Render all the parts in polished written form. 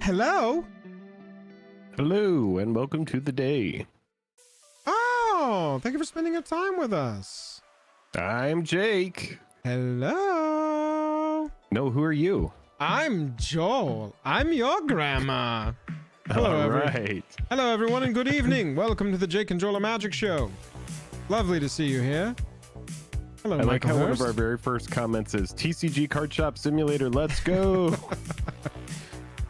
Hello? Hello, and welcome to the day. Oh, thank you for spending your time with us. I'm Jake. Hello? No, who are you? I'm Joel. I'm your grandma. Hello, Hello, everyone, and good evening. Welcome to the Jake and Joel Magic Show. Lovely to see you here. Hello, I like Michael how Hurst. one of our very first comments is TCG Card Shop Simulator. Let's go.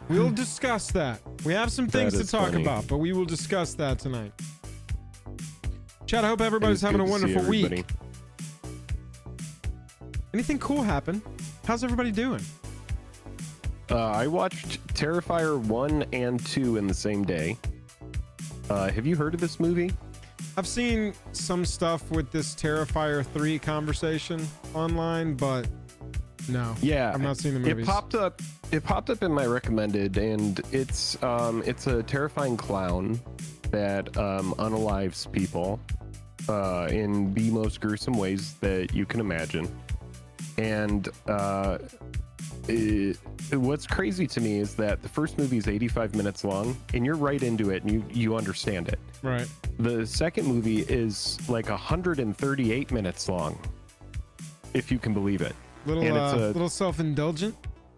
We'll discuss that. We have some things to talk funny. about, but we will discuss that tonight. Chat, I hope everybody's having a wonderful week. Anything cool happen? How's everybody doing? I watched Terrifier 1 and 2 in the same day. Have you heard of this movie? I've seen some stuff with this Terrifier 3 conversation online, but no. Yeah, I've not seen the movies. It popped up in my recommended, and it's a terrifying clown that unalives people in the most gruesome ways that you can imagine. And what's crazy to me is that the first movie is 85 minutes long, and you're right into it, and you understand it. Right. The second movie is like 138 minutes long, if you can believe it. Little self-indulgent.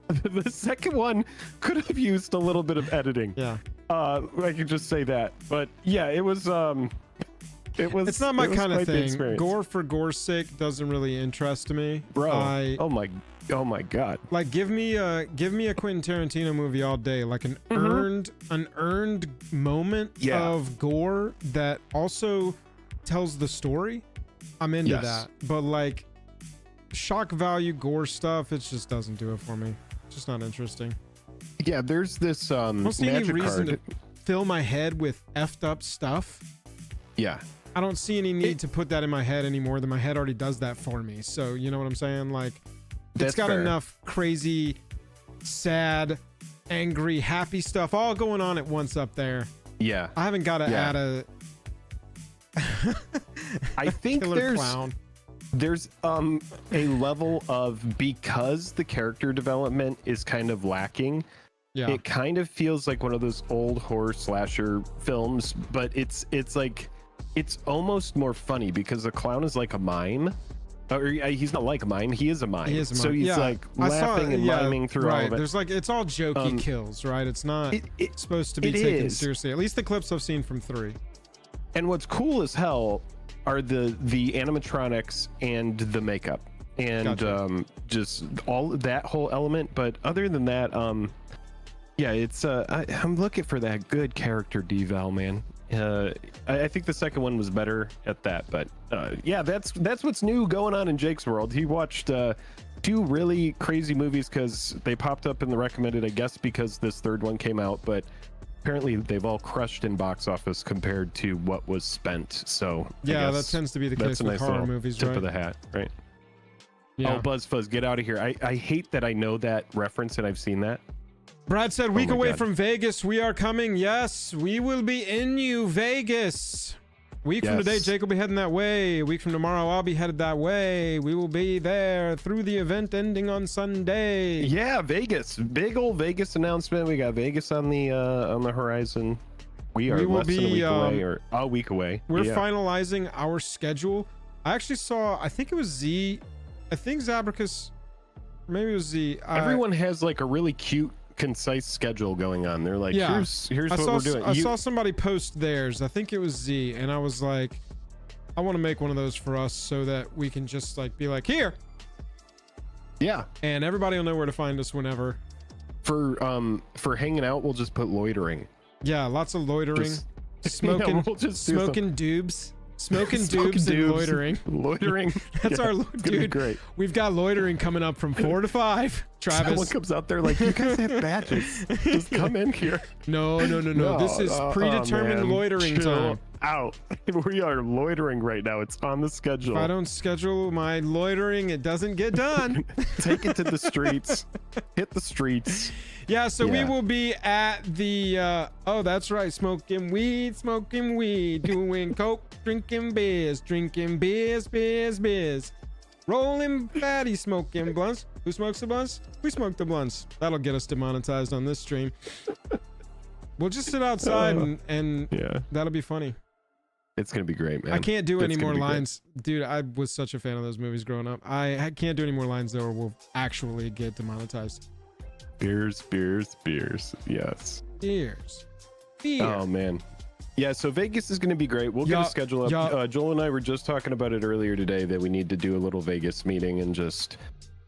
The second one could have used a little bit of editing. Yeah. I could just say that. But yeah, it was. It's not my kind of thing. Gore for gore's sake doesn't really interest me, bro. Oh my god. Like, give me a Quentin Tarantino movie all day, like an earned moment of gore that also tells the story. I'm into that. But like shock value gore stuff, it just doesn't do it for me. It's just not interesting. Yeah, there's this I don't see any reason card. to fill my head with effed up stuff. Yeah. I don't see any need to put that in my head anymore than my head already does that for me. So you know what I'm saying? Like, it's got enough crazy, sad, angry, happy stuff all going on at once up there. Yeah. I haven't got to add a I think there's a level of, because the character development is kind of lacking. Yeah. It kind of feels like one of those old horror slasher films, but it's like it's almost more funny because the clown is like a mime. Or he's not like a mime, he is a mime. He is a mime. So he's like laughing and miming through all of it. There's like, it's all jokey kills, right? It's not supposed to be taken seriously. At least the clips I've seen from 3. And what's cool as hell are the animatronics and the makeup and just all that whole element. But other than that, yeah, it's I'm looking for that good character deval, man. I think the second one was better at that, but yeah, that's what's new going on in Jake's world. He watched 2 really crazy movies because they popped up in the recommended, I guess because this third one came out, but apparently they've all crushed in box office compared to what was spent. So yeah, that tends to be the case with horror movies, tip right? of the hat, right? Yeah. Oh, BuzzFuzz, get out of here. I hate that I know that reference and I've seen that. Brad said, week away from Vegas, we are coming. Yes, we will be in you, Vegas. Week from today, Jake will be heading that way. A week from tomorrow, I'll be headed that way. We will be there through the event ending on Sunday. Yeah, Vegas. Big old Vegas announcement. We got Vegas on the horizon. We are less than a week away, or a week away. We're finalizing our schedule. I actually saw, I think it was Z. I think Zabricus, maybe it was Z. Everyone has like a really cute, concise schedule going on. They're like, here's what we're doing. I saw somebody post theirs. I think it was Z, and I was like, I want to make one of those for us so that we can just like be like, here. Yeah. And everybody will know where to find us whenever. For hanging out, we'll just put loitering. Yeah, lots of loitering. Smoking doobs. Smoking doobs and loitering. Loitering. That's our dude. Great. We've got loitering coming up from 4 to 5. Travis. Someone comes out there like, you guys have badges. Just come in here. No. This is predetermined loitering time. Out. We are loitering right now. It's on the schedule. If I don't schedule my loitering, it doesn't get done. Take it to the streets. Hit the streets. Yeah, so we will be at the oh, that's right, smoking weed, doing coke, drinking beers, rolling fatty, smoking blunts. Who smokes the blunts? We smoke the blunts. That'll get us demonetized on this stream. We'll just sit outside and that'll be funny. It's gonna be great, man. I can't do any more lines. Dude, I was such a fan of those movies growing up. I can't do any more lines though, or we'll actually get demonetized. Beers. Yes. Beers. Oh man. Yeah, so Vegas is going to be great. We'll get a schedule up. Joel and I were just talking about it earlier today that we need to do a little Vegas meeting and just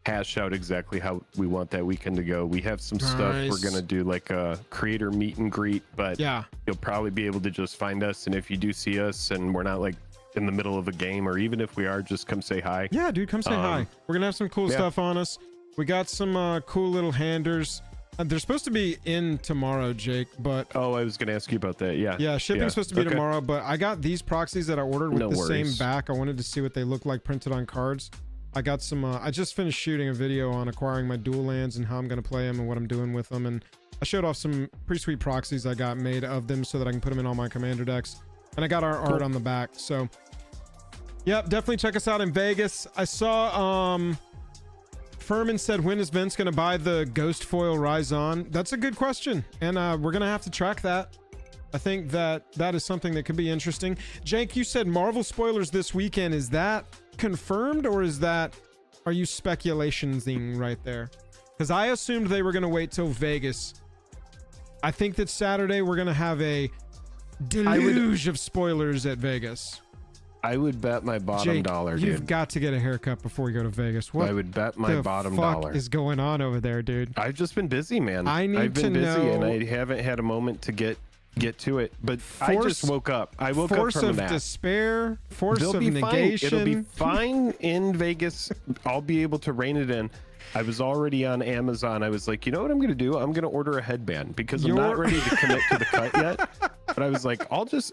hash out exactly how we want that weekend to go. We have some stuff we're going to do, like a creator meet and greet, but you'll probably be able to just find us. And if you do see us and we're not like in the middle of a game, or even if we are, just come say hi. Yeah, dude, come say hi. We're going to have some cool stuff on us. We got some cool little handers. They're supposed to be in tomorrow, Jake, but oh, I was gonna ask you about that. Yeah, shipping's supposed to be tomorrow, but I got these proxies that I ordered with the same back. I wanted to see what they look like printed on cards. I got some I just finished shooting a video on acquiring my dual lands and how I'm going to play them and what I'm doing with them, and I showed off some pretty sweet proxies I got made of them so that I can put them in all my commander decks, and I got our art on the back. So yep, definitely check us out in Vegas. I saw Furman said, when is Vince going to buy the Ghost Foil Rise On? That's a good question, and we're going to have to track that. I think that is something that could be interesting. Jank, you said Marvel spoilers this weekend. Is that confirmed, or are you speculationing right there? Because I assumed they were going to wait till Vegas. I think that Saturday we're going to have a deluge of spoilers at Vegas. I would bet my bottom dollar, dude. You've got to get a haircut before you go to Vegas. What I would bet my bottom dollar. What is going on over there, dude? I've just been busy, man. I've been busy, and I haven't had a moment to get to it. But I just woke up. I woke up from a nap. Force of despair, force of negation. It'll be fine in Vegas. I'll be able to rein it in. I was already on Amazon. I was like, you know what I'm going to do? I'm going to order a headband because I'm not ready to commit to the cut yet. But I was like,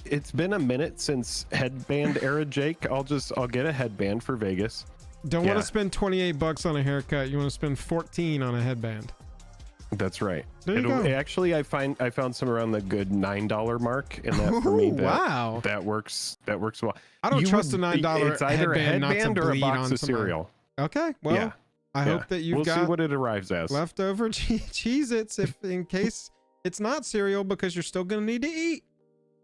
it's been a minute since headband era, Jake. I'll get a headband for Vegas. Don't want to spend $28 on a haircut. You want to spend 14 on a headband. That's right. There you go. Actually, I found some around the good $9 mark, and that for me, that works well. I don't trust a $9 It's either headband, a headband or a box of cereal. Okay, well, I hope that you've got see what it arrives as. Leftover Cheez-Its in case it's not cereal, because you're still going to need to eat.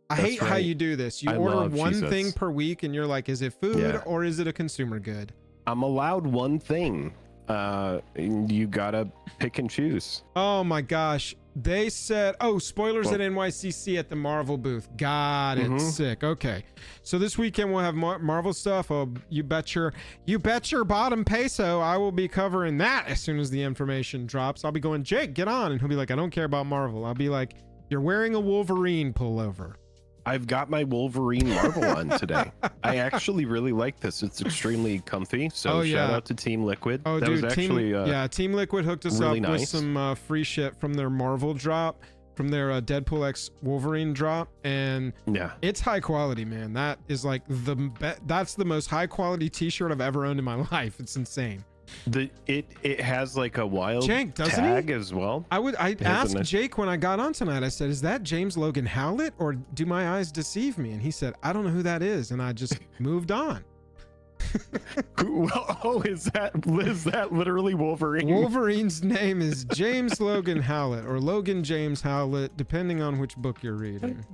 I hate how you do this. You order one thing per week and you're like, is it food or is it a consumer good? I'm allowed one thing. You gotta pick and choose. Oh my gosh. They said, spoilers at NYCC at the Marvel booth. Got it. Sick. Okay. So this weekend we'll have Marvel stuff. Oh, you bet your bottom peso. I will be covering that as soon as the information drops. I'll be going, Jake, get on. And he'll be like, I don't care about Marvel. I'll be like, you're wearing a Wolverine pullover. I've got my Wolverine Marvel on today. I actually really like this. It's extremely comfy. So shout out to Team Liquid. Oh, that was actually Team Liquid hooked us up with some free shit from their Marvel drop, from their Deadpool X Wolverine drop, and it's high quality, man. That is like that's the most high quality t-shirt I've ever owned in my life. It's insane. It has like a wild Jank, tag as well. I asked Jake when I got on tonight, I said, is that James Logan Howlett or do my eyes deceive me? And he said, I don't know who that is, and I just moved on. Well, is that literally Wolverine? Wolverine's name is James Logan Howlett, or Logan James Howlett, depending on which book you're reading.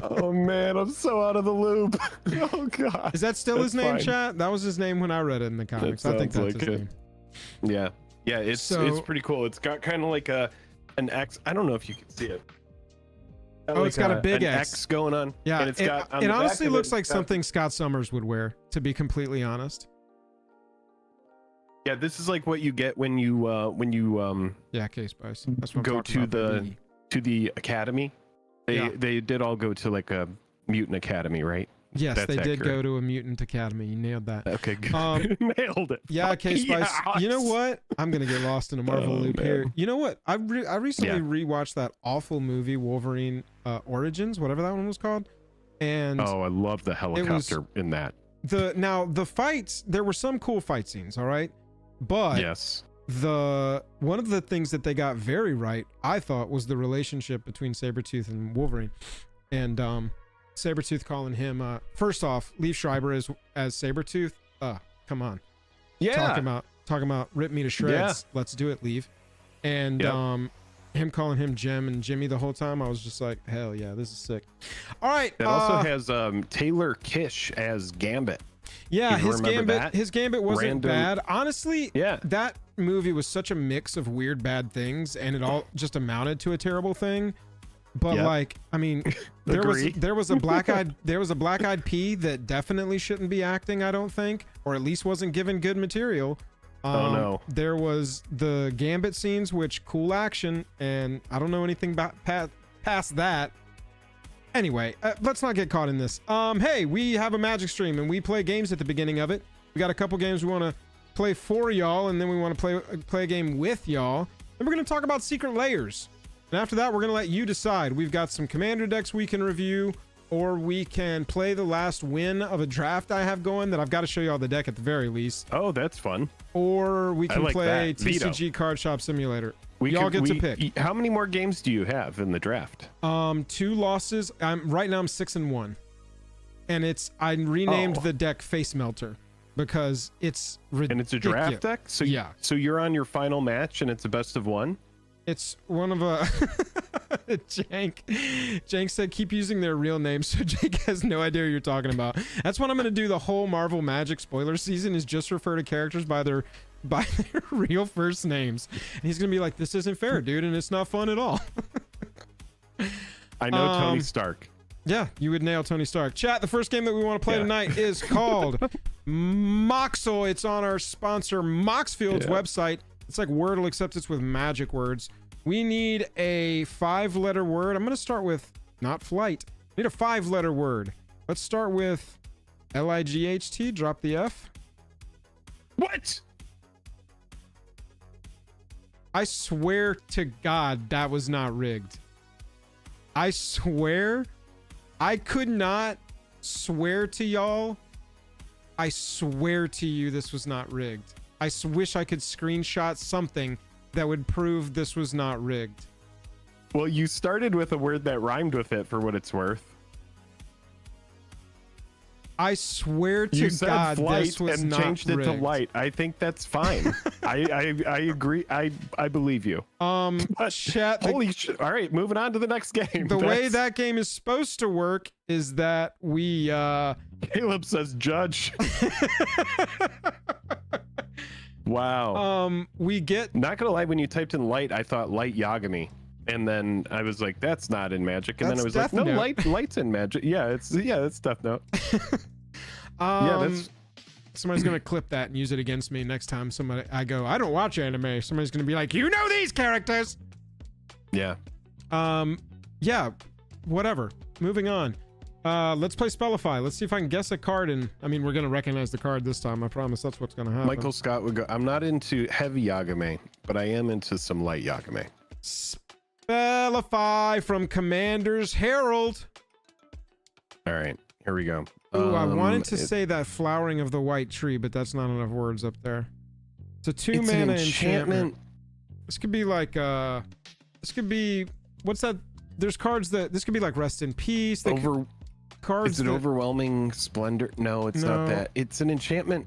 Oh man, I'm so out of the loop. Oh god. Is that still his name, chat? That was his name when I read it in the comics. I think that's his name. Yeah. It's pretty cool. It's got kind of like an X. I don't know if you can see it. It's got a big X going on. Yeah, and it honestly looks like something Scott Summers would wear, to be completely honest. Yeah, this is like what you get when you K-Spice. That's what go to the academy. They did all go to like a mutant academy, right? Yes, that's accurate. Did go to a mutant academy. You nailed that. Okay, good. Nailed it. Yeah, K-Spice. Yes. You know what? I'm gonna get lost in a Marvel loop here. You know what? I recently rewatched that awful movie Wolverine Origins, whatever that one was called. And I love the helicopter in that. The fights, there were some cool fight scenes, all right? But one of the things that they got very right, I thought, was the relationship between Sabretooth and Wolverine. And Sabretooth calling him first off, Liev Schreiber as Sabretooth. Come on. Yeah. Talking about rip me to shreds. Yeah. Let's do it, Liev. And him calling him Jim and Jimmy the whole time, I was just like, hell yeah, this is sick. All right. It also has Taylor Kish as Gambit. Yeah, his Gambit wasn't bad. Honestly, that movie was such a mix of weird bad things, and it all just amounted to a terrible thing. But like, I mean, there was a black-eyed pea that definitely shouldn't be acting, I don't think, or at least wasn't given good material. There was the Gambit scenes, which cool action, and I don't know anything about past that. Anyway, let's not get caught in this. Hey, we have a Magic stream and we play games at the beginning of it. We got a couple games we want to play for y'all, and then we want to play a game with y'all. Then we're going to talk about Secret Lairs. And after that, we're going to let you decide. We've got some commander decks we can review, or we can play the last win of a draft I have going that I've got to show you all the deck at the very least. Oh, that's fun. Or we can like play that. TCG Card Shop Simulator. Y'all get to pick. How many more games do you have in the draft? 2 losses. Right now I'm 6-1. And I renamed the deck Face Melter because it's ridiculous. And it's a draft deck? So yeah. So you're on your final match and it's a best of 1? It's one of a Jank said keep using their real names, so Jake has no idea what you're talking about. That's what I'm going to do the whole Marvel Magic spoiler season, is just refer to characters by their real first names. And he's going to be like, this isn't fair, dude, and it's not fun at all. I know Tony Stark. Yeah, you would nail Tony Stark. Chat, the first game that we want to play tonight is called Moxel. It's on our sponsor Moxfield's website. It's like Wordle, except it's with magic words. We need a 5-letter word. I'm going to start with not flight. We need a 5-letter word. Let's start with L-I-G-H-T. Drop the F. What? I swear to God that was not rigged. I swear. I could not swear to y'all. I swear to you this was not rigged. I wish I could screenshot something that would prove this was not rigged. Well, you started with a word that rhymed with it, for what it's worth. I swear to you said God flight this was and not changed rigged. it to light. I think that's fine. I agree. I believe you. But Chat. Holy shit! All right, moving on to the next game. The way that game is supposed to work is that we Caleb says judge. Wow. We get. Not gonna lie, when you typed in light, I thought light Yagami, and then I was like, that's not in Magic, and then I was like, no, light's in Magic. It's Death Note. Somebody's gonna clip that and use it against me next time I don't watch anime. Somebody's gonna be like, you know these characters. Yeah. Yeah. Whatever. Moving on. Let's play Spellify. Let's see if I can guess a card, and I mean, we're gonna recognize the card this time. I promise that's what's gonna happen. Michael Scott would go, I'm not into heavy Yagami, but I am into some light Yagami. Spellify from Commander's Herald. All right, here we go. Ooh, I wanted to say that flowering of the white tree, but that's not enough words up there. It's a 2-mana enchantment. This could be like this could be, what's that? There's cards that this could be like Rest in Peace. Cards. Is it Overwhelming Splendor? No, it's not that. It's an enchantment.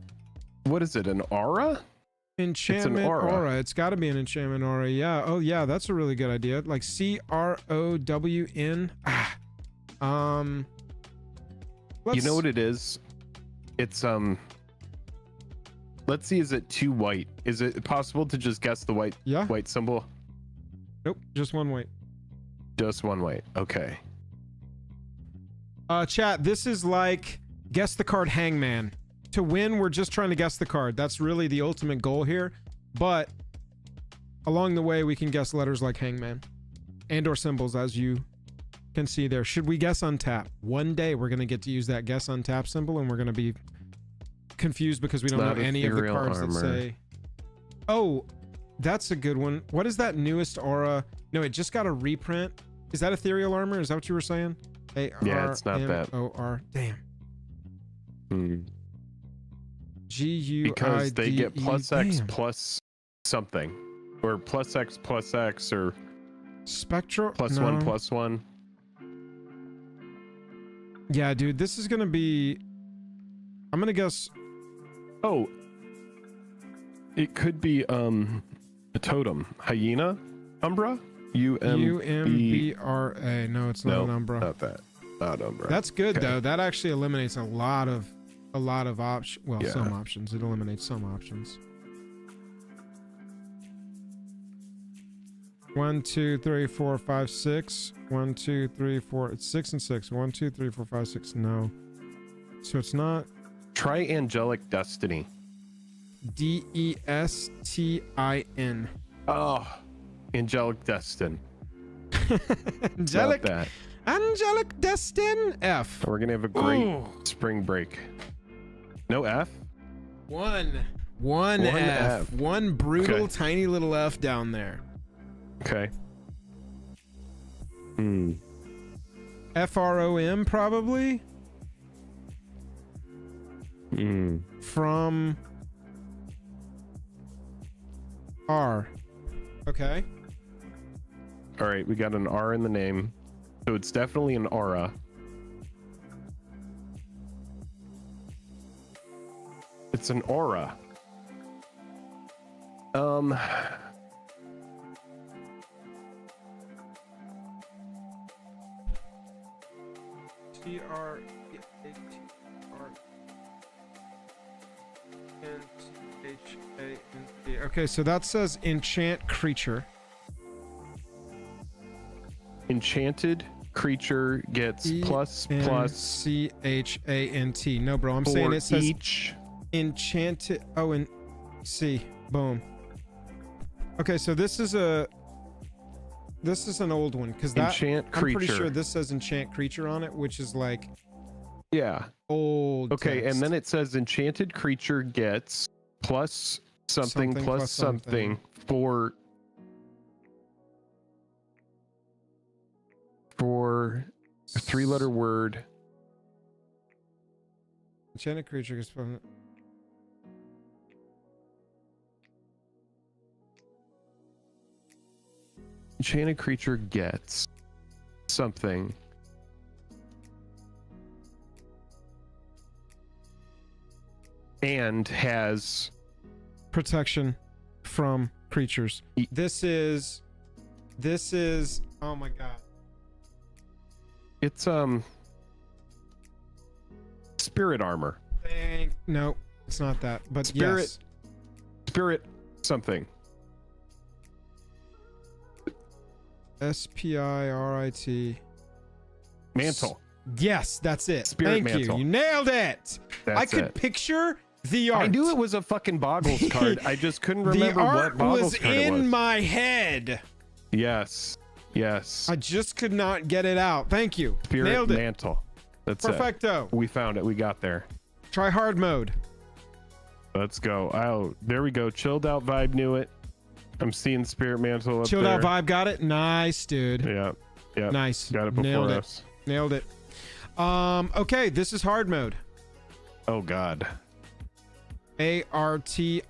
What is it? An aura? Enchantment it's an aura. It's got to be an enchantment aura. Yeah. Oh yeah, that's a really good idea. Like CROWN. You know what it is? It's let's see, is it 2 white? Is it possible to just guess the white symbol? Nope, just 1 white. Just 1 white. Okay. Chat, this is like guess the card Hangman. To win, we're just trying to guess the card. That's really the ultimate goal here. But along the way, we can guess letters like Hangman and or symbols, as you can see there. Should we guess untap? One day we're going to get to use that guess untap symbol, and we're going to be confused because we don't know any of the cards that say. Oh, that's a good one. What is that newest aura? No, it just got a reprint. Is that Ethereal Armor? Is that what you were saying? Yeah, it's not that. A-R-M-O-R. Damn. G-U-I-D-E. Because they get plus X plus something, or plus X plus X, or Spectral plus 1 plus 1. Yeah, dude, this is gonna be. I'm gonna guess. Oh, it could be a totem. Hyena Umbra. U-M-B-R-A. No, it's not an Umbra. Not that. Not Umbra. That's good though. That actually eliminates a lot of options. Well, some options. It eliminates some options. 1, 2, 3, 4, 5, 6. 1, 2, 3, 4. It's 6 and 6. 1, 2, 3, 4, 5, 6. No. So it's not. Try Angelic Destiny. D-E-S-T-I-N. Oh, Angelic Destin. Angelic Destin. F. We're gonna have a great spring break. No F? 1. One F. One brutal, Okay. tiny little F down there. Okay. FROM probably. From R. Okay. All right, we got an R in the name, so it's definitely an aura. It's an aura. TRENCHANT. Okay, so that says enchant creature. Enchanted creature gets plus CHANT. No, bro, I'm saying for it says each. enchanted. Oh, and C. Boom. Okay, so this is an old one because that Enchant I'm pretty creature. sure this says enchant creature on it, which is like Yeah. old. Okay, text. and then it says enchanted creature gets plus something plus something for a 3-letter word. Enchanted creature gets from. Enchanted creature gets something. And has Protection from creatures. This is oh my god. it's spirit armor. No, it's not that. But Spirit- yes. Spirit something. SPIRIT. Mantle. Yes, that's it. Spirit Thank mantle. you. You nailed it. That's I could it. picture the art. I knew it was a fucking Boggles card. I just couldn't The remember art what Boggles was card it in was. my head. Yes. Yes. I just could not get it out. Thank you. Spirit Nailed it. mantle. That's Perfecto. it. We found it. We got there. Try hard mode. Let's go. Oh, there we go. Chilled out vibe knew it. I'm seeing spirit mantle up Chilled there. out vibe. Got it. Nice, dude. Yeah. Yeah. Nice. Got it before Nailed it. us. Nailed it. Okay, this is hard mode. Oh God. ARTIFAC.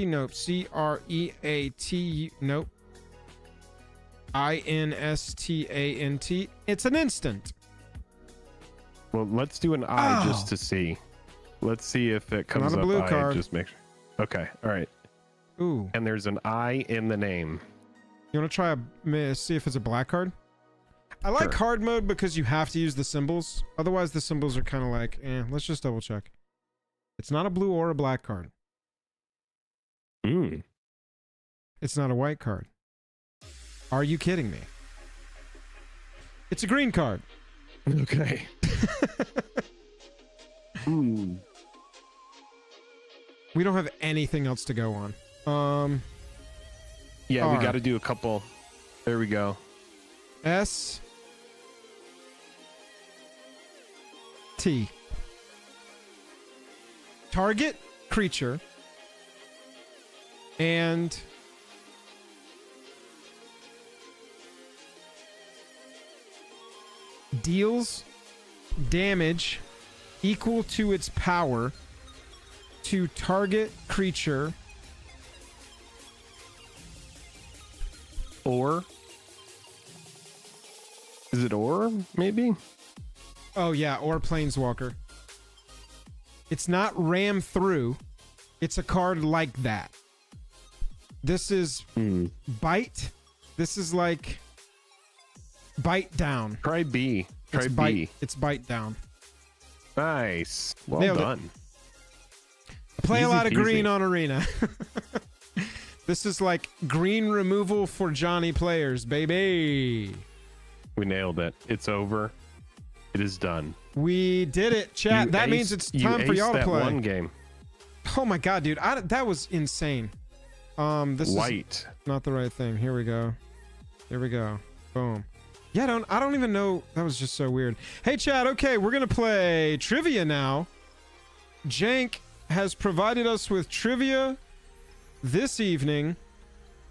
Nope. CREAT. Nope. INSTANT. It's an instant. Well, let's do an I just to see. Let's see if it comes Not a up. blue I card. just make sure. Okay. All right. Ooh. And there's an I in the name. You want to try see if it's a black card? I like Sure. hard mode because you have to use the symbols. Otherwise, the symbols are kind of like, let's just double check. It's not a blue or a black card. It's not a white card. Are you kidding me? It's a green card. Okay. We don't have anything else to go on. Yeah, R. we got to do a couple. There we go. S T. Target creature and deals damage equal to its power to target creature Or is it or maybe? Oh yeah, or Planeswalker. It's not ram through. It's a card like that. This is bite. This is like bite down. Try B. Try It's B. bite. It's bite down. Nice. Well Nailed it. done. Play a Easy lot of peasy. green on Arena. This is like green removal for Johnny players, baby. We nailed it. It's over. It is done. We did it, chat. You That aced- means it's you time for aced y'all to that play. one game. Oh my god, dude. That was insane. This is White. not the right thing. Here we go. Here we go. Boom. Yeah, I don't even know. That was just so weird. Hey, chat. Okay, we're gonna play trivia now. Jank has provided us with trivia this evening.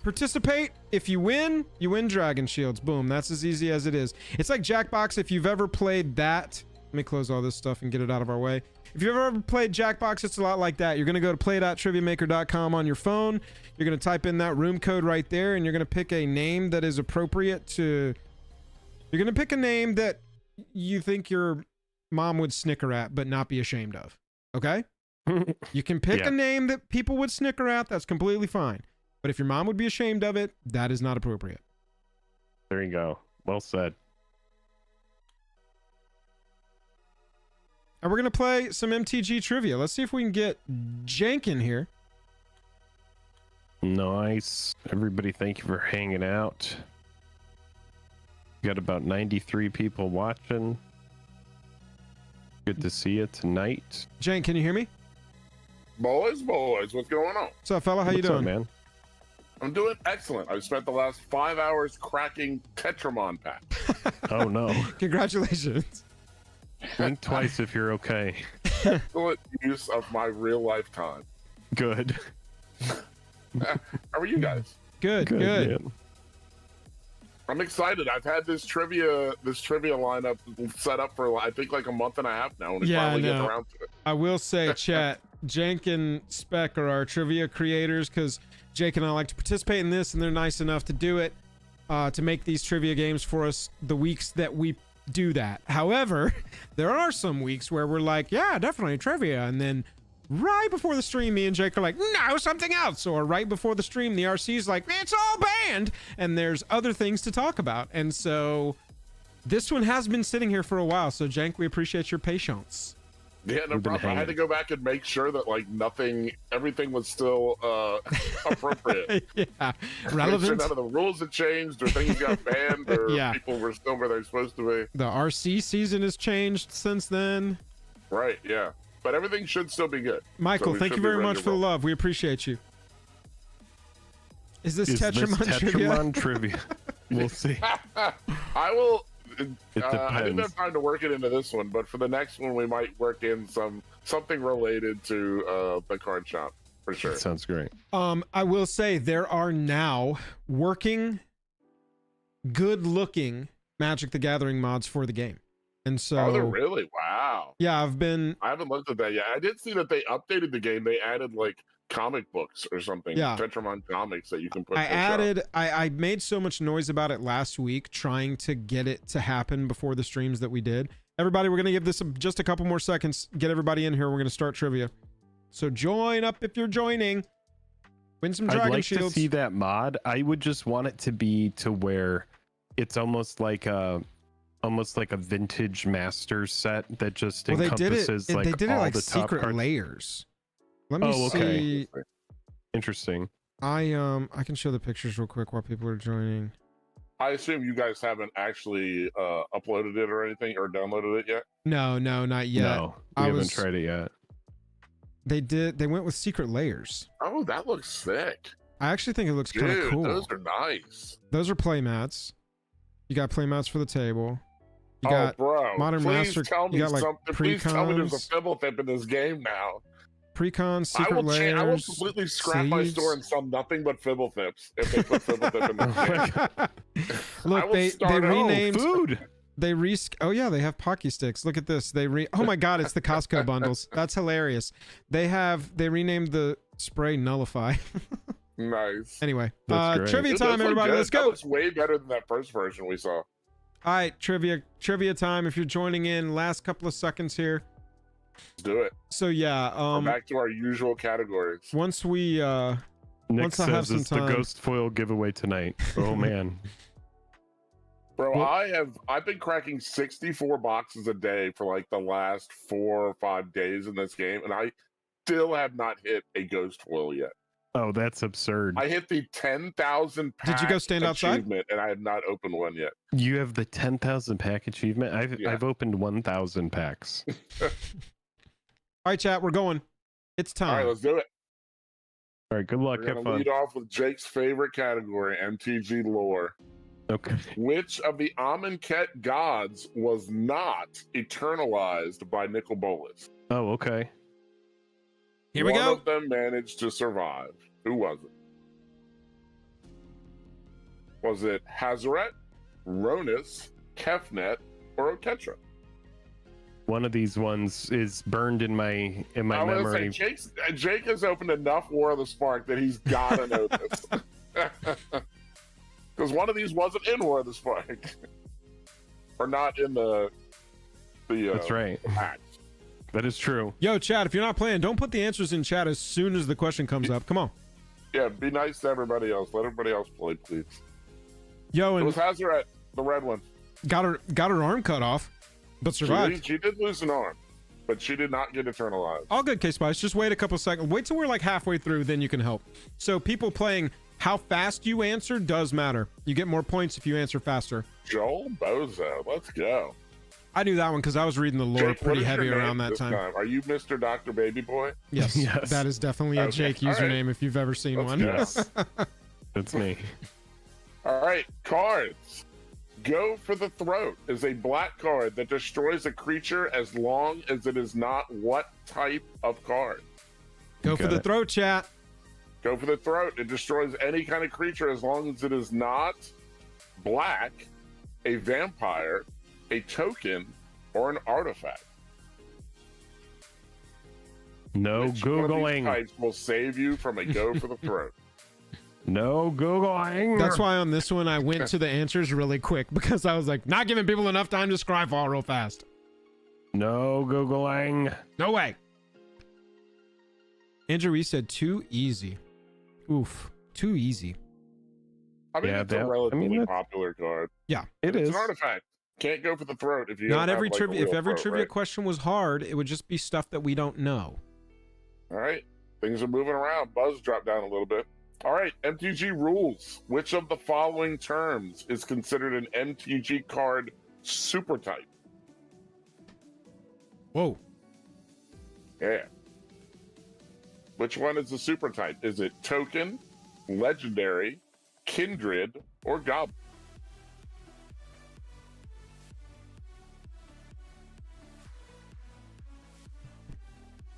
Participate. If you win Dragon Shields. Boom. That's as easy as it is. It's like Jackbox. If you've ever played that, let me close all this stuff and get it out of our way. If you've ever played Jackbox, it's a lot like that. You're going to go to play.triviamaker.com on your phone. You're going to type in that room code right there, and you're going to pick a name that is appropriate to... You're going to pick a name that you think your mom would snicker at, but not be ashamed of. Okay? You can pick a name that people would snicker at. That's completely fine. But if your mom would be ashamed of it, that is not appropriate. There you go. Well said. And we're going to play some MTG trivia. Let's see if we can get Jank in here. Nice. Everybody, thank you for hanging out. We got about 93 people watching. Good to see you tonight. Jank, can you hear me? Boys, what's going on? What's up, fella? How you doing, up, man? I'm doing excellent. I've spent the last 5 hours cracking Tetramon pack. Oh, no. Congratulations. Blink twice if you're okay. Excellent use of my real life time. Good. How are you guys? Good. Man. I'm excited. I've had this trivia lineup set up for I think like a month and a half now, and we finally get around to it. I will say, chat, Jank and Spec are our trivia creators because Jake and I like to participate in this, and they're nice enough to do it, to make these trivia games for us the weeks that we do that. However, there are some weeks where we're like, yeah, definitely trivia, and then right before the stream, me and Jake are like, no, something else. Or right before the stream, the RC's like, it's all banned, and there's other things to talk about. And so this one has been sitting here for a while. So Jank, we appreciate your patience. Yeah, no problem. I had to go back and make sure that like everything was still appropriate. Yeah, relevant. Make sure none of the rules had changed, or things got banned, or people were still where they're supposed to be. The RC season has changed since then. Right. Yeah, but everything should still be good. Michael, So thank you very much for the love. We appreciate you. Is this Tetramon trivia? We'll see. I will. It I didn't have time to work it into this one, but for the next one, we might work in something related to the card shop for sure. That sounds great. I will say there are now working, good-looking Magic the Gathering mods for the game, and so. Oh, they're really? Wow. Yeah, I haven't looked at that yet. I did see that they updated the game. They added like comic books or something. Yeah. Tetramon comics that you can put. I made so much noise about it last week trying to get it to happen before the streams that we did. Everybody, we're going to give this just a couple more seconds. Get everybody in here. We're going to start trivia. So join up if you're joining. Win some Dragon Shields. I'd like to see that mod. I would just want it to be to where it's almost like a vintage Masters set that just encompasses they did it all like the top secret layers. Let me see. Interesting. I can show the pictures real quick while people are joining. I assume you guys haven't actually uploaded it or anything or downloaded it yet? No, not yet. No, we haven't tried it yet. They went with secret layers. Oh, that looks sick. I actually think it looks kind of cool. Those are nice. Those are play mats. You got play mats for the table. You got bro, Modern Master. You got like please tell me there's a precons. Fibblethip in this game now. Precons, secret layers. I will completely scrap my store and sell nothing but Fibblethips if they put Fibblethip in this game. Look, they renamed food. Oh yeah, they have Pocky Sticks. Look at this. Oh my god, it's the Costco bundles. That's hilarious. They renamed the spray Nullify. Nice. Anyway, trivia time, everybody. Let's go. That looks way better than that first version we saw. All right, trivia time. If you're joining in, last couple of seconds here. Let's do it. So yeah, we're back to our usual categories. Once we Nick once says I have some it's time. the ghost foil giveaway tonight. Oh man. Bro, I've been cracking 64 boxes a day for like the last 4 or 5 days in this game, and I still have not hit a ghost foil yet. Oh, that's absurd. I hit the 10,000 pack Did you go stand outside? achievement, and I have not opened one yet. You have the 10,000 pack achievement? I've opened 1,000 packs. All right, chat, we're going. It's time. All right, let's do it. All right, good luck. We're Have gonna fun. lead off with Jake's favorite category, MTG lore. Okay. Which of the Amonkhet gods was not eternalized by Nicol Bolas? Oh, okay. Here we go. One of them managed to survive. Who was it? Was it Hazaret, Ronus, Kefnet, or Ketchup? One of these ones is burned in my memory. Say, Jake has opened enough War of the Spark that he's gotta know this. Because one of these wasn't in War of the Spark. Or not in the That's right. Pack. That is true. Yo, chat, if you're not playing, don't put the answers in chat as soon as the question comes up. Come on. Yeah, be nice to everybody else. Let everybody else play, please. Yo, It and was Hazaret, the red one. got her arm cut off, but survived. She did lose an arm, but she did not get eternalized. All good, K-Spice. Just wait a couple seconds. Wait till we're like halfway through, then you can help. So people playing, how fast you answer does matter. You get more points if you answer faster. Joel Bozo, let's go. I knew that one because I was reading the lore Jake, pretty what is heavy your name around that this time. Are you Mr. Dr. Baby Boy? Yes, Yes. that is definitely a Okay, Jake all right. username if you've ever seen Let's one. go. Yes. That's me. All right, cards. Go for the Throat is a black card that destroys a creature as long as it is not what type of card? Go for Got the it. throat, chat. Go for the Throat. It destroys any kind of creature as long as it is not black, a vampire, a token, or an artifact. No Which one of these Googling. types will save you from a Go for the Throat? No Googling. That's why on this one I went to the answers really quick because I was like, not giving people enough time to scryfall real fast. No Googling. No way. Andrew Reese said too easy. Oof, too easy. I mean, Yeah, it's a that- relatively that's- popular card. Yeah, It It's is. an artifact. Can't go for the Throat if you not don't have, every like, a trivia. If real every throat, trivia right? question was hard, it would just be stuff that we don't know. All right, things are moving around. Buzz dropped down a little bit. All right, MTG rules. Which of the following terms is considered an MTG card super type? Whoa. Yeah. Which one is the super type? Is it token, legendary, kindred, or goblin?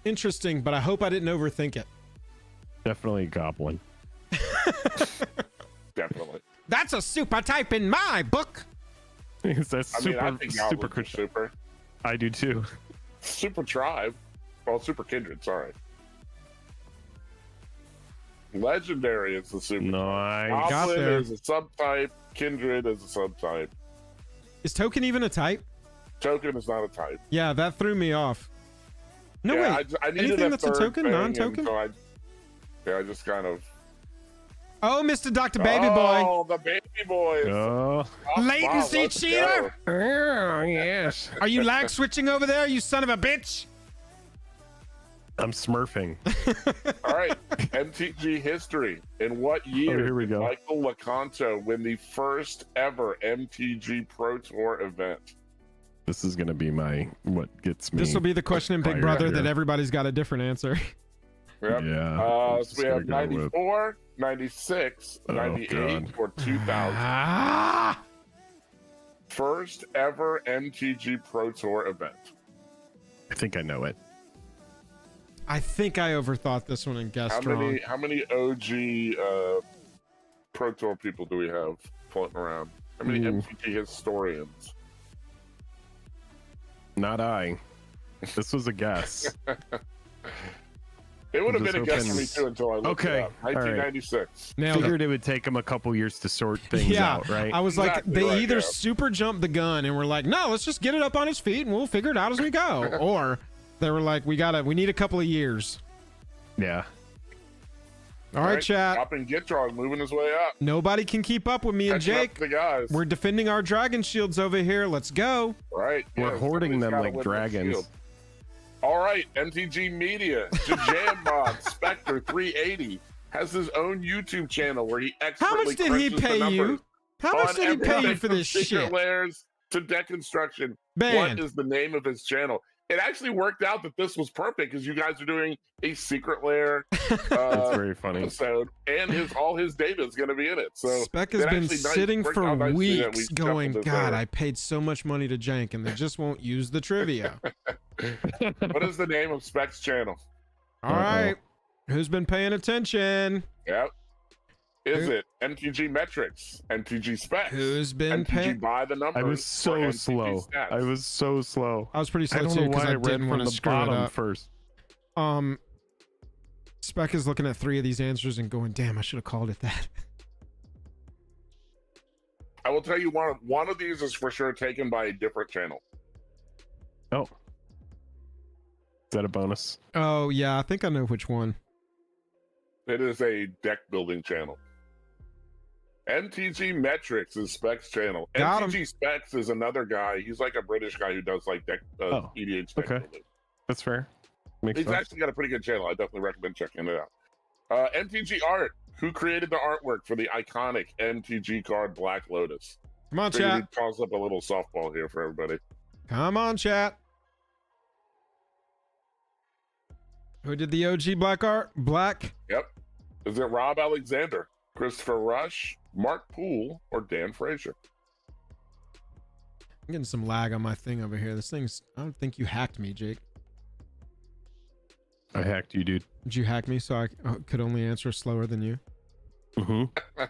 Interesting, but I hope I didn't overthink it. Definitely Goblin. Definitely. That's a super type in my book. That's I mean, super, I think super Goblin's Christian. super. I do too. Super tribe. Well, super kindred, sorry. Legendary is the super. Nice. got Goblin there. is a subtype. Kindred is a subtype. Is token even a type? Token is not a type. Yeah, that threw me off. No, yeah, wait. I needed Anything a that's a third token, thing, non-token? and so I just kind of. Oh, Mr. Dr. Baby Boy. Oh, the baby boy. Oh. Latency let's cheater. go. Oh, yes. Are you lag switching over there, you son of a bitch? I'm smurfing. All right, MTG history. In what year here we did go. Michael Lecanto win the first ever MTG Pro Tour event? This is gonna be what gets me. This will be the question in Big fired Brother here. that everybody's got a different answer. Yep. Yeah. So we have 94, 96, Oh, 98, God. or 2000. Ah! First ever MTG Pro Tour event. I think I know it. I think I overthought this one and guessed wrong. How many OG Pro Tour people do we have floating around? How many MTG historians? Not I. This was a guess. It would have I'm been a just guess for me hoping- too until I looked Okay, it up. all right. 1996. Nailed it. Figured it would take them a couple years to sort things Yeah, out, right? I was like, Exactly they right, either yeah. super jumped the gun and were like, no, let's just get it up on his feet and we'll figure it out as we go. Or they were like, we need a couple of years. Yeah. All right, chat. Up and Gitrog moving his way up. Nobody can keep up with me and Catching up Jake. to the guys. We're defending our dragon shields over here. Let's go. Right. We're hoarding somebody's them gotta like win the dragons. shield. All right, MTG Media, JAJAM Mod, Spectre 380 has his own YouTube channel where he How much expertly did he crunches the pay you? numbers How much on did he pay you everything for from this Secret shit? Lairs to deck construction. Man, What is the name of his channel? It actually worked out that this was perfect because you guys are doing a Secret Lair That's very funny. episode, and all his data is going to be in it. So Spec has it been actually sitting worked for out nicely that we weeks shuffled going, this God, over. I paid so much money to Jank and they just won't use the trivia. What is the name of Spec's channel? All right. Who's been paying attention? Yep. Is it MTG Metrics, MTG Specs, Who's been MTG paying? by the numbers? I was or so MTG slow. Stats? I was so slow. I was pretty I slow don't too know because why I I read didn't want from to the screw it bottom up. first. Spec is looking at 3 of these answers and going, "Damn, I should have called it that." I will tell you one of these is for sure taken by a different channel. Oh. Is that a bonus? Oh yeah, I think I know which one. It is a deck building channel. MTG Metrics is Specs channel. Got him. MTG Specs is another guy. He's like a British guy who does like deck EDH deck okay. building. That's fair. Makes He's sense. actually got a pretty good channel. I definitely recommend checking it out. MTG Art, who created the artwork for the iconic MTG card Black Lotus. Come on, Figured chat. he'd toss up a little softball here for everybody. Come on, chat. Who did the OG black art? Black. Yep. Is it Rob Alexander, Christopher Rush, Mark Poole, or Dan Frazier? I'm getting some lag on my thing over here. This thing's. I don't think you hacked me, Jake. I hacked you, dude. Did you hack me so I could only answer slower than you? Mm-hmm.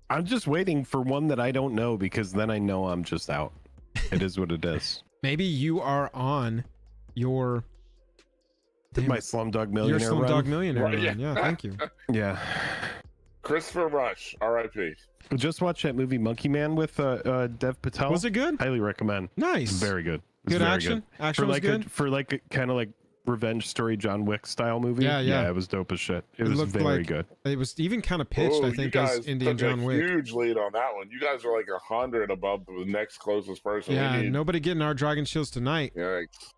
I'm just waiting for one that I don't know because then I know I'm just out. It is what it is. Maybe you are on your. My Slumdog Millionaire Your Slumdog run. Millionaire Right, run. Yeah, thank you. Yeah. Christopher Rush, R.I.P. Just watch that movie Monkey Man with Dev Patel. Was it good? Highly recommend. Nice. Very good. It's Good very action. Action For was like good. for like a kind of like revenge story John Wick style movie. Yeah, yeah. It was dope as shit. It was looked very like- good. It was even kind of pitched, I You think, guys as Indian took John a Wick. huge lead on that one. You guys are like 100 above the next closest person. Yeah, We need- nobody getting our Dragon Shields tonight. Yikes.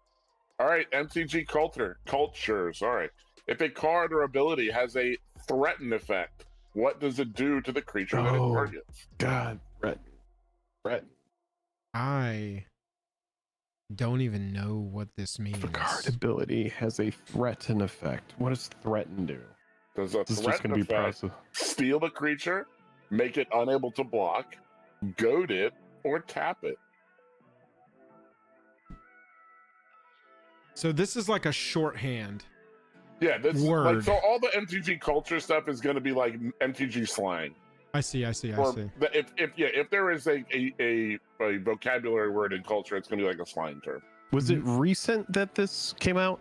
All right, MTG cultures. All right. If a card or ability has a threaten effect, what does it do to the creature that it Oh. targets? God, Brett. I don't even know what this means. If a card ability has a threaten effect, what does threaten do? Does a This is just threaten going to be effect passive. steal the creature, make it unable to block, goad it, or tap it? So this is like a shorthand. Yeah, this Word. like so all the MTG culture stuff is going to be like MTG slang. I see. Or see. if there is a vocabulary word in culture, it's going to be like a slang term. Was it recent that this came out?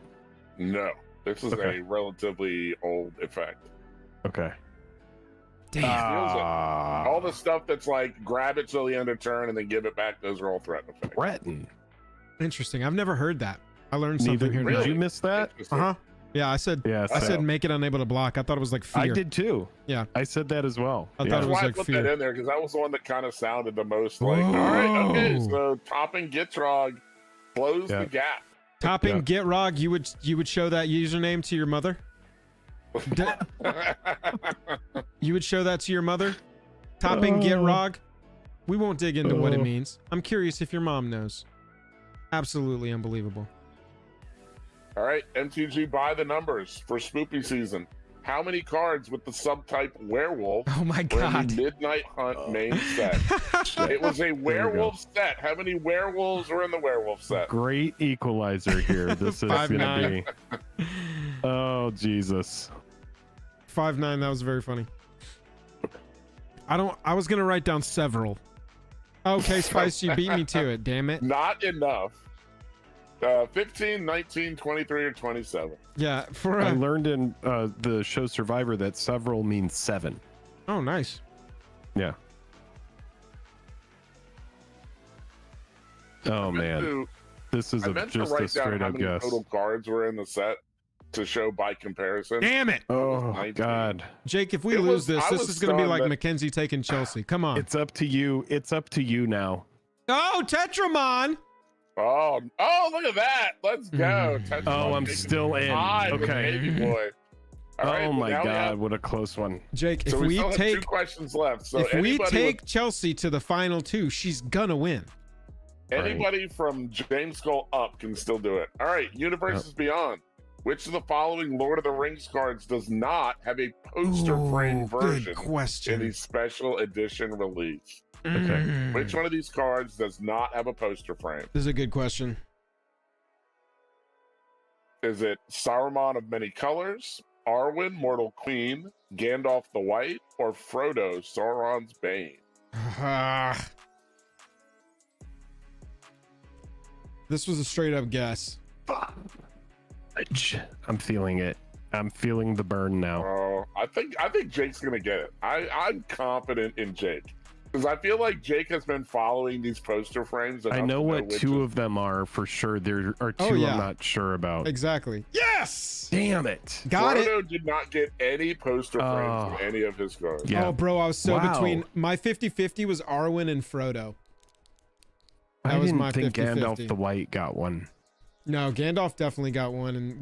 No, this is Okay. a relatively old effect. Okay. Damn. Steals it. Ah. All the stuff that's like grab it till the end of turn and then give it back, those are all threaten effects. Threaten. Interesting. I've never heard that. I learned something Neither. here Did now. you miss that? Interesting. Uh huh. Yeah, I said. Yeah. I so- said make it unable to block. I thought it was like fear. I did too. Yeah. I said that as well. I Yeah. thought That's it was why I like put fear. that in there because that was the one that kind of sounded the most like, all right, okay, Whoa. so topping Gitrog close Yeah. the gap. Topping Yeah. Get Rog, you would show that username to your mother? D- you would show that to your mother? Topping Get Rog? We won't dig into what it means. I'm curious if your mom knows. Absolutely unbelievable. All right, MTG by the numbers for Spoopy season. How many cards with the subtype werewolf Oh my were in god. the Midnight Hunt main set? It was a werewolf set. How many werewolves were in the werewolf set? Great equalizer here. This is going 5'9". to be. Oh Jesus. 5'9", that was very funny. I was gonna write down several. Okay, Spice, you beat me to it, damn it. Not enough. 15, 19, 23, or 27. Yeah, for I a, learned in the show Survivor that several means 7. oh nice. Yeah. Oh man, this is I meant to just a write down straight how up many guess. total cards were in the set to show by comparison. Damn it. Oh 19. God, Jake, if we It lose was- this, I this was is gonna be stunned like that- Mackenzie taking Chelsea. Come on. it's up to you. It's up to you now. Oh, Tetramon! Oh, look at that. Let's go. Mm. Tetris Oh, I'm taking still in. high with the Okay. baby boy. All right, Oh well, my now we God, have- what a close one. Jake, So if we we still have 2 take questions left. So if we anybody take Chelsea to the final 2, she's gonna win. anybody from James Skull up can still do it. All right, Universes Beyond. Which of the following Lord of the Rings cards does not have a poster frame Ooh, version good in question. the special edition release? Okay. Mm. Which one of these cards does not have a poster frame? This is a good question. Is it Saruman of Many Colors, Arwen, Mortal Queen, Gandalf the White, or Frodo, Sauron's Bane? This was a straight up guess. I'm feeling it. I'm feeling the burn now. Oh, I think Jake's gonna get it. I'm confident in Jake because I feel like Jake has been following these poster frames. I know what two of them are for sure. There are two I'm not sure about. Exactly. Yes. Damn it. Got Frodo it. did not get any poster frames in any of his cards. Yeah. Oh, bro, I was so between my 50-50 was Arwen and Frodo. I didn't think Gandalf the White got one. No, Gandalf definitely got one, and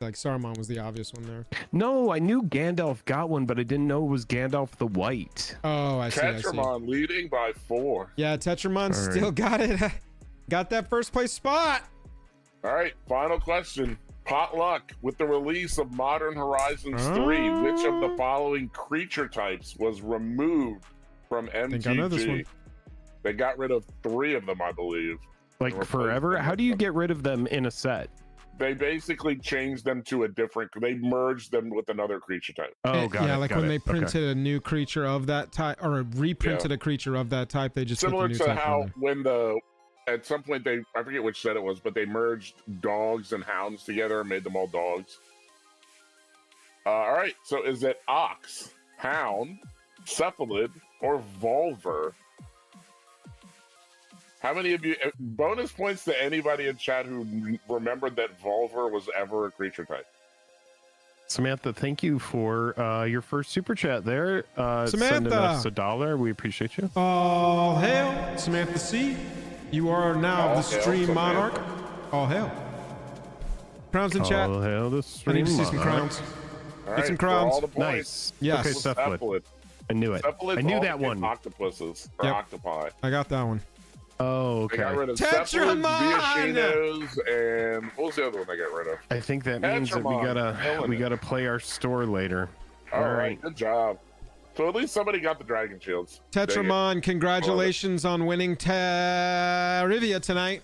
Saruman was the obvious one there. No, I knew Gandalf got one, but I didn't know it was Gandalf the White. Oh, I see. Tetramon leading by 4. Yeah, Tetramon still got it. Got that first place spot. All right, final question. Potluck. With the release of Modern Horizons 3, which of the following creature types was removed from MTG? I think I know this one. They got rid of 3 of them, I believe. Like forever? How do you get rid of them in a set? They basically changed them to a different. They merged them with another creature type. Oh, got it. Yeah, like when they printed a new creature of that type, or reprinted a creature of that type, they just similar put the new to type how on when at some point I forget which set it was, but they merged dogs and hounds together and made them all dogs. All right, so is it ox, hound, cephalid, or volver? How many of you, bonus points to anybody in chat who remembered that Volver was ever a creature type? Samantha, thank you for your first super chat there. Samantha! Sending us $1. We appreciate you. All hail, Samantha C. You are now the stream monarch. All hail. Crowns in chat. All hail the stream I need to see some crowns. All Get some for crowns. all the points. Nice. Yes. Okay, cephalid. I knew it. Cephalid's I knew all that one. Octopuses or octopi. I got that one. Oh, They got okay. rid of Tetramon! cephalids, Viashinos, and what was the other one they got rid of? I think that means that we gotta play our store later. All right, good job. So at least somebody got the Dragon Shields. Tetramon, congratulations on winning Trivia tonight.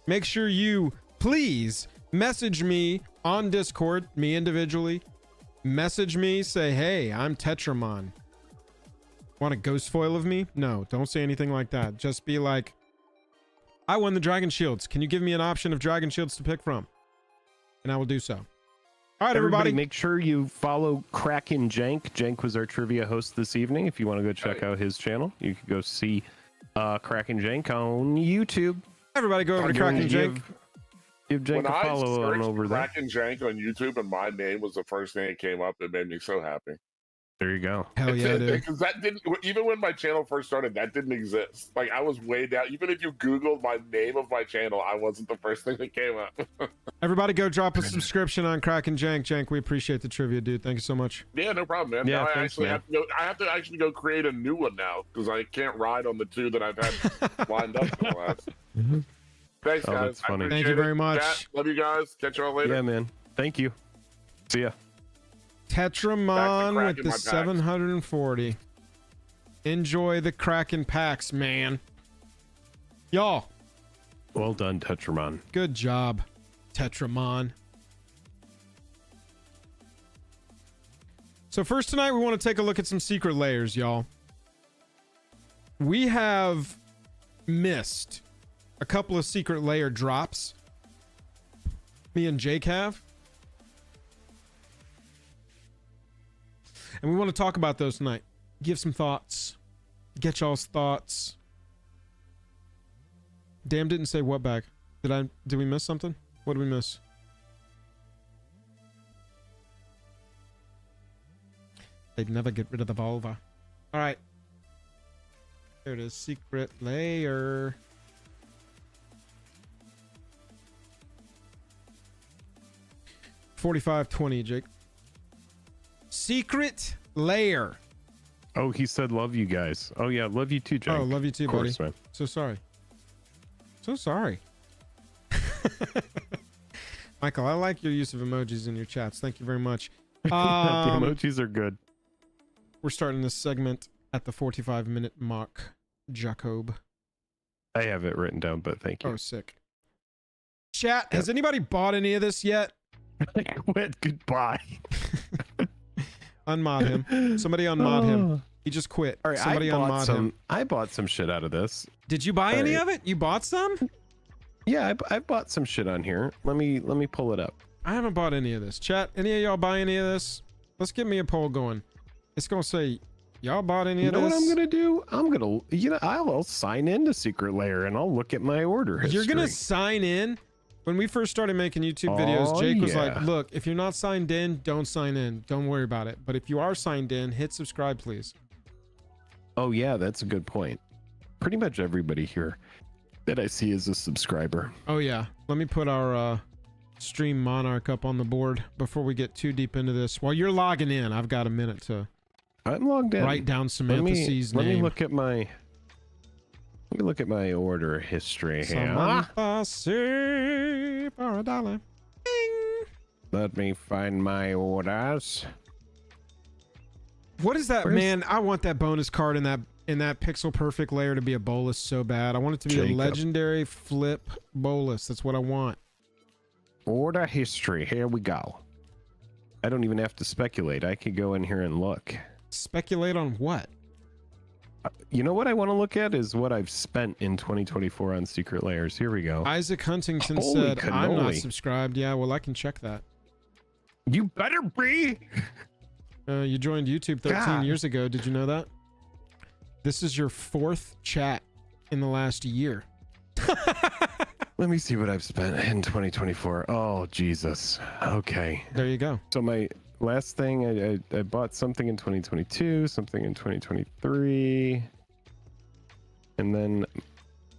Make sure you please message me on Discord, me individually. Message me, say, hey, I'm Tetramon. Want a ghost foil of me? No, don't say anything like that. Just be like, I won the Dragon Shields. Can you give me an option of Dragon Shields to pick from? And I will do so. All right, everybody. Make sure you follow Kraken Jank. Jank was our trivia host this evening. If you want to go check out his channel, you can go see Kraken Jank on YouTube. Everybody go over to Kraken Jank. Give Jank a follow on over there. Kraken Jank on YouTube and my name was the first thing that came up. It made me so happy. There you go. Hell yeah, dude. Because that didn't, even when my channel first started, that didn't exist. Like, I was way down. Even if you Googled my name of my channel, I wasn't the first thing that came up. Everybody go drop a subscription on Kraken Jank. Jank, we appreciate the trivia, dude. Thank you so much. Yeah, no problem, man. Yeah, now thanks, I have to actually go create a new one now because I can't ride on the 2 that I've had lined up for the last. Thanks, guys. That's funny. Thank you very much. Chat, love you guys. Catch you all later. Yeah, man. Thank you. See ya. Tetramon with the 740. Enjoy the Kraken packs, man. Y'all. Well done, Tetramon. Good job, Tetramon. So first tonight, we want to take a look at some secret layers, y'all. We have missed a couple of secret layer drops. Me and Jake have. And we want to talk about those tonight. Give some thoughts. Get y'all's thoughts. Damn didn't say what back. Did we miss something? What did we miss? They'd never get rid of the vulva. All right. There it is. Secret layer. $45.20, Jake. Secret layer. Oh, he said love you guys. Oh yeah, love you too, Jake. Oh, love you too, of course, buddy. Man. So sorry. So sorry. Michael, I like your use of emojis in your chats. Thank you very much. The emojis are good. We're starting this segment at the 45-minute mark. Jacob. I have it written down, but thank you. Oh, sick. Chat, has anybody bought any of this yet? I quit. Goodbye. Unmod him. Somebody unmod him. He just quit. All right, Somebody unmod him. I bought some shit out of this. Did you buy any of it? You bought some? Yeah, I bought some shit on here. Let me pull it up. I haven't bought any of this. Chat, any of y'all buy any of this? Let's get me a poll going. It's gonna say, y'all bought any of this? You know what I'm gonna do? I'm gonna, I'll sign into Secret Lair and I'll look at my order history. You're gonna sign in? When we first started making YouTube videos, Jake was like, look, if you're not signed in, don't sign in. Don't worry about it. But if you are signed in, hit subscribe, please. Oh yeah, that's a good point. Pretty much everybody here that I see is a subscriber. Oh yeah. Let me put our stream monarch up on the board before we get too deep into this. While you're logging in, I've got a minute to I'm logged in. Write down Samantha C's name. Let me look at my order history here. Samantha C for $1. Bing. Let me find my orders. What is that, man? I want that bonus card in that pixel perfect layer to be a bolus so bad. I want it to be a legendary flip bolus. That's what I want. Order history. Here we go. I don't even have to speculate. I could go in here and look. Speculate on what? You know what I want to look at is what I've spent in 2024 on Secret Lairs. Here we go. Isaac Huntington said, I'm not subscribed. Yeah, well, I can check that. You better be. You joined YouTube 13 years ago. Did you know that? This is your 4th chat in the last year. Let me see what I've spent in 2024. Oh, Jesus. Okay. There you go. So my last thing, I bought something in 2022, something in 2023. And then,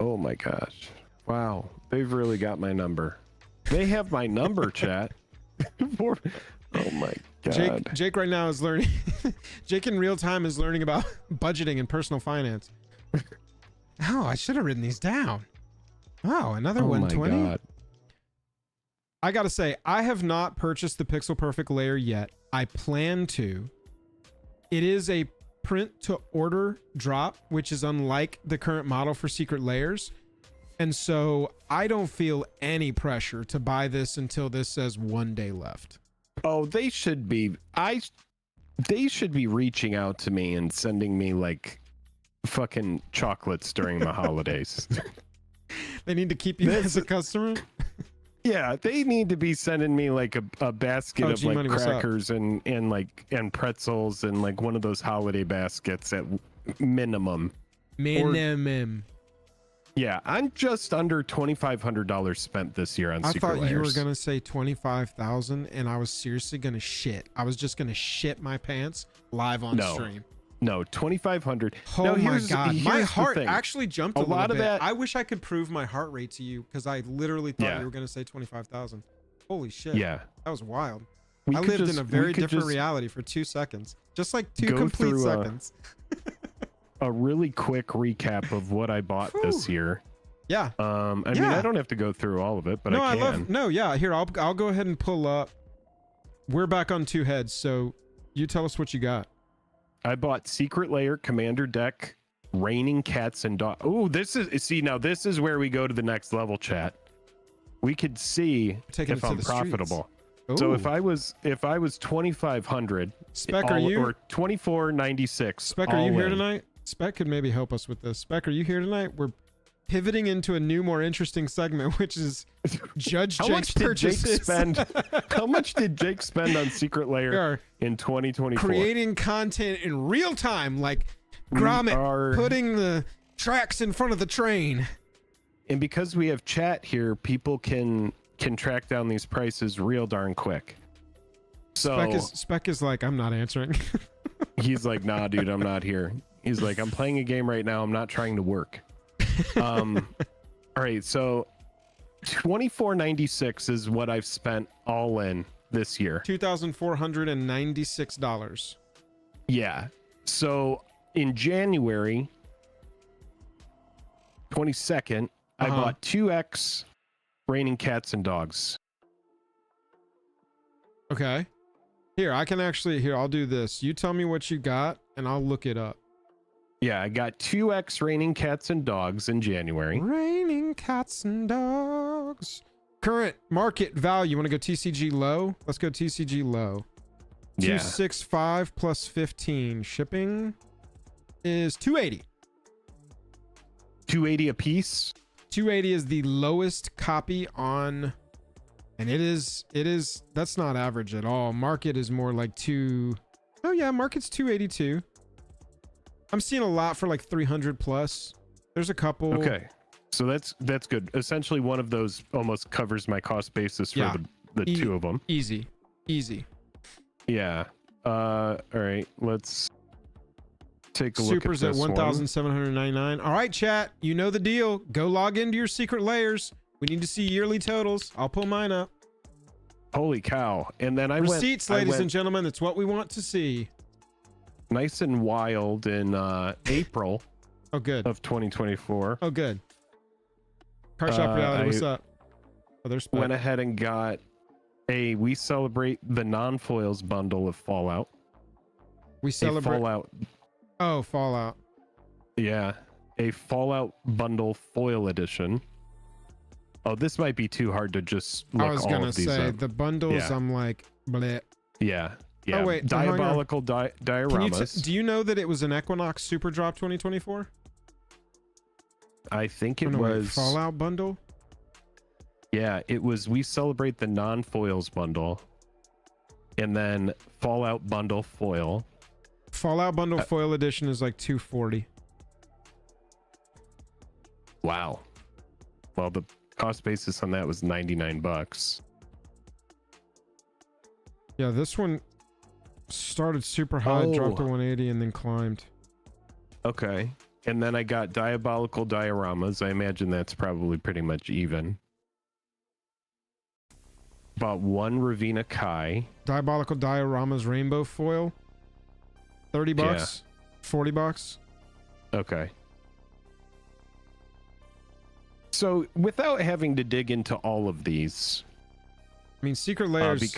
oh my gosh. Wow. They've really got my number. They have my number, chat. Oh my God. Jake right now is learning. Jake in real time is learning about budgeting and personal finance. Oh, I should have written these down. Oh, another 120. My God. I gotta say, I have not purchased the Pixel Perfect layer yet. I plan to. It is a print to order drop, which is unlike the current model for Secret Lairs. And so I don't feel any pressure to buy this until this says 1 day left. Oh, they should be. They should be reaching out to me and sending me like fucking chocolates during the holidays. They need to keep you as a customer. Yeah, they need to be sending me like a basket of like G-Money, crackers and pretzels and like one of those holiday baskets at minimum. Minimum. Yeah, I'm just under $2,500 spent this year on Secret Lairs. I thought you were gonna say 25,000, and I was seriously gonna shit. I was just gonna shit my pants live on stream. No, 2,500. Oh my God, my heart actually jumped a little bit. That, I wish I could prove my heart rate to you because I literally thought you were gonna say 25,000. Holy shit! Yeah, that was wild. I lived in a very different reality for 2 seconds, just like 2 complete seconds. A really quick recap of what I bought this year. Yeah. I mean, I don't have to go through all of it, but I can. Here, I'll go ahead and pull up. We're back on 2 heads, so you tell us what you got. I bought Secret Lair, Commander Deck, Raining Cats and Dogs. Oh, this is where we go to the next level, chat. We could see if I'm profitable. So if I was 2,500, Spec, are you or 2,496? Spec, are you here tonight? Spec could maybe help us with this. Spec, are you here tonight? We're pivoting into a new, more interesting segment, which is Judge Jake's purchases. How much did Jake spend on Secret Lair in 2024? Creating content in real time, like Gromit putting the tracks in front of the train. And because we have chat here, people can track down these prices real darn quick. So Spec is like, I'm not answering. He's like, nah, dude, I'm not here. He's like, I'm playing a game right now. I'm not trying to work. All right, so $2,496 is what I've spent all in this year. $2,496. Yeah. So in January 22nd, I bought 2X Raining Cats and Dogs. Okay. Here, I can actually, I'll do this. You tell me what you got, and I'll look it up. Yeah, I got 2X Raining Cats and Dogs in January. Raining Cats and Dogs. Current market value. Want to go TCG low? Let's go TCG low. Yeah. 265 plus 15. Shipping is 280. 280 a piece. 280 is the lowest copy on, and it is that's not average at all. Market is more like oh yeah, market's 282. I'm seeing a lot for like 300 plus. There's a couple. Okay. So that's good. Essentially one of those almost covers my cost basis for the two of them. Easy. Yeah. All right. Let's take a look Supers at at this 1,799. All right, chat. You know the deal. Go log into your secret layers. We need to see yearly totals. I'll pull mine up. Holy cow. And then Receipts, ladies and gentlemen. That's what we want to see. Nice and wild in April. Oh, good. Of 2024. Oh, good. Car Shop Reality, what's up? Oh, there's went ahead and got a We Celebrate the Non-Foils bundle of Fallout. We Celebrate Fallout. Oh, Fallout. Yeah. A Fallout bundle foil edition. Oh, this might be too hard to just look I was all gonna of these say up. the bundles. I'm like, bleh. Yeah. Oh wait, Diabolical dioramas. Do you know that it was an Equinox Super Drop 2024? I think it was Fallout bundle. Yeah, it was We Celebrate the Non-Foils bundle, and then Fallout bundle foil. Fallout bundle foil edition is like 240. Wow. Well, the cost basis on that was $99. Yeah, this one started super high, dropped to 180, and then climbed. Okay. And then I got Diabolical Dioramas. I imagine that's probably pretty much even. Bought one Ravina Kai. Diabolical Dioramas rainbow foil. 30 bucks. 40 bucks. Okay. So without having to dig into all of these, I mean, secret layers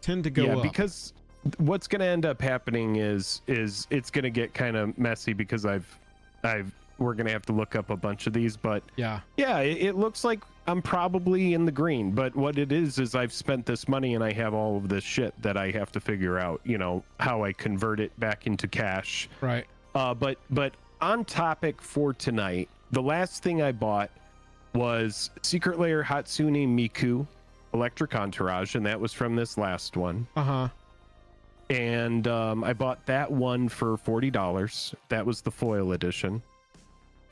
tend to go up. Because what's going to end up happening is it's going to get kind of messy because we're going to have to look up a bunch of these, but it looks like I'm probably in the green, but what it is I've spent this money and I have all of this shit that I have to figure out, how I convert it back into cash. Right. But on topic for tonight, the last thing I bought was Secret Lair Hatsune Miku Electric Entourage, and that was from this last one. And I bought that one for $40. That was the foil edition.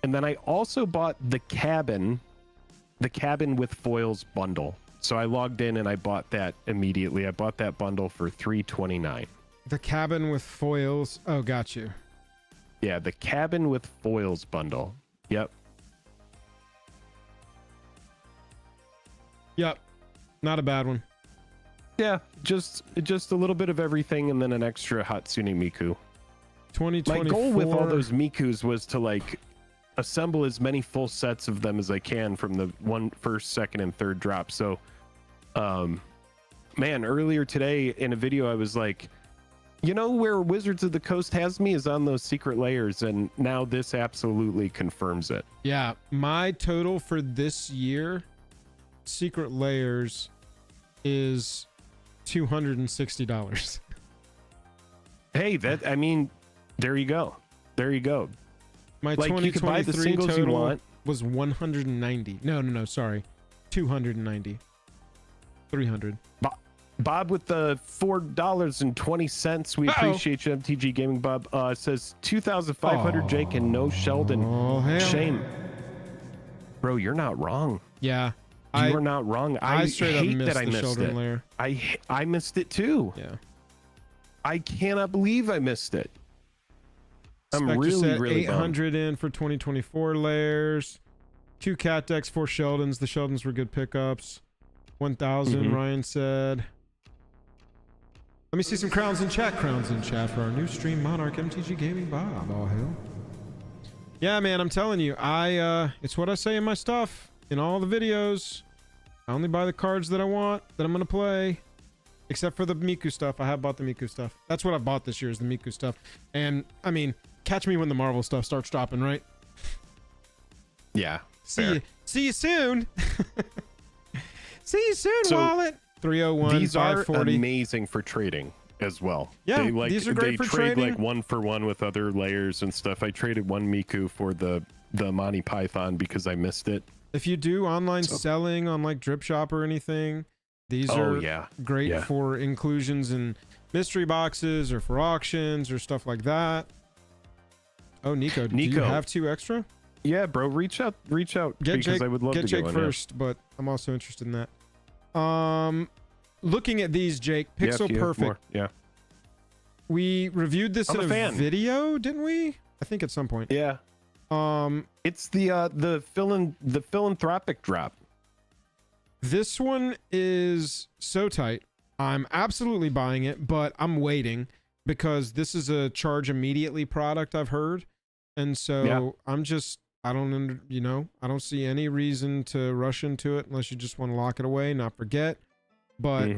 And then I also bought the cabin with foils bundle. So I logged in and I bought that immediately. I bought that bundle for $329. The cabin with foils. Oh, got you. Yeah, the cabin with foils bundle. Yep. Not a bad one. Yeah, just a little bit of everything and then an extra Hatsune Miku. 2024. My goal with all those Mikus was to assemble as many full sets of them as I can from the first, second, and third drop. So, man, earlier today in a video, I was like, where Wizards of the Coast has me is on those secret layers, and now this absolutely confirms it. Yeah, my total for this year, secret layers, is $260. Hey, there you go. My you can buy the singles you want. Was 190. No, sorry. 290. 300. Bob with the $4.20. We appreciate you, MTG Gaming Bob. Says 2,500 Jake and no Sheldon. Shame. Bro, you're not wrong. Yeah. You are not wrong. I hate that I missed Sheldon it. Lair. I missed it too. Yeah. I cannot believe I missed it. I'm Spectre really 800 in for 2024 layers. 2 cat decks, 4 Sheldons. The Sheldons were good pickups. 1,000, Ryan said. Let me see some crowns in chat. Crowns in chat for our new stream, Monarch MTG Gaming Bob. All hell. Yeah, man, I'm telling you, it's what I say in my stuff. In all the videos, I only buy the cards that I want, that I'm going to play. Except for the Miku stuff. I have bought the Miku stuff. That's what I bought this year is the Miku stuff. And, I mean, catch me when the Marvel stuff starts dropping, right? Yeah. See you soon. See you soon, So, wallet. 301. These are 540. amazing for trading as well. Yeah, they, these are great they for trade trading. like 1-for-1 with other layers and stuff. I traded one Miku for the Monty Python because I missed it. If you do online selling on like Drip Shop or anything, these are great for inclusions in mystery boxes or for auctions or stuff like that. Oh, Nico, do you have 2 extra? Yeah, bro, reach out Get because Jake, I would love get to Jake get one, first, but I'm also interested in that. Looking at these, Jake, Pixel Perfect. Yeah. We reviewed this in a video, didn't we? I think at some point. Yeah. It's the philanthropic drop. This one is so tight. I'm absolutely buying it, but I'm waiting because this is a charge immediately product I've heard. And so I don't see any reason to rush into it unless you just want to lock it away, not forget. But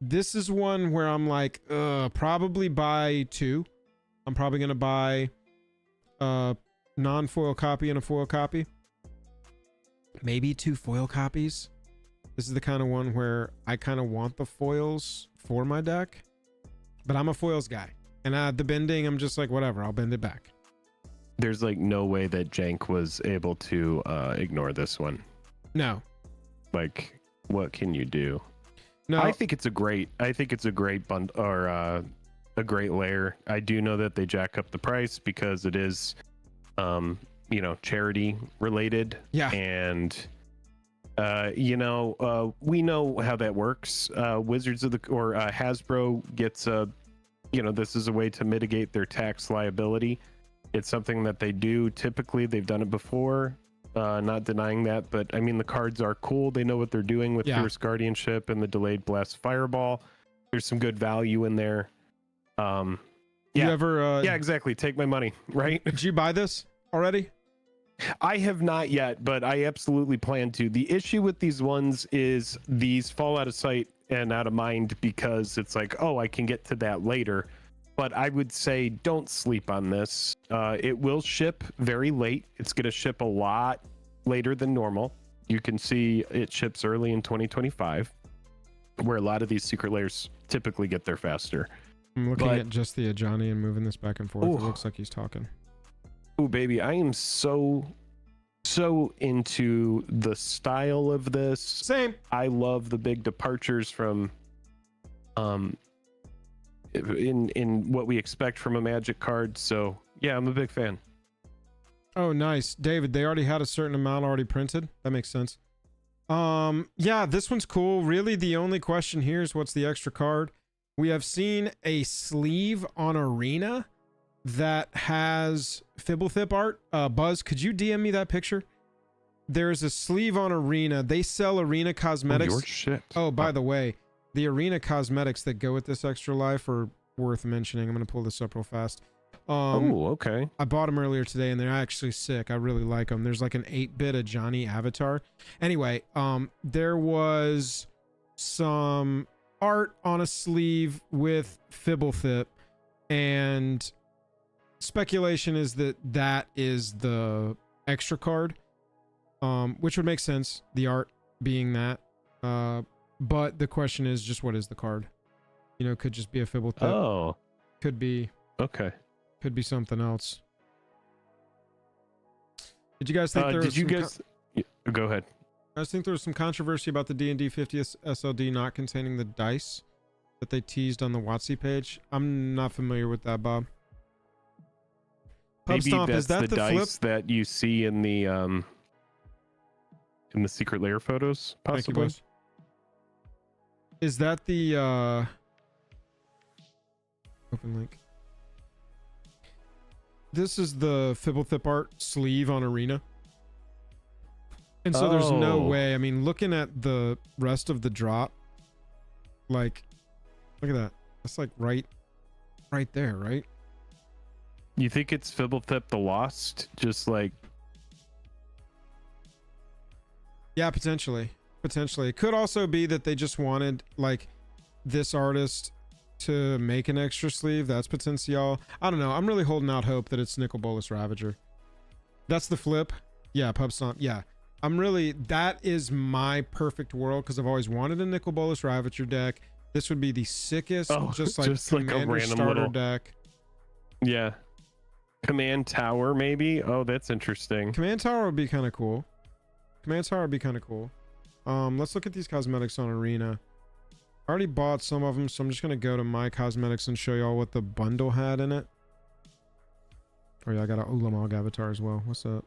this is one where I'm like, probably buy 2. I'm probably going to buy a non-foil copy and a foil copy. Maybe 2 foil copies. This is the kind of one where I kind of want the foils for my deck, but I'm a foils guy. And the bending, I'm just like, whatever, I'll bend it back. There's like no way that Jank was able to ignore this one. No. Like, what can you do? No. I think it's a great bund or a great layer. I do know that they jack up the price because it is charity related. Yeah. And we know how that works. Hasbro gets this is a way to mitigate their tax liability. It's something that they do typically. They've done it before. Not denying that, but I mean the cards are cool. They know what they're doing with Fierce Guardianship and the Delayed Blast Fireball. There's some good value in there. You ever exactly. Take my money, right? Did you buy this already? I have not yet, but I absolutely plan to. The issue with these ones is these fall out of sight and out of mind because it's like, oh, I can get to that later. But I would say don't sleep on this. It will ship very late. It's going to ship a lot later than normal. You can see it ships early in 2025, where a lot of these secret layers typically get there faster. I'm looking at just the Ajani and moving this back and forth. It looks like he's talking. Oh, baby, I am so into the style of this. Same. I love the big departures from in what we expect from a Magic card. So yeah, I'm a big fan. Oh, nice. David, they already had a certain amount already printed. That makes sense. Yeah, this one's cool. Really, the only question here is what's the extra card? We have seen a sleeve on Arena that has Fibblethip art. Buzz, could you DM me that picture? There's a sleeve on Arena. They sell Arena cosmetics. Oh, your shit. Oh, by the way, the Arena cosmetics that go with this extra life are worth mentioning. I'm going to pull this up real fast. Okay. I bought them earlier today and they're actually sick. I really like them. There's like an 8-bit of Johnny avatar. Anyway, there was some art on a sleeve with Fibblethip, and speculation is that is the extra card, which would make sense, the art being that. But the question is just, what is the card? Could just be a Fibblethip. Oh. Could be. Okay. Could be something else. Did you guys think there was go ahead. I think there was some controversy about the D&D 50th SLD not containing the dice that they teased on the WotC page. I'm not familiar with that, Bob. Maybe Stomp, that's is that the dice flip that you see in the Secret Lair photos, possibly. Thank you, is that the open link? This is the Fibblethip art sleeve on Arena. And so there's no way. I mean, looking at the rest of the drop, like, look at that. That's like right there, right? You think it's Fibblethip the Lost? Just like... Yeah, potentially. Potentially. It could also be that they just wanted, like, this artist to make an extra sleeve. That's potential. I don't know. I'm really holding out hope that it's Nicol Bolas Ravager. That's the flip. Yeah, Pub Stomp. Yeah. that is my perfect world because I've always wanted a Nicol Bolas Ravager deck. This would be the sickest, just like Commander a random starter deck. Yeah. Command Tower, maybe? Oh, that's interesting. Command Tower would be kind of cool. Let's look at these cosmetics on Arena. I already bought some of them, so I'm just going to go to my cosmetics and show y'all what the bundle had in it. Oh yeah, I got an Ulamog avatar as well. What's up?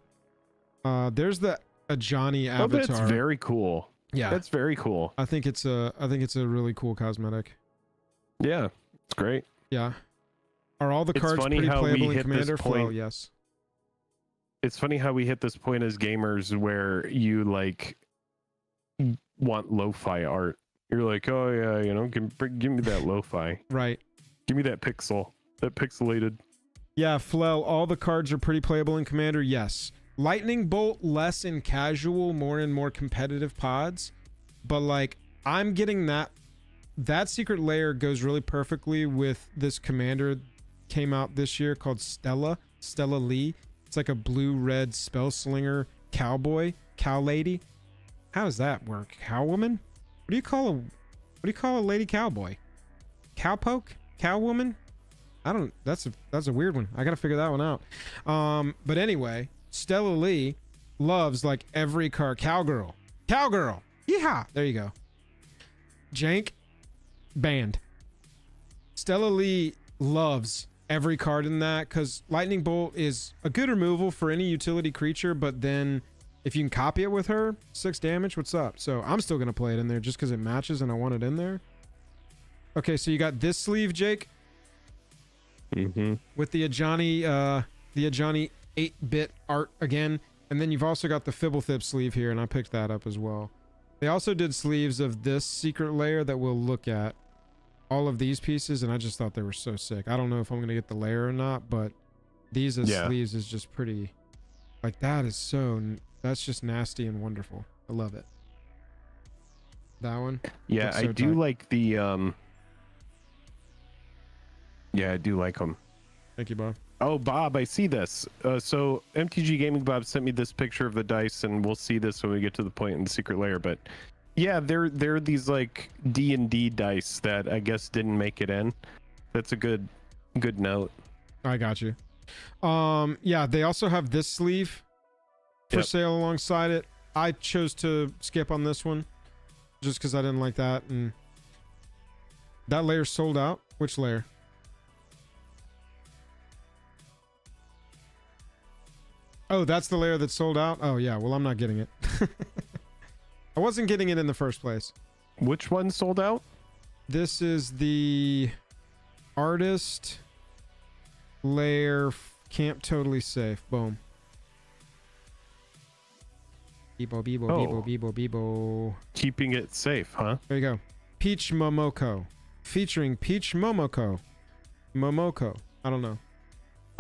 There's the Ajani avatar. Oh, that's very cool. Yeah, that's very cool. I think it's a really cool cosmetic. Yeah, it's great. Yeah. Are all the cards pretty playable in Commander? Well, yes. It's funny how we hit this point as gamers where you like want lo-fi art. You're like, oh yeah, you know, give me that lo-fi. Right. Give me that pixelated. Yeah, Flel, all the cards are pretty playable in Commander. Yes. Lightning Bolt less in casual, more in more competitive pods. But like, I'm getting that Secret Lair goes really perfectly with this Commander came out this year called Stella Lee. It's like a blue-red spell slinger cowboy, cow lady. How does that work? Cow woman? What do you call a lady cowboy? Cowpoke? Cow woman? I don't, that's a weird one. I gotta figure that one out. But anyway, Stella Lee loves like every card. Cowgirl. Yeehaw. There you go. Jank banned. Stella Lee loves every card in that because Lightning Bolt is a good removal for any utility creature, but then if you can copy it with her, 6 damage, what's up? So I'm still gonna play it in there just because it matches and I want it in there. Okay, so you got this sleeve, Jake. With the Ajani 8-bit art again, and then you've also got the Fibblethip sleeve here, and I picked that up as well. They also did sleeves of this Secret Lair that we'll look at. All of these pieces, and I just thought they were so sick. I don't know if I'm gonna get the layer or not, but these as sleeves is just pretty. Like that's just nasty and wonderful. I love it. That one. Yeah, I do like the Yeah, I do like them. Thank you, Bob. Oh, Bob, I see this. So MTG Gaming Bob sent me this picture of the dice, and we'll see this when we get to the point in the Secret Lair. But yeah, they're these like D&D dice that I guess didn't make it in. That's a good note. I got you. Yeah, they also have this sleeve for sale alongside it. I chose to skip on this one just because I didn't like that, and that layer sold out. Which layer? Oh, that's the layer that sold out? Oh, yeah. Well, I'm not getting it. I wasn't getting it in the first place. Which one sold out? This is the artist layer camp totally safe. Boom. Beebo, beebo, beebo, beebo, beebo. Keeping it safe, huh? There you go. Peach Momoko. Featuring Peach Momoko. I don't know.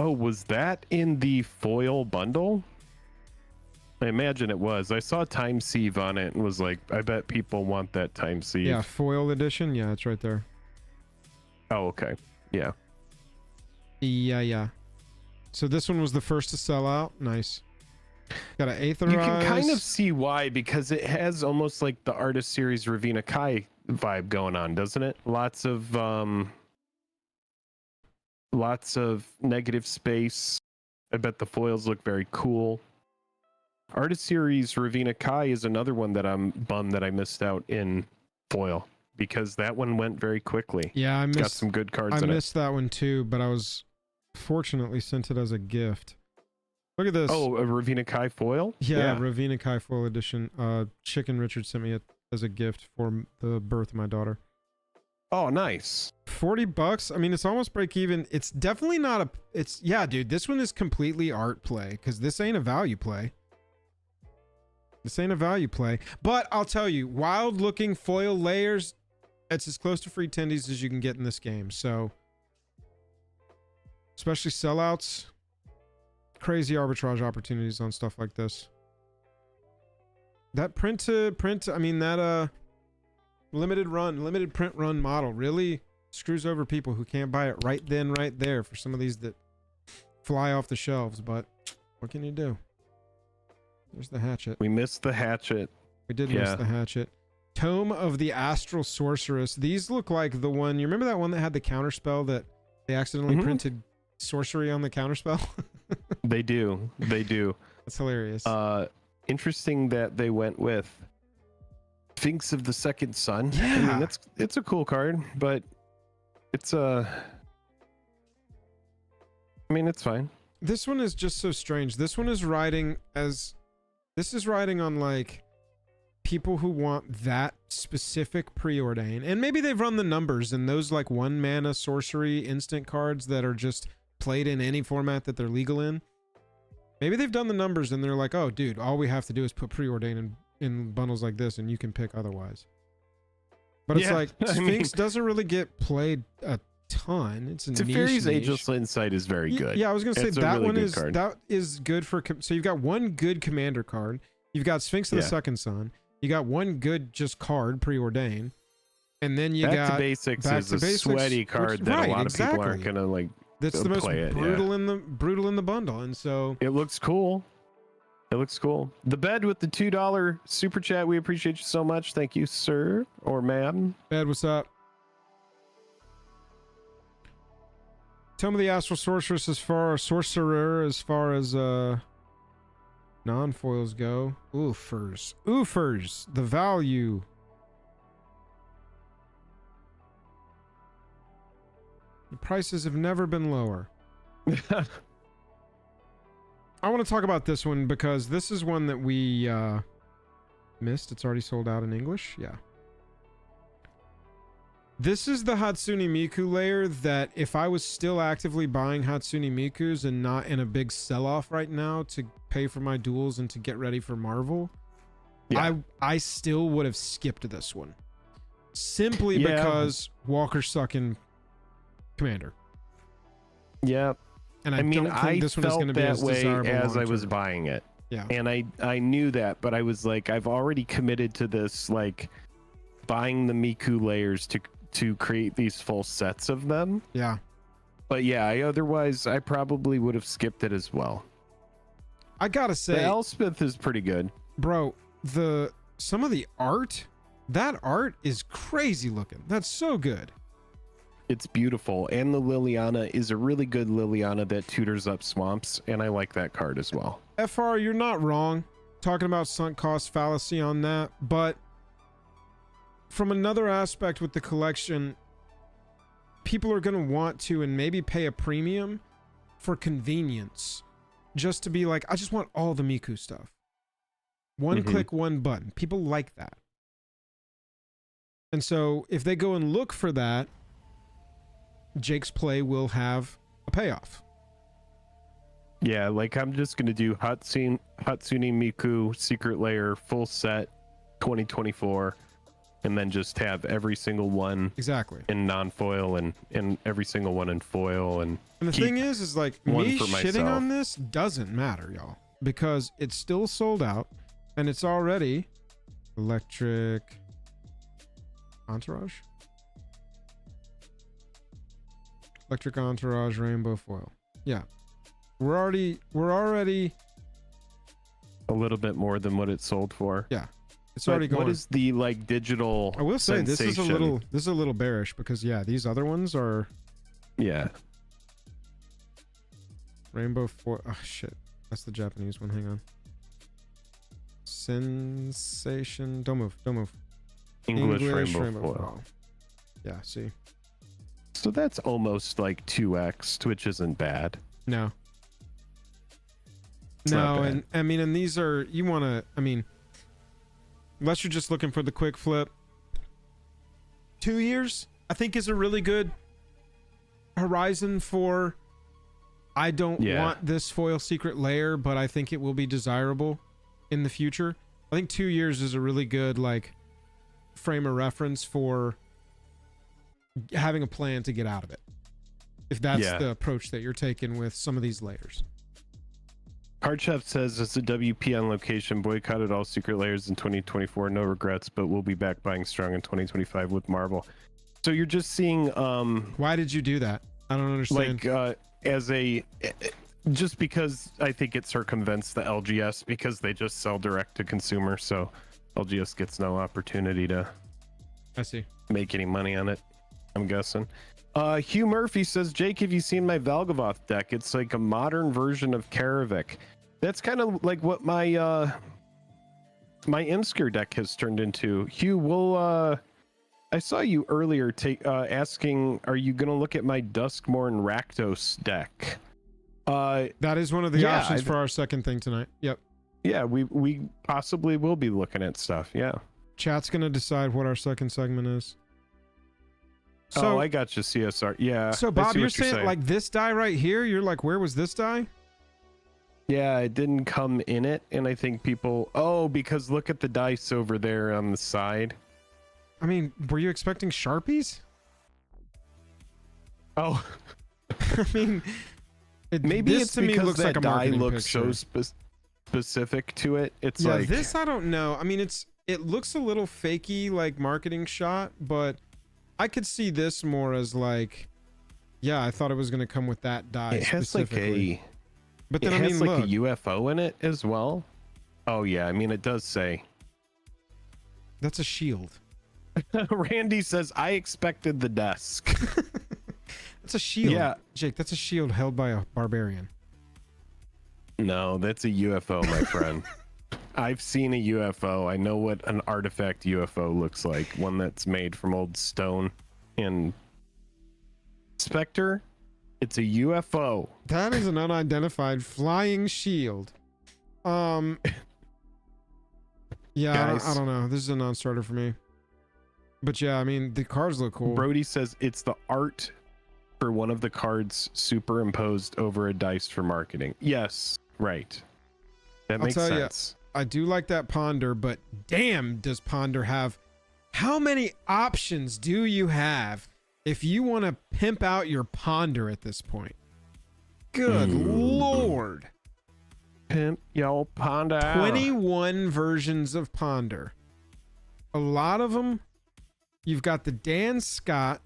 Oh, was that in the foil bundle? I imagine it was. I saw Time Sieve on it and was like, I bet people want that Time Sieve. Yeah, foil edition. Yeah, it's right there. Oh, okay. Yeah. Yeah. So this one was the first to sell out. Nice. Got an Aetherize. You can kind of see why, because it has almost like the Artist Series Ravina Kai vibe going on, doesn't it? Lots of negative space. I bet the foils look very cool. Artist Series Ravina Kai is another one that I'm bummed that I missed out in foil, because that one went very quickly. Yeah, it's got some good cards in it. I missed that one too, but I was fortunately sent it as a gift. Look at this. Oh, a Ravina Kai foil? Yeah, Ravina Kai foil edition. Chicken Richard sent me it as a gift for the birth of my daughter. Oh, nice. $40. I mean, it's almost break even. It's definitely not a. It's yeah, dude. This one is completely art play because this ain't a value play. But I'll tell you, wild looking foil layers. It's as close to free tendies as you can get in this game. So, especially sellouts, crazy arbitrage opportunities on stuff like this. That print. I mean that limited print run model really screws over people who can't buy it right then, right there for some of these that fly off the shelves. But what can you do? There's the hatchet. We missed the hatchet. We did miss the hatchet. Tome of the Astral Sorceress. These look like the one. You remember that one that had the counterspell that they accidentally printed sorcery on the counterspell? They do. They do. That's hilarious. Interesting that they went with Sphinx of the Second Sun. Yeah. I mean, it's a cool card, but it's it's fine. This one is just so strange. This one is riding on like people who want that specific preordain, and maybe they've run the numbers and those like 1 mana sorcery instant cards that are just played in any format that they're legal in. Maybe they've done the numbers and they're like, oh dude, all we have to do is put preordain in bundles like this and you can pick otherwise. But it's like Sphinx doesn't really get played a ton. It's a Teferi's Ageless Insight is very good. Yeah, I was gonna say that really one is card. That is good for. So you've got one good commander card. You've got Sphinx of the Second Sun. You got one good just card preordain, and then you Back to Basics is a sweaty card that a lot of people aren't gonna like. That's the most brutal in the bundle, and so it looks cool. It looks cool. The Bed with the $2 super chat. We appreciate you so much. Thank you, sir or ma'am. Bed, what's up? Tell me the Astral Sorceress as far as non-foils go. Oofers. The value. The prices have never been lower. I want to talk about this one because this is one that we missed. It's already sold out in English. Yeah. This is the Hatsune Miku layer that if I was still actively buying Hatsune Mikus and not in a big sell-off right now to pay for my duels and to get ready for Marvel, I still would have skipped this one. Simply because Walker sucking Commander. Yeah. And I don't think this one is going to be as desirable as I was buying it. Yeah. And I knew that, but I was like, I've already committed to this, like buying the Miku layers to create these full sets of them. Yeah. But yeah, otherwise I probably would have skipped it as well. I gotta say, the Elspeth is pretty good. Bro, some of the art, that art is crazy looking. That's so good. It's beautiful, and the Liliana is a really good Liliana that tutors up swamps, and I like that card as well. FR, you're not wrong talking about sunk cost fallacy on that, but from another aspect with the collection, people are going to want to and maybe pay a premium for convenience, just to be like, I just want all the Miku stuff. One click, one button. People like that. And so if they go and look for that, Jake's play will have a payoff. Yeah, like I'm just going to do Hatsune Miku Secret Lair full set 2024, and then just have every single one in non-foil and every single one in foil. And the thing is like me shitting on this doesn't matter, y'all, because it's still sold out and it's already Electric Entourage. Electric Entourage Rainbow Foil. Yeah. We're already a little bit more than what it sold for. Yeah. It's already going. What is the like digital I will say sensation? this is a little bearish because these other ones are Rainbow Foil. Oh shit. That's the Japanese one. Hang on. Sensation. Don't move. English Rainbow Foil. Yeah, see. So that's almost like 2x, which isn't bad. No. And I mean, and these are, you want to, I mean, unless you're just looking for the quick flip, 2 years, I think is a really good horizon for, I don't want this foil Secret Lair, but I think it will be desirable in the future. I think 2 years is a really good, like, frame of reference for having a plan to get out of it, if that's the approach that you're taking with some of these layers. Hardchef says it's a WP on location, boycotted all Secret Lairs in 2024, no regrets, but we'll be back buying strong in 2025 with Marvel. So you're just seeing why did you do that? I don't understand. Like just because I think it circumvents the LGS because they just sell direct to consumer, so LGS gets no opportunity to I see. make any money on it, I'm guessing. Hugh Murphy says, Jake, have you seen my Valgavoth deck? It's like a modern version of Karavik. That's kind of like what my my Imsker deck has turned into. Hugh, we'll I saw you earlier asking, are you gonna look at my Duskmorn Rakdos deck? That is one of the options for our second thing tonight. Yep. Yeah, we possibly will be looking at stuff. Yeah. Chat's gonna decide what our second segment is. So I got you, CSR. Yeah. So Bob, you're saying like this die right here? You're like, where was this die? Yeah, it didn't come in it, and I think people. Oh, because look at the dice over there on the side. I mean, were you expecting Sharpies? Oh, I mean, maybe this it's to me because looks that like a die marketing looks picture. so specific to it. It's yeah, like this I don't know. I mean, it looks a little fakey, like marketing shot, but I could see this more as like, yeah, I thought it was gonna come with that die. It has like a. But then it I mean, has like look, a UFO in it as well. Oh yeah, I mean it does say. that's a shield. Randy says, I expected the desk. That's a shield. Yeah. Jake, that's a shield held by a barbarian. No, that's a UFO, my friend. I've seen a UFO. I know what an artifact UFO looks like. One that's made from old stone. And Spectre, it's a UFO. That is an unidentified flying shield. Yeah, Guys. I don't know. This is a non-starter for me. But yeah, I mean, the cards look cool. Brody says it's the art for one of the cards superimposed over a dice for marketing. Yes, right. That makes sense. I do like that Ponder, but damn, does Ponder have... How many options do you have if you want to pimp out your Ponder at this point? Good Lord. Pimp yo Ponder. 21 versions of Ponder. A lot of them, you've got the Dan Scott,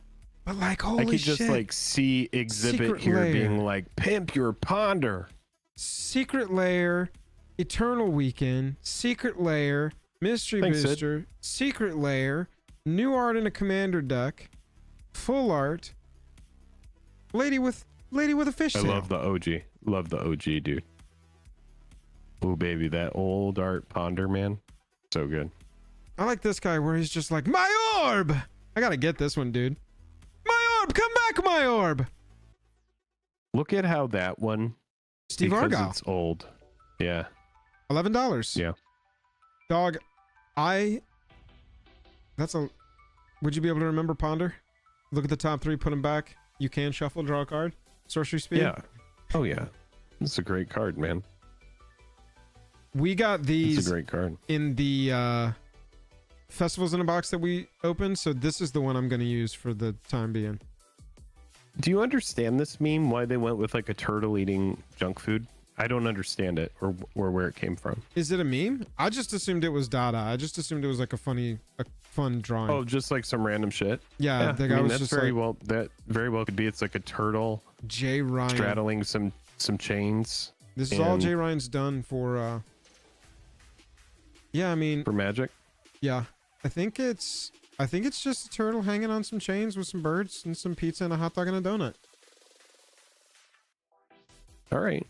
but like, holy I could shit. just like see Exhibit Secret here Lair. being like, pimp your Ponder. Secret Lair, Eternal Weekend, Secret Lair, Mystery Thanks, Sid. Booster, Secret Lair, New Art in a Commander deck, Full Art, Lady with a fish I tail. love the OG. Love the OG, dude. Oh, baby, that old art Ponder, man. So good. I like this guy where he's just like, my orb! I gotta get this one, dude. My orb! Come back, my orb! Look at how that one. Steve because Argyle. it's old. Yeah. $11. Yeah. Dog, that's a... Would you be able to remember Ponder? Look at the top three, put them back. You can shuffle, draw a card. Sorcery speed. Yeah. Oh, yeah. It's a great card, man. We got It's these a great card. in the festivals in a box that we opened, so this is the one I'm going to use for the time being. Do you understand this meme? Why they went with like a turtle eating junk food? I don't understand it or where it came from. Is it a meme? I just assumed it was Dada. I just assumed it was like a fun drawing. Oh, just like some random shit. Yeah, the guy I mean, was that's just very like, well. That very well could be. It's like a turtle Jay Ryan. straddling some chains. This is all and- Jay Ryan's done for. Yeah, I mean, for Magic. yeah, I think it's just a turtle hanging on some chains with some birds and some pizza and a hot dog and a donut. All right.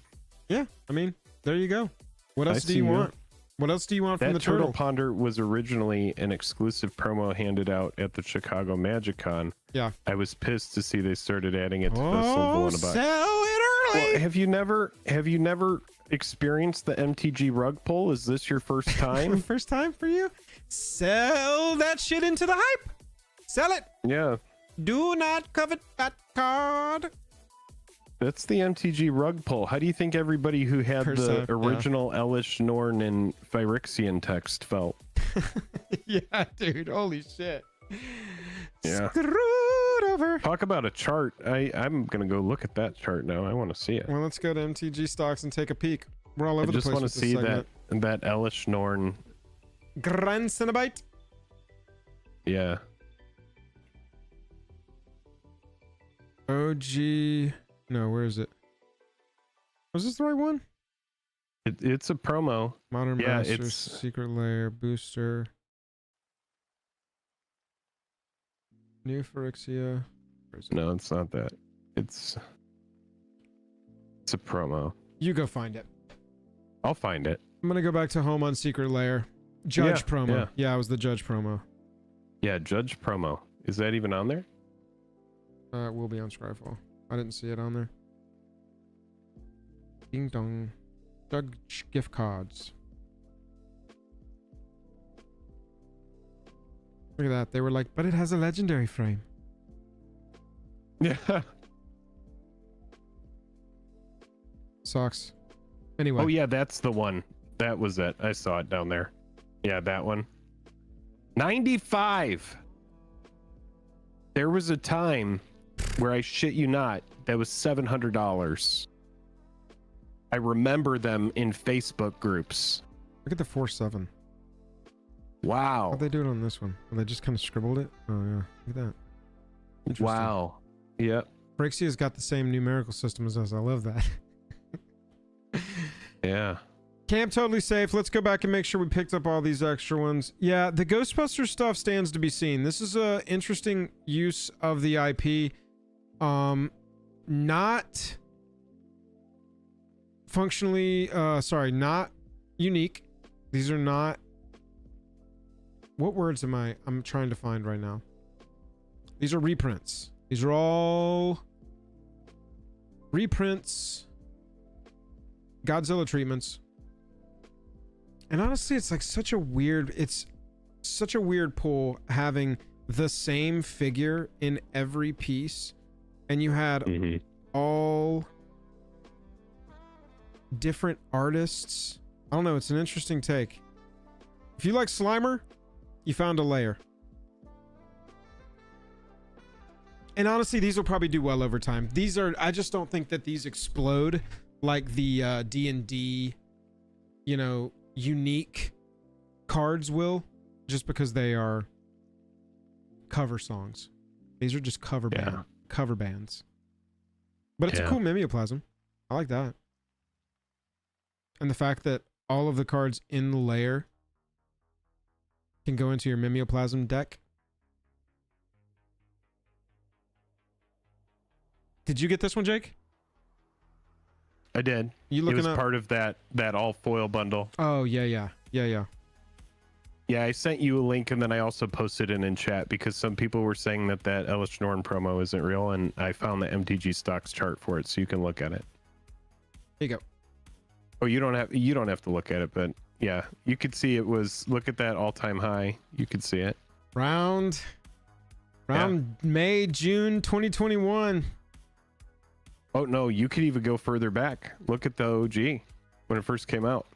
Yeah, I mean, there you go. What else do see you you. want? What else do you want from That the turtle turtle? ponder was originally an exclusive promo handed out at the Chicago Magic Con. Yeah. I was pissed to see they started adding it to Festival Oh, in a box. sell it early. Well, have you never experienced the MTG rug pull? Is this your first time? First time for you? Sell that shit into the hype. Sell it. Yeah. Do not covet that card. That's the MTG rug pull. How do you think everybody who had First the time, yeah. original Elish, Norn, and Phyrexian text felt? Yeah, dude. Holy shit. Yeah. Screwed over. Talk about a chart. I'm going to go look at that chart now. I want to see it. Well, let's go to MTG stocks and take a peek. We're all over I the just place want to with this see segment. that Elish, Norn. Grand Cenobite. Yeah. OG. No, where is it? Was this the right one? It's a promo. Modern Yeah, Masters, it's Secret Lair, Booster, New Phyrexia. no, it's not that. It's a promo. You go find it. I'll find it. I'm gonna go back to home on Secret Lair. Judge promo. Yeah, it was the Judge promo. Yeah, Judge promo. Is that even on there? It will be on Scryfall. I didn't see it on there. Ding dong. Judge gift cards. Look at that. They were like, but it has a legendary frame. Yeah. Sucks. Anyway. Oh yeah, that's the one. That was it. I saw it down there. Yeah, that one. 95. There was a time where I shit you not, that was $700. I remember them in Facebook groups. Look at the 4-7. Wow. How'd they do it on this one? Oh, they just kind of scribbled it? Oh yeah. Look at that. Interesting. Wow. Yep. Phryxia's got the same numerical system as us. I love that. Yeah. Camp totally safe. Let's go back and make sure we picked up all these extra ones. Yeah, the Ghostbusters stuff stands to be seen. This is a interesting use of the IP. Not functionally, not unique. These are not. What words am I'm trying to find right now? These are reprints. These are all reprints. Godzilla treatments. And honestly, it's like such a weird pull having the same figure in every piece, and you had all different artists. I don't know, it's an interesting take. If you like Slimer, you found a layer. And honestly, these will probably do well over time. I just don't think that these explode like the D&D, unique cards will, just because they are cover songs. These are just cover bands. But it's a cool mimeoplasm. I like that. And the fact that all of the cards in the layer can go into your mimeoplasm deck. Did you get this one, Jake? I did. You looking it was up? Part of that all foil bundle. Oh yeah. Yeah, I sent you a link, and then I also posted it in chat because some people were saying that Ellis Norn promo isn't real, and I found the MTG stocks chart for it, so you can look at it. Here you go. Oh, you don't have to look at it, but yeah, you could see it was. Look at that all-time high. You could see it. Round May, June 2021. Oh no, you could even go further back. Look at the OG when it first came out.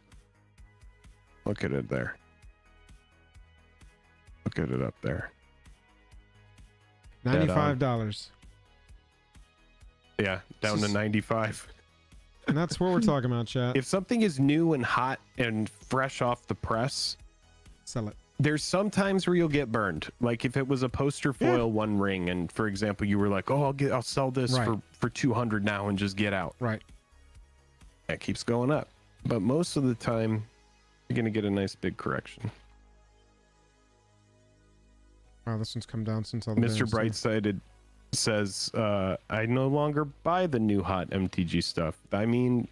Look at it there. Look at it up there. $95. Yeah, down to 95. And that's what we're talking about, chat. If something is new and hot and fresh off the press, sell it. There's some times where you'll get burned. Like if it was a poster foil One Ring, and for example, you were like, "Oh, I'll sell this for 200 now and just get out." Right. That keeps going up, but most of the time, you're gonna get a nice big correction. Wow, this one's come down since all the Mr. Brightsided says, "I no longer buy the new hot MTG stuff." I mean,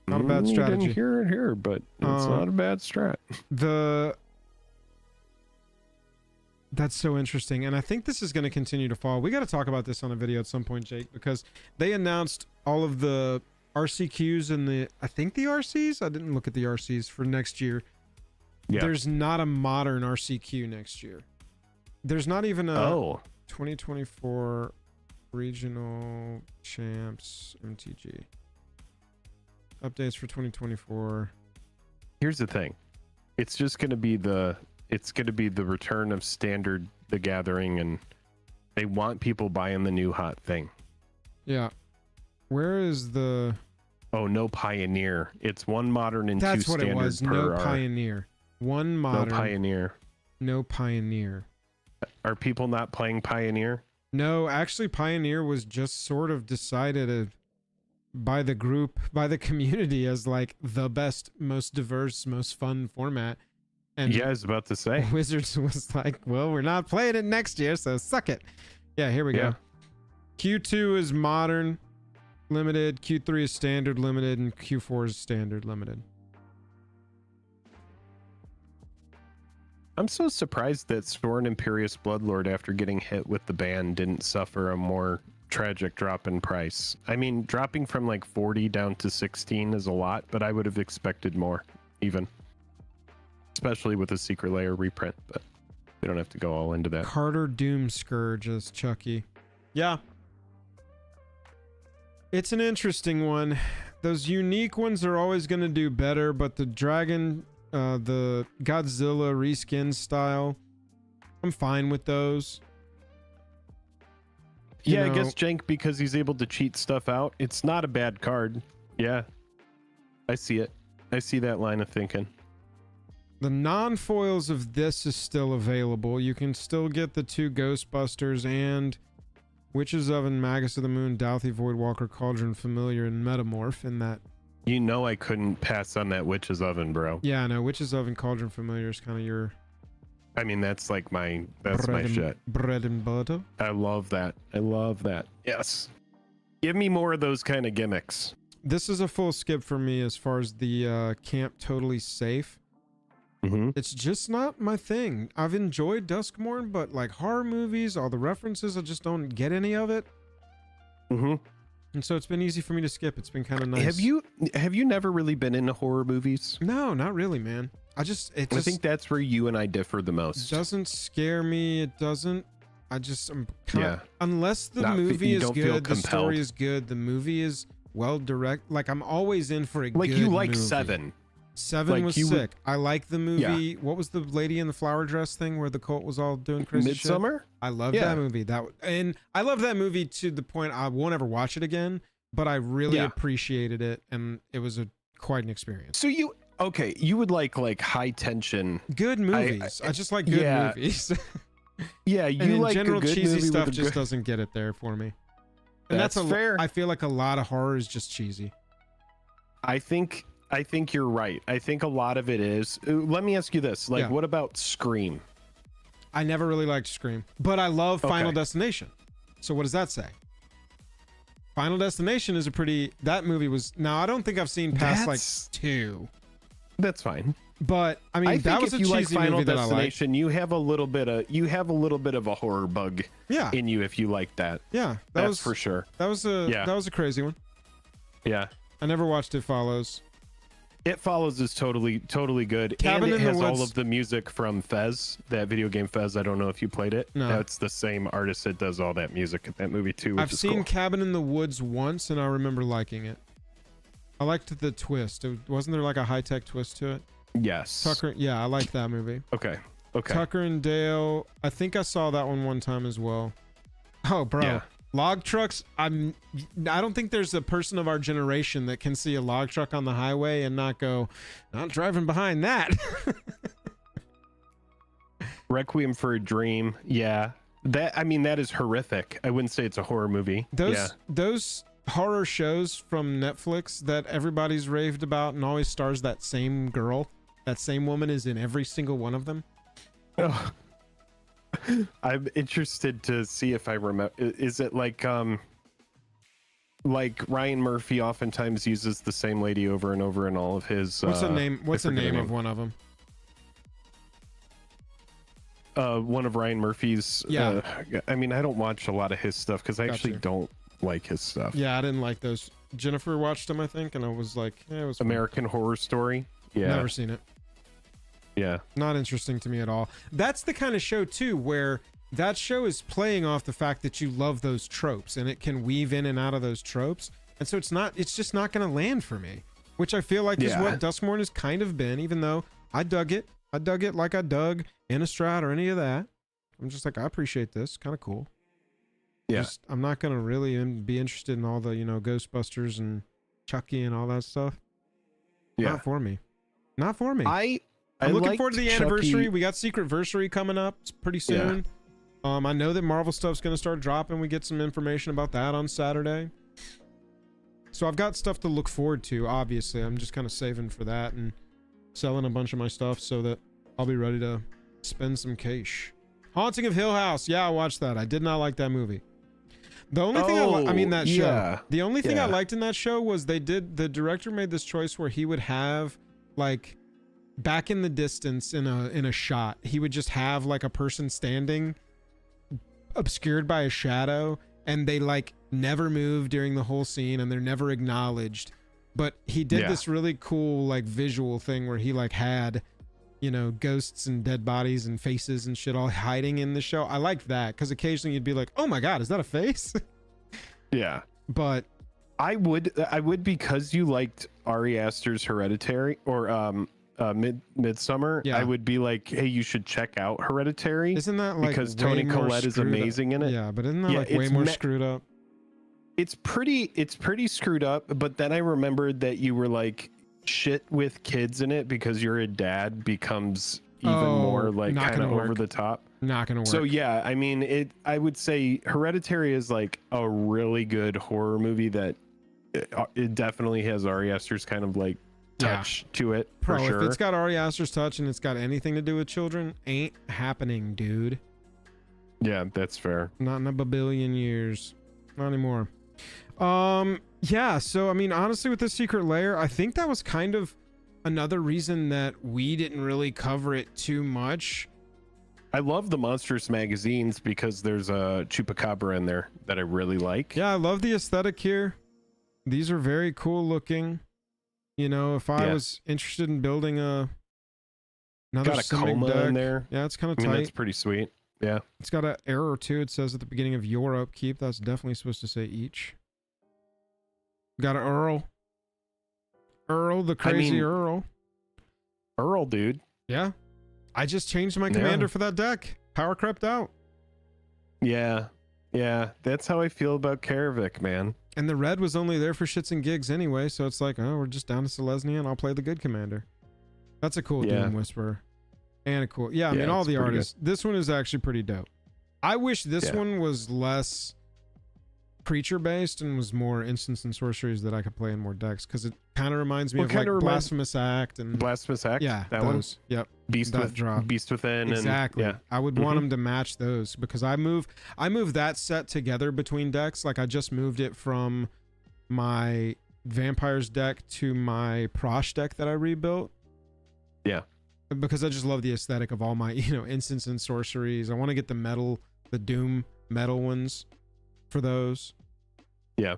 not a bad strategy. You didn't hear it here, but it's not a bad strat. That's so interesting, and I think this is going to continue to fall. We got to talk about this on a video at some point, Jake, because they announced all of the RCQs and the RCs. I didn't look at the RCs for next year. Yeah. There's not a modern RCQ next year. There's not even a 2024 regional champs MTG updates for 2024. Here's the thing, it's just going to be the return of Standard the Gathering, and they want people buying the new hot thing. Yeah. Where is the... Oh, no Pioneer. It's one modern and That's two standard. That's what it was. No Pioneer. One modern. No Pioneer. No Pioneer. Are people not playing Pioneer? No, actually Pioneer was just sort of decided by the group, by the community as like the best, most diverse, most fun format. And yeah, I was about to say. Wizards was like, well, we're not playing it next year, so suck it. Yeah, here we go. Q2 is modern limited, Q3 is standard limited, and Q4 is standard limited. I'm so surprised that Storm Imperious Bloodlord, after getting hit with the ban, didn't suffer a more tragic drop in price. I mean, dropping from like 40 down to 16 is a lot, but I would have expected more, even. Especially with the Secret Lair reprint, but we don't have to go all into that. Carter Doom Scourge as Chucky. Yeah. It's an interesting one. Those unique ones are always going to do better, but the dragon, the Godzilla reskin style, I'm fine with those. Yeah, I guess Jank, because he's able to cheat stuff out, it's not a bad card. Yeah, I see it. I see that line of thinking. The non-foils of this is still available. You can still get the 2 Ghostbusters and Witch's Oven, Magus of the Moon, Douthie, Voidwalker, Cauldron, Familiar, and Metamorph in that. You know I couldn't pass on that Witch's Oven, bro. Yeah, I know. Witch's Oven, Cauldron, Familiar is kind of your... I mean, that's like my shit. Bread and butter. I love that. I love that. Yes. Give me more of those kind of gimmicks. This is a full skip for me as far as the Camp Totally Safe. It's just not my thing. I've enjoyed Duskmorn, but like horror movies, all the references, I just don't get any of it. And so it's been easy for me to skip. It's been kind of nice. Have you never really been into horror movies? No, not really, man. I think that's where you and I differ the most. It doesn't scare me. It doesn't. I'm kind of, unless the movie is good, the story is good, the movie is well directed. Like I'm always in for a good movie. Like you like Seven. Seven was sick. I like the movie. Yeah. What was the lady in the flower dress thing where the cult was all doing crazy Midsummer? Shit? I love that movie. And I love that movie to the point I won't ever watch it again, but I really appreciated it, and it was quite an experience. So you would like high tension good movies. I just like good movies. Yeah, you and like general a good cheesy movie stuff just doesn't get it there for me. And that's fair. I feel like a lot of horror is just cheesy. I think you're right. I think a lot of it is. Let me ask you this. Like, what about Scream? I never really liked Scream, but I love Final Destination. So what does that say? Final Destination is that movie was, now I don't think I've seen past like 2. That's fine. But I mean, that was a cheesy movie that I liked. You have a little bit of a horror bug in you if you like that. Yeah, that's for sure. That was a crazy one. Yeah. I never watched It Follows. It Follows is totally good. Cabin and it in the has Woods. all of the music from Fez, that video game Fez. I don't know if you played it. No. That's the same artist that does all that music in that movie too, which I've is seen cool. Cabin in the Woods once, and I remember liking it. I liked the twist. Wasn't there like a high-tech twist to it? Yes. Tucker, yeah, I like that movie. Okay. Tucker and Dale, I think I saw that one time as well. Oh, bro. Yeah. Log trucks, I don't think there's a person of our generation that can see a log truck on the highway and not go, not driving behind that. Requiem for a Dream. Yeah. That is horrific. I wouldn't say it's a horror movie. Those horror shows from Netflix that everybody's raved about and always stars that same girl, that same woman is in every single one of them. Oh. I'm interested to see if I remember. Is it like Ryan Murphy oftentimes uses the same lady over and over in all of his? What's the name? What's the name of one of them? One of Ryan Murphy's. Yeah. I mean, I don't watch a lot of his stuff because I actually don't like his stuff. Yeah, I didn't like those. Jennifer watched them, I think, and I was like, it was American Horror Story. Yeah. Never seen it. Yeah. Not interesting to me at all. That's the kind of show too where that show is playing off the fact that you love those tropes and it can weave in and out of those tropes. And so it's just not going to land for me, which I feel like is what Duskmorn has kind of been, even though I dug it. I dug it like I dug Innistrad or any of that. I'm just like, I appreciate this. Kind of cool. Yeah. I'm not going to really be interested in all the, Ghostbusters and Chucky and all that stuff. Yeah. Not for me. Not for me. I'm looking forward to the anniversary. We got Secretversary coming up pretty soon. Yeah. I know that Marvel stuff's going to start dropping. We get some information about that on Saturday. So I've got stuff to look forward to. Obviously, I'm just kind of saving for that and selling a bunch of my stuff so that I'll be ready to spend some cash. Haunting of Hill House. Yeah, I watched that. I did not like that movie. The only thing that show. The only thing I liked in that show was the director made this choice where he would have like back in the distance in a shot, he would just have like a person standing obscured by a shadow, and they like never move during the whole scene and they're never acknowledged. But he did this really cool like visual thing where he like had, you know, ghosts and dead bodies and faces and shit all hiding in the show. I liked that because occasionally you'd be like, oh my god, is that a face? Yeah. But I would because you liked Ari Aster's Hereditary or Midsummer. Yeah. I would be like, hey, you should check out Hereditary. Isn't that like because Toni Collette is amazing in it? Yeah, but isn't that like way more screwed up? It's pretty screwed up. But then I remembered that you were like, shit with kids in it because you're a dad becomes even more like kind of over the top. Not gonna work. So yeah, I mean, I would say Hereditary is like a really good horror movie that it definitely has Ari Aster's kind of like touch to it. For sure. If it's got Ari Aster's touch and it's got anything to do with children, ain't happening, dude. Yeah, that's fair. Not in a babillion years. Not anymore. Yeah, so I mean, honestly, with the Secret Lair, I think that was kind of another reason that we didn't really cover it too much. I love the Monstrous magazines because there's a Chupacabra in there that I really like. Yeah, I love the aesthetic here. These are very cool looking. You know, if I was interested in building another got a coma deck, in there. Yeah, it's kind of tight. That's pretty sweet. Yeah. It's got an error too. It says at the beginning of your upkeep. That's definitely supposed to say each. Got an Earl. Earl, the crazy Earl. Earl, dude. Yeah. I just changed my commander for that deck. Power crept out. Yeah. Yeah. That's how I feel about Karavik, man. And the red was only there for shits and gigs anyway, so it's like, oh, we're just down to Selesnya and I'll play the good commander. That's a cool Doom Whisperer. And a cool... Yeah, I mean, all the artists. Good. This one is actually pretty dope. I wish this one was less creature based and was more instants and sorceries that I could play in more decks, because it kind of reminds me of like Blasphemous Act and Blasphemous Act. Yeah, that those. One. Yep. Beast Within. Exactly. And, I would want them to match those because I move that set together between decks. Like I just moved it from my Vampires deck to my Prosh deck that I rebuilt. Yeah. Because I just love the aesthetic of all my, instants and sorceries. I want to get the Doom metal ones for those. Yeah.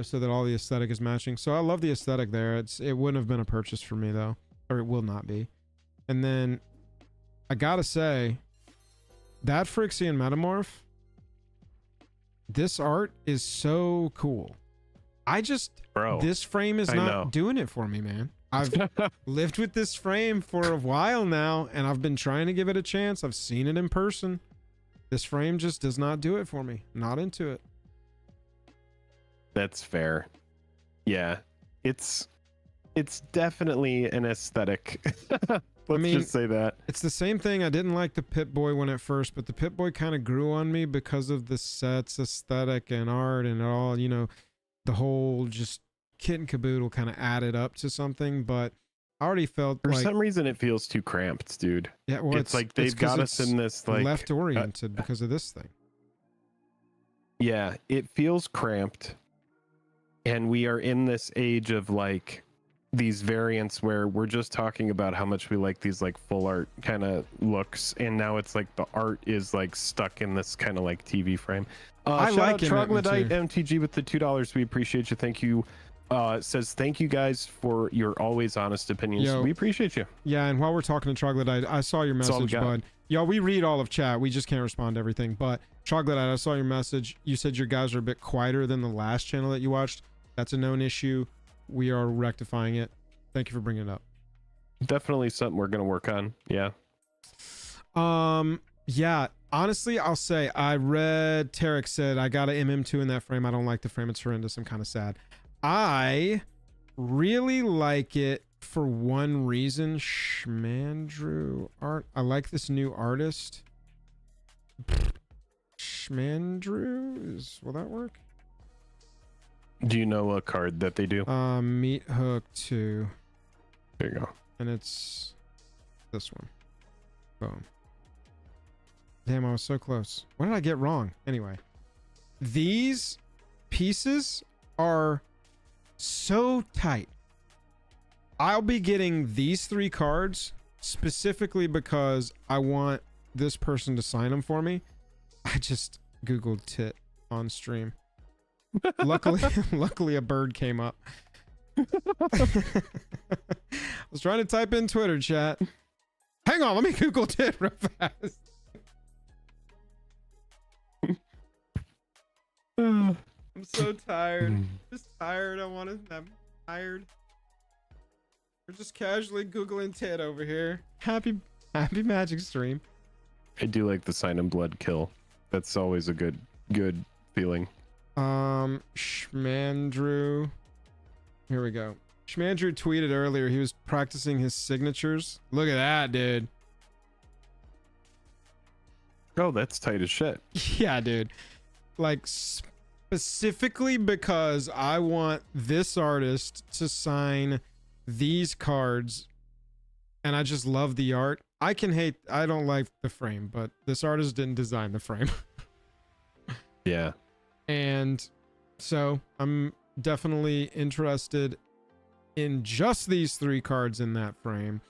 So that all the aesthetic is matching. So I love the aesthetic there. It wouldn't have been a purchase for me though, or it will not be. And then I gotta say that Phyrexian Metamorph, this art is so cool. This frame is not doing it for me, man. I've lived with this frame for a while now, and I've been trying to give it a chance. I've seen it in person. This frame just does not do it for me. Not into it. That's fair. Yeah. It's definitely an aesthetic. Let's just say that. It's the same thing. I didn't like the Pip-Boy one at first, but the Pip-Boy kind of grew on me because of the set's aesthetic and art and all, the whole just kit and caboodle kind of added up to something. But I already felt for some reason it feels too cramped, dude. Yeah, well, it's like they've got us in this like left oriented because of this thing. Yeah, it feels cramped. And we are in this age of like these variants where we're just talking about how much we like these like full art kind of looks, and now it's like the art is like stuck in this kind of like TV frame. I like Troglodyte MTG with the $2. We appreciate you. Thank you. Says thank you guys for your always honest opinions. We appreciate you. Yeah, and while we're talking to Troglodyte, I saw your message, bud. Yo, we read all of chat. We just can't respond to everything. But Troglodyte, I saw your message. You said your guys are a bit quieter than the last channel that you watched. That's a known issue. We are rectifying it. Thank you for bringing it up. Definitely something we're going to work on. Yeah. Yeah. Honestly, I'll say I read Tarek said I got an MM2 in that frame. I don't like the frame. It's horrendous. I'm kind of sad. I really like it for one reason. Schmandrew art. I like this new artist. Schmandrew will that work? Do you know a card that they do? Meat Hook 2. There you go. And it's this one. Boom. Damn, I was so close. What did I get wrong? Anyway, these pieces are so tight. I'll be getting these 3 cards specifically because I want this person to sign them for me. I just Googled tit on stream. Luckily a bird came up. I was trying to type in Twitter chat. Hang on, let me Google tit real fast. I'm so tired. Just tired. I'm tired. We're just casually Googling tit over here. Happy Magic stream. I do like the sign in blood kill. That's always a good feeling. Schmandrew. Here we go. Schmandrew tweeted earlier he was practicing his signatures. Look at that, dude. Oh, that's tight as shit. Yeah, dude. Like specifically because I want this artist to sign these cards and I just love the art. I don't like the frame, but this artist didn't design the frame. Yeah. And so I'm definitely interested in just these 3 cards in that frame.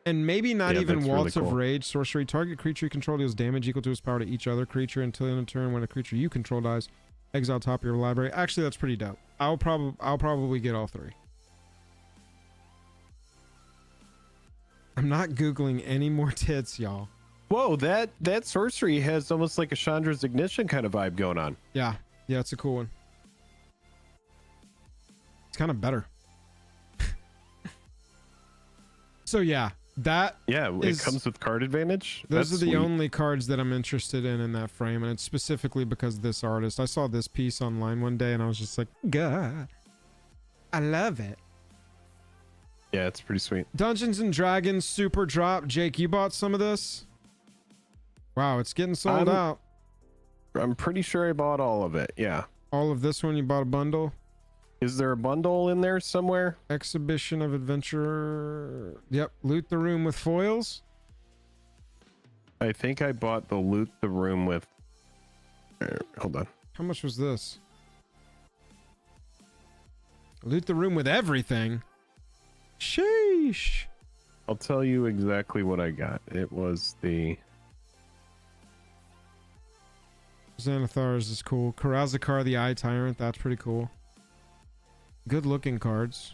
And maybe not even Waltz of Rage. Sorcery. Target creature you control deals damage equal to its power to each other creature until in a turn when a creature you control dies. Exile top of your library. Actually, that's pretty dope. I'll probably get all 3. I'm not Googling any more tits, y'all. Whoa, that sorcery has almost like a Chandra's Ignition kind of vibe going on. Yeah, it's a cool one. It's kind of better. So yeah, it comes with card advantage. Those are the only cards that I'm interested in that frame, and it's specifically because of this artist. I saw this piece online one day and I was just like, God, I love it. Yeah, it's pretty sweet. Dungeons and Dragons Super Drop. Jake, you bought some of this? Wow, it's getting sold out. I'm pretty sure I bought all of it. Yeah. All of this one, you bought a bundle? Is there a bundle in there somewhere? Exhibition of Adventure. Yep. Loot the Room with foils. I think I bought the Loot the Room with... Hold on. How much was this? Loot the Room with everything? Sheesh. I'll tell you exactly what I got. It was the... Xanathars is cool. Karazakar the Eye Tyrant. That's pretty cool. Good looking cards.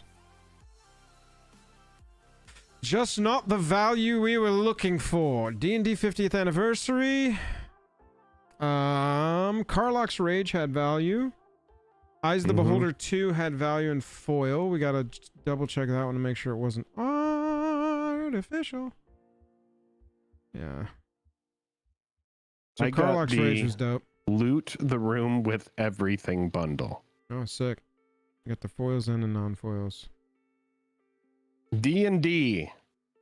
Just not the value we were looking for. D&D 50th anniversary. Karlach's Rage had value. Eyes of the Beholder 2 had value in foil. We gotta double check that one to make sure it wasn't artificial. Yeah. So Karlach's Rage was dope. Loot the Room with everything bundle. Oh, sick. You got the foils in and non-foils. D&D.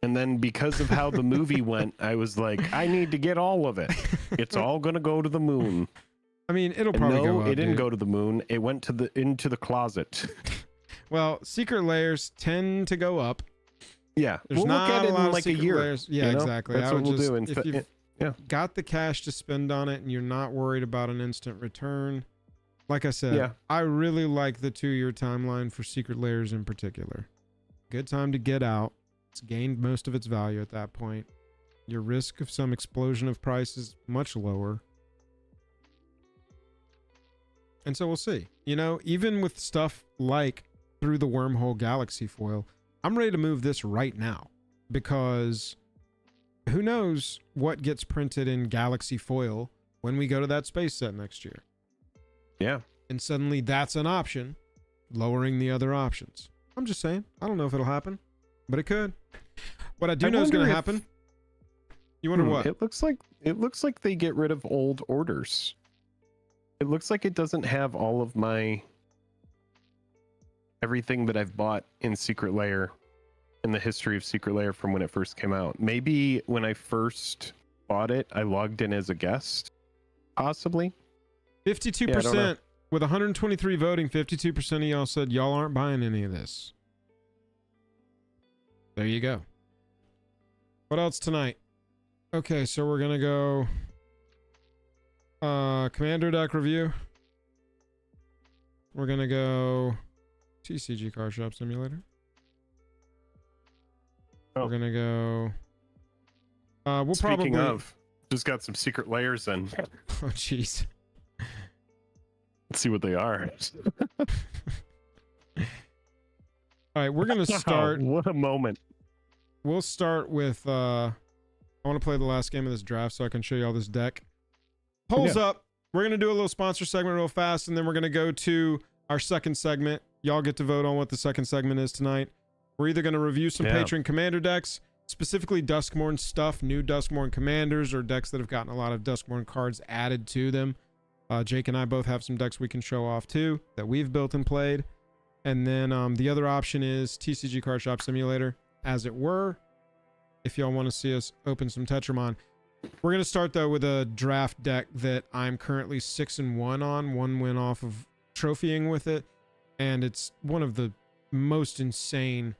And then because of how the movie went, I was like, I need to get all of it. It's all gonna go to the moon. I mean, it'll probably go up, it didn't go to the moon. It went into the closet. Well, secret layers tend to go up. Yeah, There's we'll not look at it a lot in like a year. Layers. Yeah, exactly. That's what we'll do. If you've got the cash to spend on it and you're not worried about an instant return, like I said, I really like the 2-year timeline for secret layers in particular. Good time to get out. It's gained most of its value at that point. Your risk of some explosion of price is much lower. And so we'll see. You know, even with stuff like Through the Wormhole Galaxy foil, I'm ready to move this right now because who knows what gets printed in Galaxy foil when we go to that space set next year. Yeah. And suddenly that's an option, lowering the other options. I'm just saying. I don't know if it'll happen, but it could. What I do know is going to happen. You wonder what? It looks like they get rid of old orders. It looks like it doesn't have all of my everything that I've bought in Secret Lair, in the history of Secret Lair from when it first came out. Maybe when I first bought it, I logged in as a guest, possibly. 52% with 123 voting, 52% of y'all said y'all aren't buying any of this. There you go. What else tonight? Okay, so we're gonna go Commander deck review. We're gonna go TCG Card Shop Simulator. We're gonna go we'll Speaking probably of, just got some secret layers in. oh jeez. Let's see what they are. All right, we're gonna start. What a moment. We'll start with I want to play the last game of this draft so I can show you all this deck. Polls up. We're gonna do a little sponsor segment real fast, and then we're gonna go to our second segment. Y'all get to vote on what the second segment is tonight. We're either gonna review some Patreon Commander decks, specifically Duskmourn stuff, new Duskmourn Commanders, or decks that have gotten a lot of Duskmourn cards added to them. Jake and I both have some decks we can show off too that we've built and played. And then the other option is TCG Card Shop Simulator, as it were, if y'all want to see us open some Tetramon. We're going to start though with a draft deck that I'm currently 6-1 on, 1 win off of trophying with it, and it's one of the most insane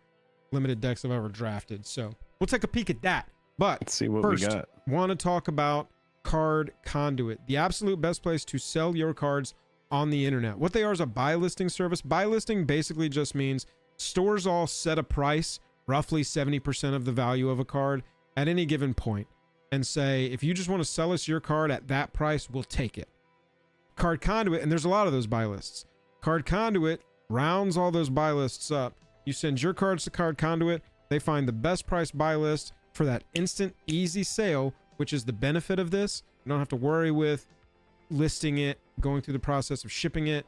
limited decks I've ever drafted. So we'll take a peek at that. But let's see what first, we got. Want to talk about Card Conduit, the absolute best place to sell your cards on the internet. What they are is a buy listing service. Buy listing basically just means stores all set a price, roughly 70% of the value of a card at any given point, and say, if you just want to sell us your card at that price, we'll take it. Card Conduit, and there's a lot of those buy lists. Card Conduit rounds all those buy lists up. You send your cards to Card Conduit, they find the best price buy list for that instant, easy sale, which is the benefit of this. You don't have to worry with listing it, going through the process of shipping it,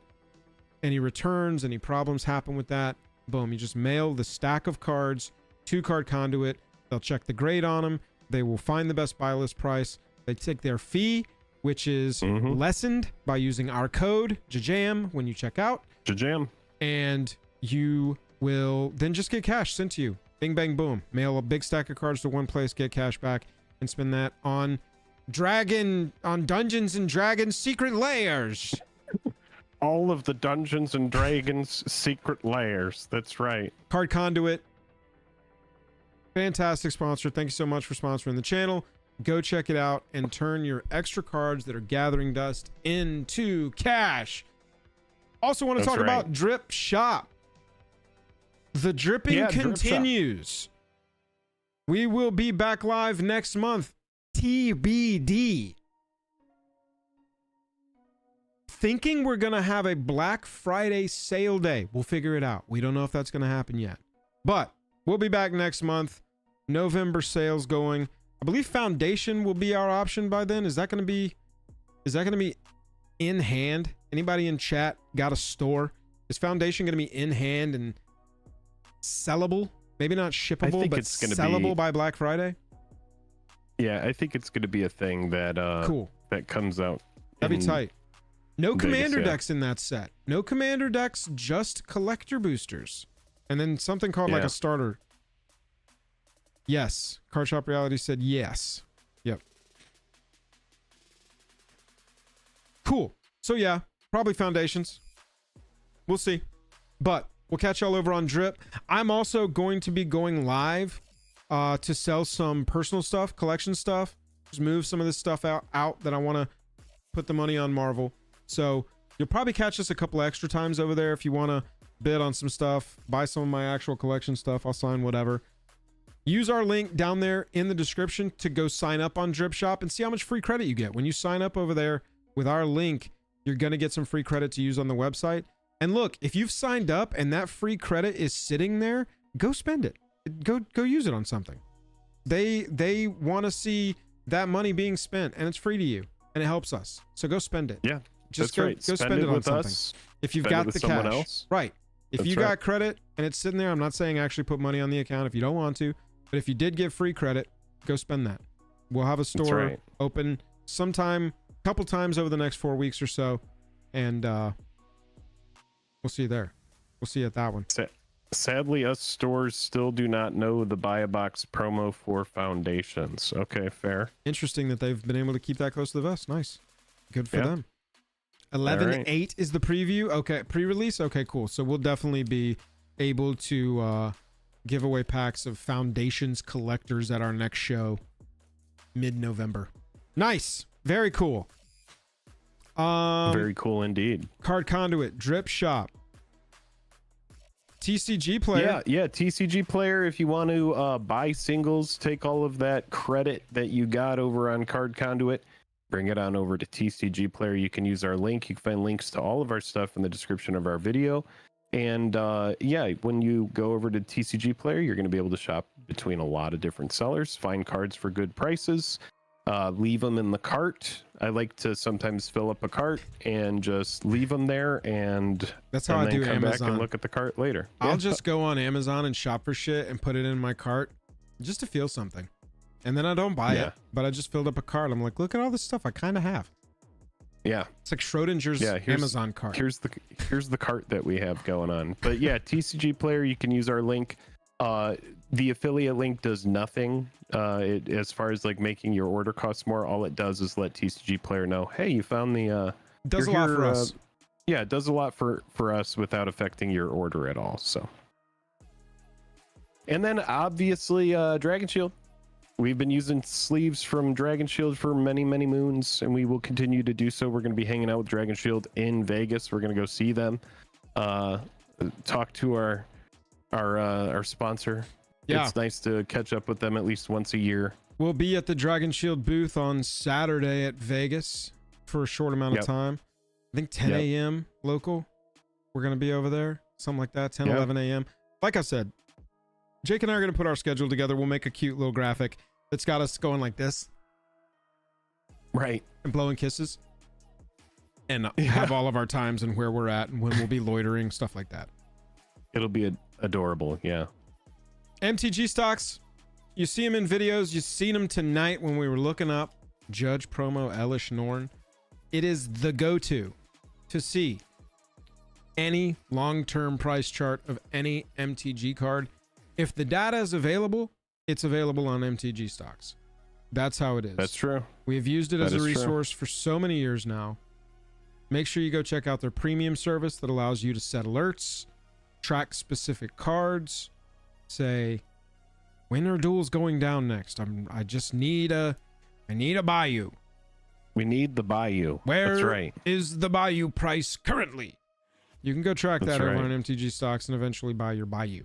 any returns, any problems happen with that. Boom, you just mail the stack of cards to Card Conduit. They'll check the grade on them. They will find the best buy list price. They take their fee, which is lessened by using our code JAJAM when you check out. JAJAM. And you will then just get cash sent to you. Bing, bang, boom. Mail a big stack of cards to one place, get cash back, and spend that on Dungeons and Dragons Secret Lairs. All of the Dungeons and Dragons Secret Lairs. That's right. Card Conduit. Fantastic sponsor. Thank you so much for sponsoring the channel. Go check it out and turn your extra cards that are gathering dust into cash. Also want to talk about Drip Shop. The dripping continues. We will be back live next month. TBD. Thinking we're going to have a Black Friday sale day. We'll figure it out. We don't know if that's going to happen yet. But we'll be back next month. November sales going. I believe Foundation will be our option by then. Is that going to be in hand? Anybody in chat got a store? Is Foundation going to be in hand and sellable? Maybe not shippable, but it's sellable by Black Friday? Yeah, I think it's going to be a thing that cool. That comes out. That'd be tight. No commander decks in that set. No commander decks, just collector boosters. And then something called like a starter. Yes. Card Shop Reality said yes. Yep. Cool. So yeah, probably Foundations. We'll see. But we'll catch y'all over on Drip. I'm also going to be going live to sell some personal stuff, collection stuff. Just move some of this stuff out that I want to put the money on Marvel. So you'll probably catch us a couple extra times over there if you want to bid on some stuff, buy some of my actual collection stuff. I'll sign whatever. Use our link down there in the description to go sign up on Drip Shop and see how much free credit you get. When you sign up over there with our link, you're going to get some free credit to use on the website. And look, if you've signed up and that free credit is sitting there, go spend it. Go use it on something. They want to see that money being spent, and it's free to you, and it helps us. So go spend it. Yeah, just go spend it on something. If you've got the cash, else. Right? If you got credit and it's sitting there, I'm not saying actually put money on the account if you don't want to, but if you did get free credit, go spend that. We'll have a store open sometime, a couple times over the next 4 weeks or so, and we'll see you there. We'll see you at that one. Sadly, us stores still do not know the buy a box promo for Foundations. Okay, fair. Interesting that they've been able to keep that close to the vest. Nice. Good for them. 11/8 is the preview. Okay, pre-release. Okay, cool. So we'll definitely be able to give away packs of Foundations collectors at our next show, mid-November. Nice, very cool. Very cool indeed. Card Conduit, Drip Shop, TCG Player. Yeah, TCG Player. If you want to buy singles, take all of that credit that you got over on Card Conduit, bring it on over to TCG Player. You can use our link. You can find links to all of our stuff in the description of our video. And when you go over to TCG Player, you're going to be able to shop between a lot of different sellers, find cards for good prices, leave them in the cart. I like to sometimes fill up a cart and just leave them there, and that's how I do come Amazon. back and look at the cart later. I'll just go on Amazon and shop for shit and put it in my cart just to feel something, and then I don't buy it, but I just filled up a cart. I'm like, look at all this stuff I kind of have. Yeah, it's like Schrodinger's Amazon cart. Here's the cart that we have going on. But yeah, TCG Player, you can use our link. The affiliate link does nothing as far as like making your order cost more. All it does is let TCG Player know, hey, you found the does a lot for us. Yeah, it does a lot for us without affecting your order at all. So, and then obviously Dragon Shield. We've been using sleeves from Dragon Shield for many moons, and we will continue to do so. We're going to be hanging out with Dragon Shield in Vegas. We're going to go see them, talk to our sponsor. Yeah, it's nice to catch up with them at least once a year. We'll be at the Dragon Shield booth on Saturday at Vegas for a short amount of time. I think 10 a.m. local. We're going to be over there, something like that, 10, 11 a.m. Like I said, Jake and I are going to put our schedule together. We'll make a cute little graphic that's got us going like this. Right. And blowing kisses. And have all of our times and where we're at and when we'll be loitering, stuff like that. It'll be adorable, yeah. MTG stocks, you see them in videos. You've seen them tonight when we were looking up Judge promo Elish Norn. It is the go-to to see any long-term price chart of any MTG card. If the data is available, it's available on MTG stocks. That's how it is. That's true. We've used it as a resource for so many years now. Make sure you go check out their premium service that allows you to set alerts, track specific cards, say, when are duels going down next? I just need a Bayou. We need the Bayou. Where is the Bayou price currently? You can go track that over on MTG stocks and eventually buy your Bayou.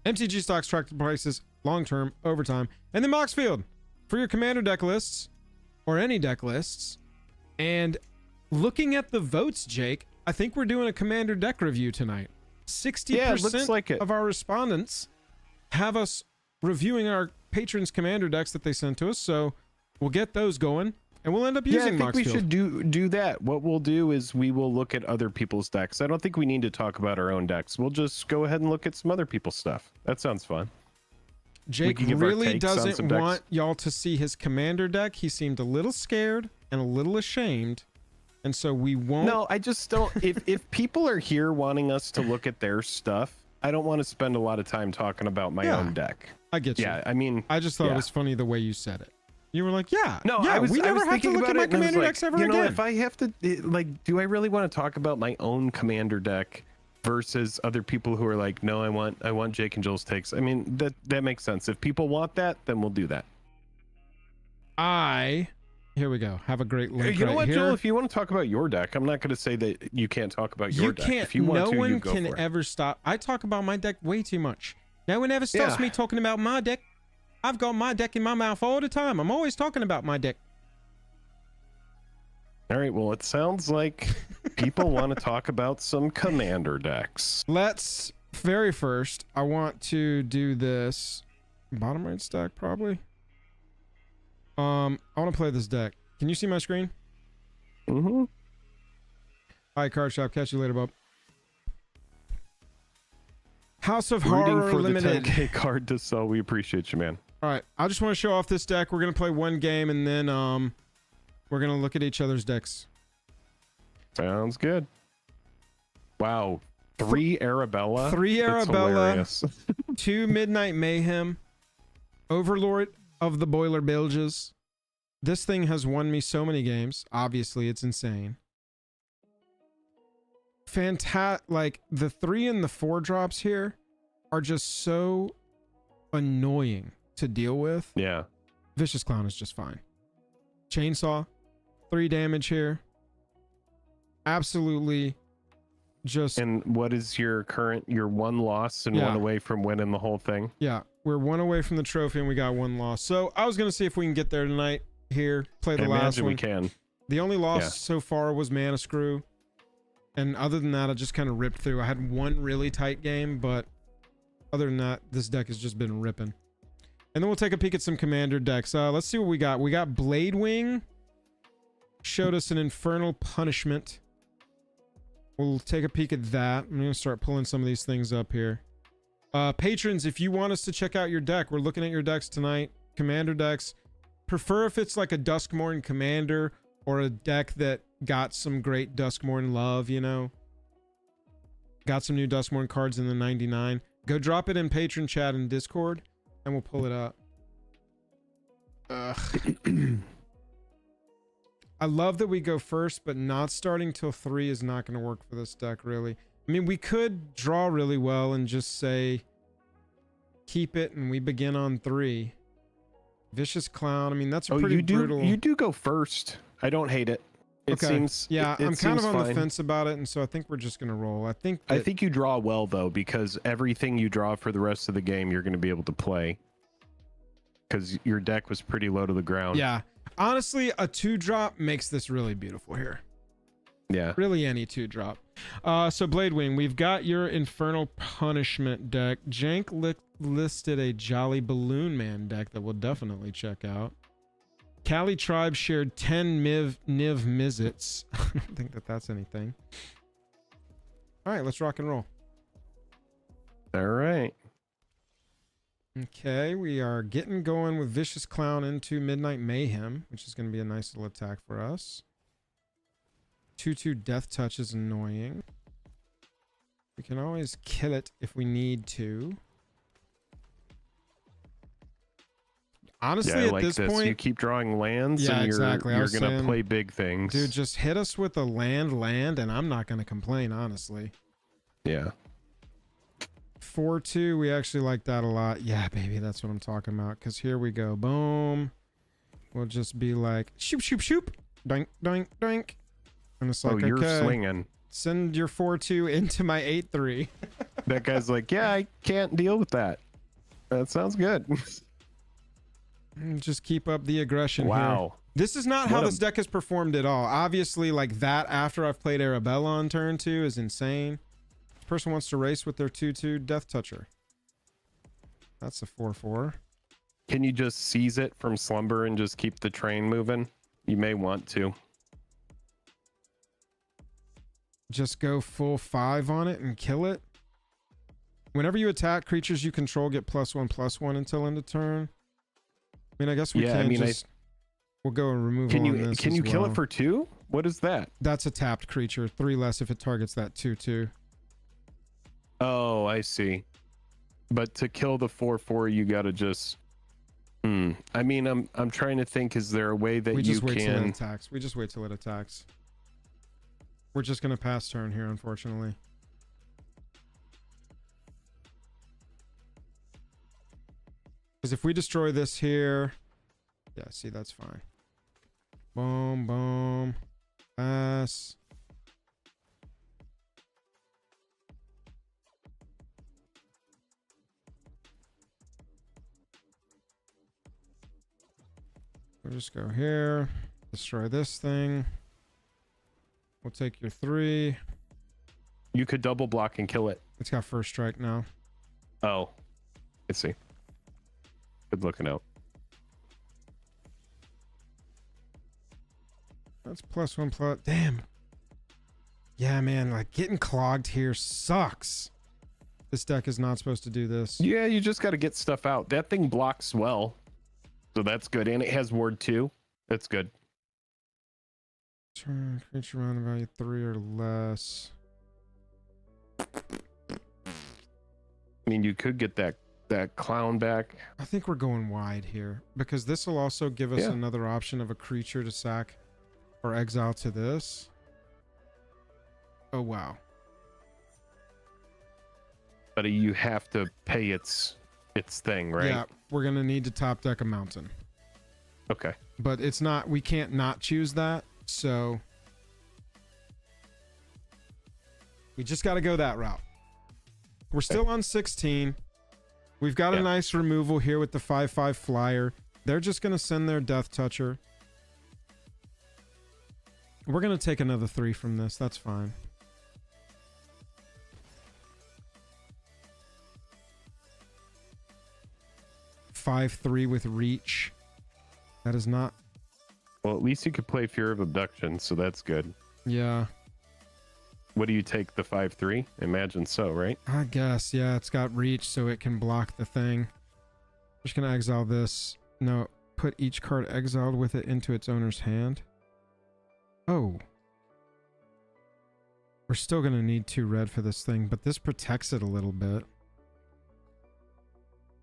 MTG stocks track the prices long-term, over time. And then Moxfield for your commander deck lists or any deck lists. And looking at the votes, Jake, I think we're doing a commander deck review tonight. 60% of our respondents have us reviewing our patrons' commander decks that they sent to us. So we'll get those going and we'll end up using Moxfield. We should do that. What we'll do is we will look at other people's decks. I don't think we need to talk about our own decks. We'll just go ahead and look at some other people's stuff. That sounds fun. Jake really doesn't want y'all to see his commander deck. He seemed a little scared and a little ashamed. And so we won't. No, I just don't. if people are here wanting us to look at their stuff, I don't want to spend a lot of time talking about my own deck. I get you. Yeah, I mean, I just thought it was funny the way you said it. You were like, we never have to look at my commander decks ever again. If I have to, do I really want to talk about my own commander deck versus other people who are like, no, I want Jake and Joel's takes. I mean, that makes sense. If people want that, then we'll do that. Here we go. Have a great link. You know what, here. Joel? If you want to talk about your deck, I'm not going to say that you can't talk about your deck. If you want no to, one you go can for it. ever stop. I talk about my deck way too much. No one ever stops me talking about my deck. I've got my deck in my mouth all the time. I'm always talking about my deck. All right. Well, it sounds like people want to talk about some commander decks. Let's very first. I want to do this bottom right stack probably. I want to play this deck. Can you see my screen? Mm-hmm. All right, Card Shop. Catch you later, bub. House of Horror for Limited. The 10K card to sell. We appreciate you, man. All right. I just want to show off this deck. We're going to play one game and then we're going to look at each other's decks. Sounds good. Wow. 3 Arabella. 3 Arabella. 2 Midnight Mayhem. Overlord of the Boiler Bilges. This thing has won me so many games. Obviously, it's insane. Like, the 3 and the 4 drops here are just so annoying to deal with. Yeah. Vicious Clown is just fine. Chainsaw, 3 damage here. Absolutely just... And what is your current... You're 1 loss and 1 away from winning the whole thing? Yeah, we're 1 away from the trophy and we got 1 loss. So I was going to see if we can get there tonight. Here, play the last one. We can. The only loss so far was Mana Screw. And other than that, I just kind of ripped through. I had 1 really tight game, but other than that, this deck has just been ripping. And then we'll take a peek at some commander decks. Let's see what we got. We got Blade Wing. Showed us an Infernal Punishment. We'll take a peek at that. I'm going to start pulling some of these things up here. Patrons, if you want us to check out your deck, we're looking at your decks tonight. Commander decks. Prefer if it's like a Duskmorn Commander or a deck that got some great Duskmorn love, you know. Got some new Duskmorn cards in the 99. Go drop it in patron chat and Discord, and we'll pull it up. Ugh. I love that we go first, but not starting till 3 is not going to work for this deck, really. I mean, we could draw really well and just say, keep it, and we begin on 3. Vicious Clown. I mean, that's a pretty brutal... You do go first. I don't hate it. It seems... Yeah, it I'm kind of on fine. the fence about it, and so I think we're just going to roll. I think you draw well, though, because everything you draw for the rest of the game, you're going to be able to play. Because your deck was pretty low to the ground. Yeah. Honestly, a 2-drop makes this really beautiful here. Yeah. Really any 2-drop. So Blade Wing, we've got your Infernal Punishment deck. Jank listed a Jolly Balloon Man deck that we'll definitely check out. Cali Tribe shared 10 Niv Mizzets. I don't think that that's anything. All right, let's rock and roll. All right. Okay, we are getting going with Vicious Clown into Midnight Mayhem, which is going to be a nice little attack for us. 2/2 Death Touch is annoying. We can always kill it if we need to. Honestly, I at like this this point, you keep drawing lands, and you're gonna play big things. Dude, just hit us with a land, and I'm not gonna complain, honestly. Yeah. 4/2, we actually like that a lot. Yeah, baby, that's what I'm talking about. Because here we go. Boom. We'll just be like, shoop, shoop, shoop. Doink, doink, doink. And it's like, you're okay, swinging. Send your 4/2 into my 8/3. That guy's like, yeah, I can't deal with that. That sounds good. Just keep up the aggression here. Wow. This is not how this deck has performed at all. Obviously, like that after I've played Arabella on turn 2 is insane. This person wants to race with their 2/2 Death Toucher. That's a 4/4. Can you just seize it from slumber and just keep the train moving? You may want to. Just go full 5 on it and kill it. Whenever you attack, creatures you control get +1/+1 until end of turn. I mean, I guess we we'll go and remove can all you of this. Can you kill it for 2? What is that? That's a tapped creature. 3 less if it targets that 2/2. Oh, I see. But to kill the 4/4, you gotta just. I mean, I'm trying to think. Is there a way that we you just wait can? till it attacks. We just wait till it attacks. We're just gonna pass turn here, unfortunately. Because if we destroy this here, yeah, see, that's fine. Boom, boom, pass. We'll just go here, destroy this thing. We'll take your 3. You could double block and kill it. It's got first strike now. Oh, I see. Good looking out. That's +1/+. Damn. Yeah, man, like getting clogged here sucks. This deck is not supposed to do this. Yeah, you just got to get stuff out. That thing blocks well. So that's good. And it has ward 2. That's good. Turn creature mana value 3 or less. I mean, you could get that that clown back. I think we're going wide here because this will also give us another option of a creature to sack or exile to this. Oh, wow. But you have to pay its thing, right? Yeah, we're going to need to top deck a mountain. Okay. But it's not, we can't not choose that. So we just got to go that route. We're still on 16. We've got a nice removal here with the 5/5 flyer. They're just going to send their Death Toucher. We're going to take another 3 from this. That's fine. Five 3 with reach. That is not. Well, at least you could play Fear of Abduction, so that's good. Yeah. What do you take, the 5/3? Imagine so, right? I guess, yeah, it's got reach, so it can block the thing. Just gonna exile this. No, put each card exiled with it into its owner's hand. Oh. We're still gonna need 2 red for this thing, but this protects it a little bit.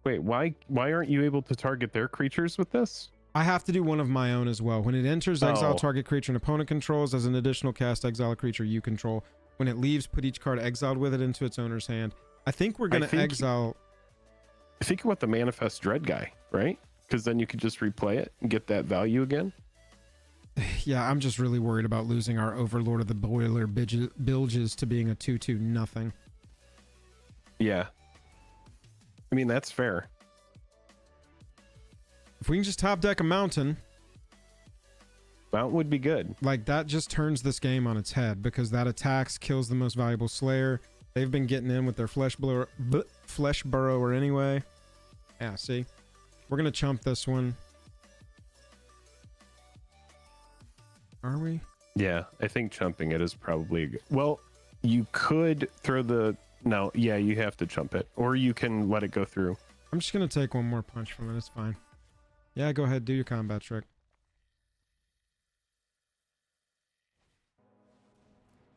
Wait, why aren't you able to target their creatures with this? I have to do one of my own as well. When it enters, exile target creature an opponent controls. As an additional cast, exile a creature you control. When it leaves, put each card exiled with it into its owner's hand. I think we're going to exile... I think you want the Manifest Dread guy, right? Because then you could just replay it and get that value again. Yeah, I'm just really worried about losing our Overlord of the Boiler Bilges to being a 2/2 nothing. Yeah. I mean, that's fair. If we can just top deck a mountain... Mountain would be good. Like, that just turns this game on its head, because that attacks, kills the most valuable Slayer. They've been getting in with their Flesh Burrower anyway. Yeah, see? We're going to chump this one. Are we? Yeah, I think chumping it is probably good. Well, you could throw the... No, yeah, you have to chump it. Or you can let it go through. I'm just going to take one more punch from it. It's fine. Yeah, go ahead. Do your combat trick.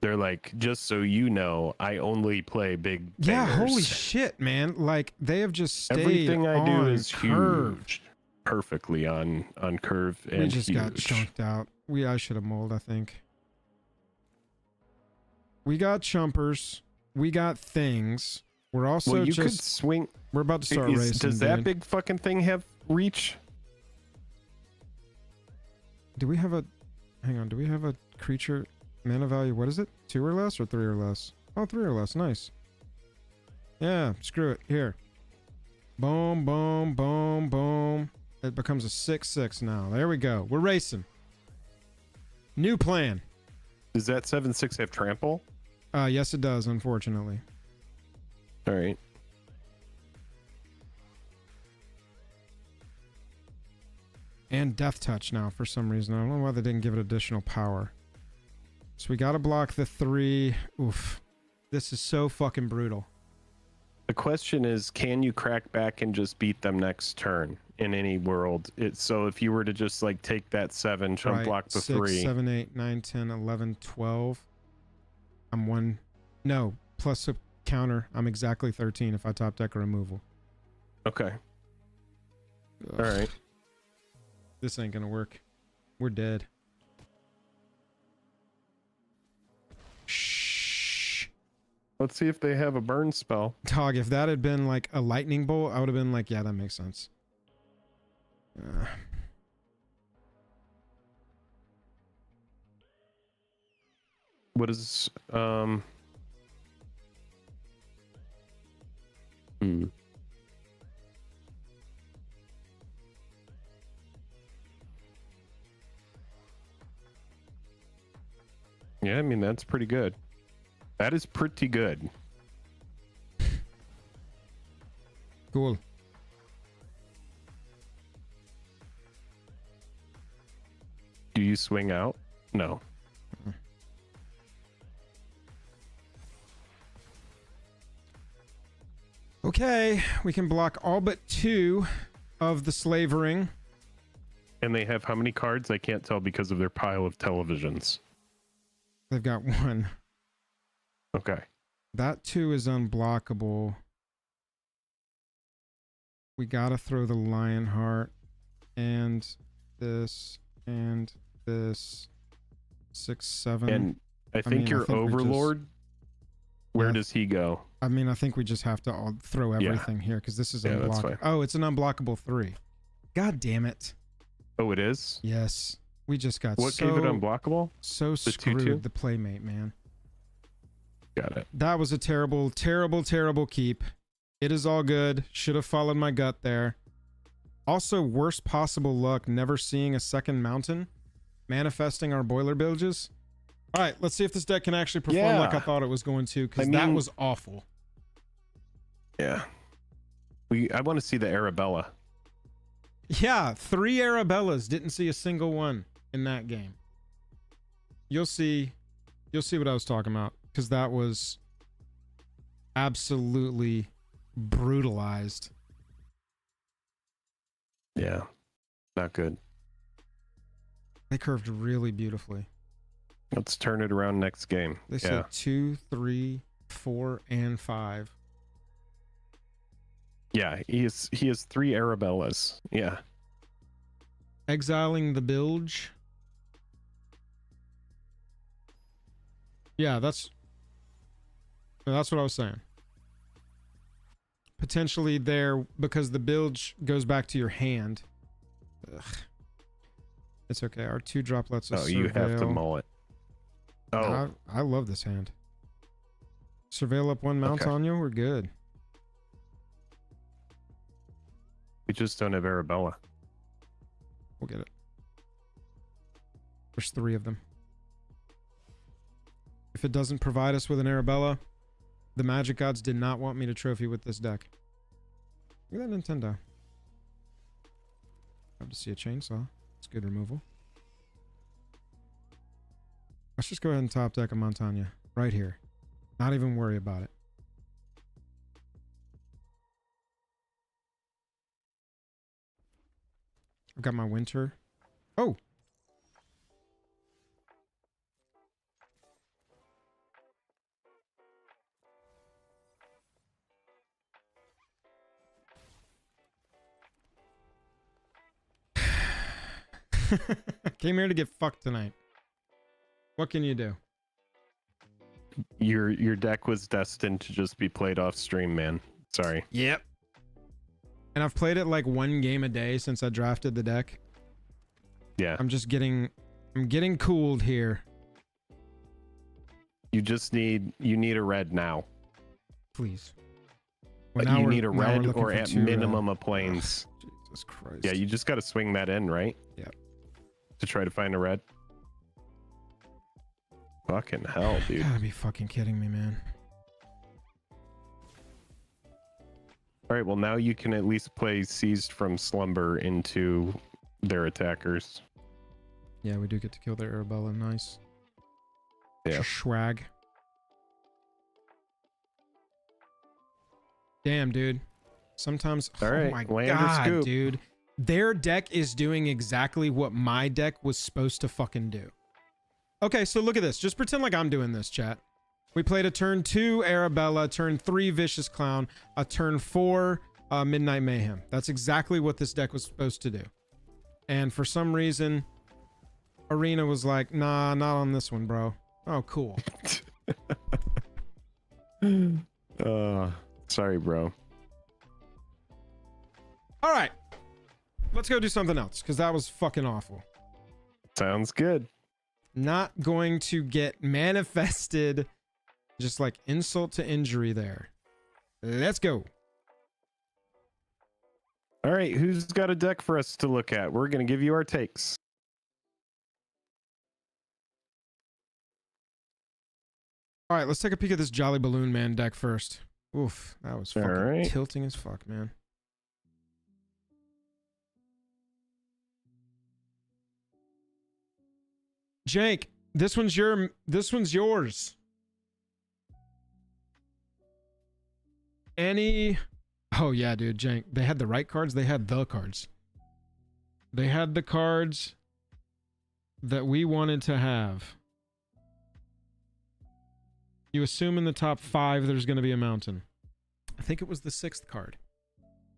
They're like, just so you know, I only play big bangers. Yeah, holy shit, man. Like, they have just stayed Everything I do is curve. huge. Perfectly on curve and we just huge. got chunked out. I should have mulled, I think. We got chumpers. We got things. We're also well, you could swing. We're about to start racing. Does that big fucking thing have reach? Do we have a... Hang on. Do we have a creature... Mana value, what is it? 2 or less or 3 or less? Oh, 3 or less. Nice. Yeah, screw it. Here. Boom, boom, boom, boom. It becomes a 6/6 now. There we go. We're racing. New plan. Does that 7/6 have trample? Yes, it does, unfortunately. All right. And Death Touch now for some reason. I don't know why they didn't give it additional power. So we gotta block the 3. Oof. This is so fucking brutal. The question is, can you crack back and just beat them next turn in any world? So if you were to just like take that 7, chump block the 6, 3. 7, 8, 9, 10, 11, 12. I'm 1. No, plus a counter. I'm exactly 13 if I top deck a removal. Okay. Ugh. All right. This ain't gonna work. We're dead. Shh. Let's see if they have a burn spell. Dog, if that had been like a lightning bolt, I would have been like, yeah, that makes sense. What is Yeah, I mean, that's pretty good. That is pretty good. Cool. Do you swing out? No. Okay, we can block all but 2 of the slavering. And they have how many cards? I can't tell because of their pile of televisions. They've got 1. Okay. That 2 is unblockable. We gotta throw the Lionheart and this 6, 7. And I think your Overlord, where does he go? I mean, I think we just have to all throw everything here because this is unblockable. Oh, it's an unblockable 3. God damn it. Oh, it is? Yes. We just got what gave it unblockable? So screwed, the Playmate, man. Got it. That was a terrible, terrible, terrible keep. It is all good. Should have followed my gut there. Also, worst possible luck, never seeing a second mountain. Manifesting our boiler bilges. All right, let's see if this deck can actually perform like I thought it was going to, because that was awful. Yeah. I want to see the Arabella. Yeah, 3 Arabellas. Didn't see a single one in that game. You'll see what I was talking about, because that was absolutely brutalized. Yeah, not good. They curved really beautifully. Let's turn it around next game. They said 2, 3, 4, and 5. Yeah, he has 3 Arabellas. Yeah. Exiling the bilge. Yeah, that's what I was saying. Potentially there, because the bilge goes back to your hand. Ugh. It's okay. Our 2 drop lets us you have to mull it. Oh. I love this hand. Surveil up 1 mount on you. We're good. We just don't have Arabella. We'll get it. There's 3 of them. If it doesn't provide us with an Arabella, the Magic Gods did not want me to trophy with this deck. Look at that Nintendo. Love to see a chainsaw. It's good removal. Let's just go ahead and top deck a Montagna right here. Not even worry about it. I've got my Winter. Oh! Came here to get fucked tonight. What can you do? Your deck was destined to just be played off stream, man. Sorry. Yep. And I've played it like 1 game a day since I drafted the deck. Yeah. I'm getting cooled here. You need a red now. Please. But you need a red or at minimum a plains. Jesus Christ. Yeah, you just got to swing that in, right? Yeah. To try to find a red. Fucking hell, dude. You gotta be fucking kidding me, man. All right, well, now you can at least play Seized from Slumber into their attackers. Yeah, we do get to kill their Arabella. Nice. Yeah. Swag. Damn, dude. Sometimes. All right, oh my land god, or scoop. dude. Their deck is doing exactly what my deck was supposed to fucking do. Okay, so look at this. Just pretend like I'm doing this, chat. We played a turn 2 Arabella, turn 3 Vicious Clown, a turn 4 Midnight Mayhem. That's exactly what this deck was supposed to do. And for some reason, Arena was like, nah, not on this one, bro. Oh, cool. Sorry, bro. All right. Let's go do something else, because that was fucking awful. Sounds good. Not going to get manifested. Just like insult to injury there. Let's go. All right, who's got a deck for us to look at? We're going to give you our takes. All right, let's take a peek at this Jolly Balloon Man deck first. Oof, that was fucking right. tilting as fuck, man. Jank, this one's yours. Oh yeah, dude, Jank. They had the right cards, they had the cards. They had the cards that we wanted to have. You assume in the top 5 there's going to be a mountain. I think it was the 6th card.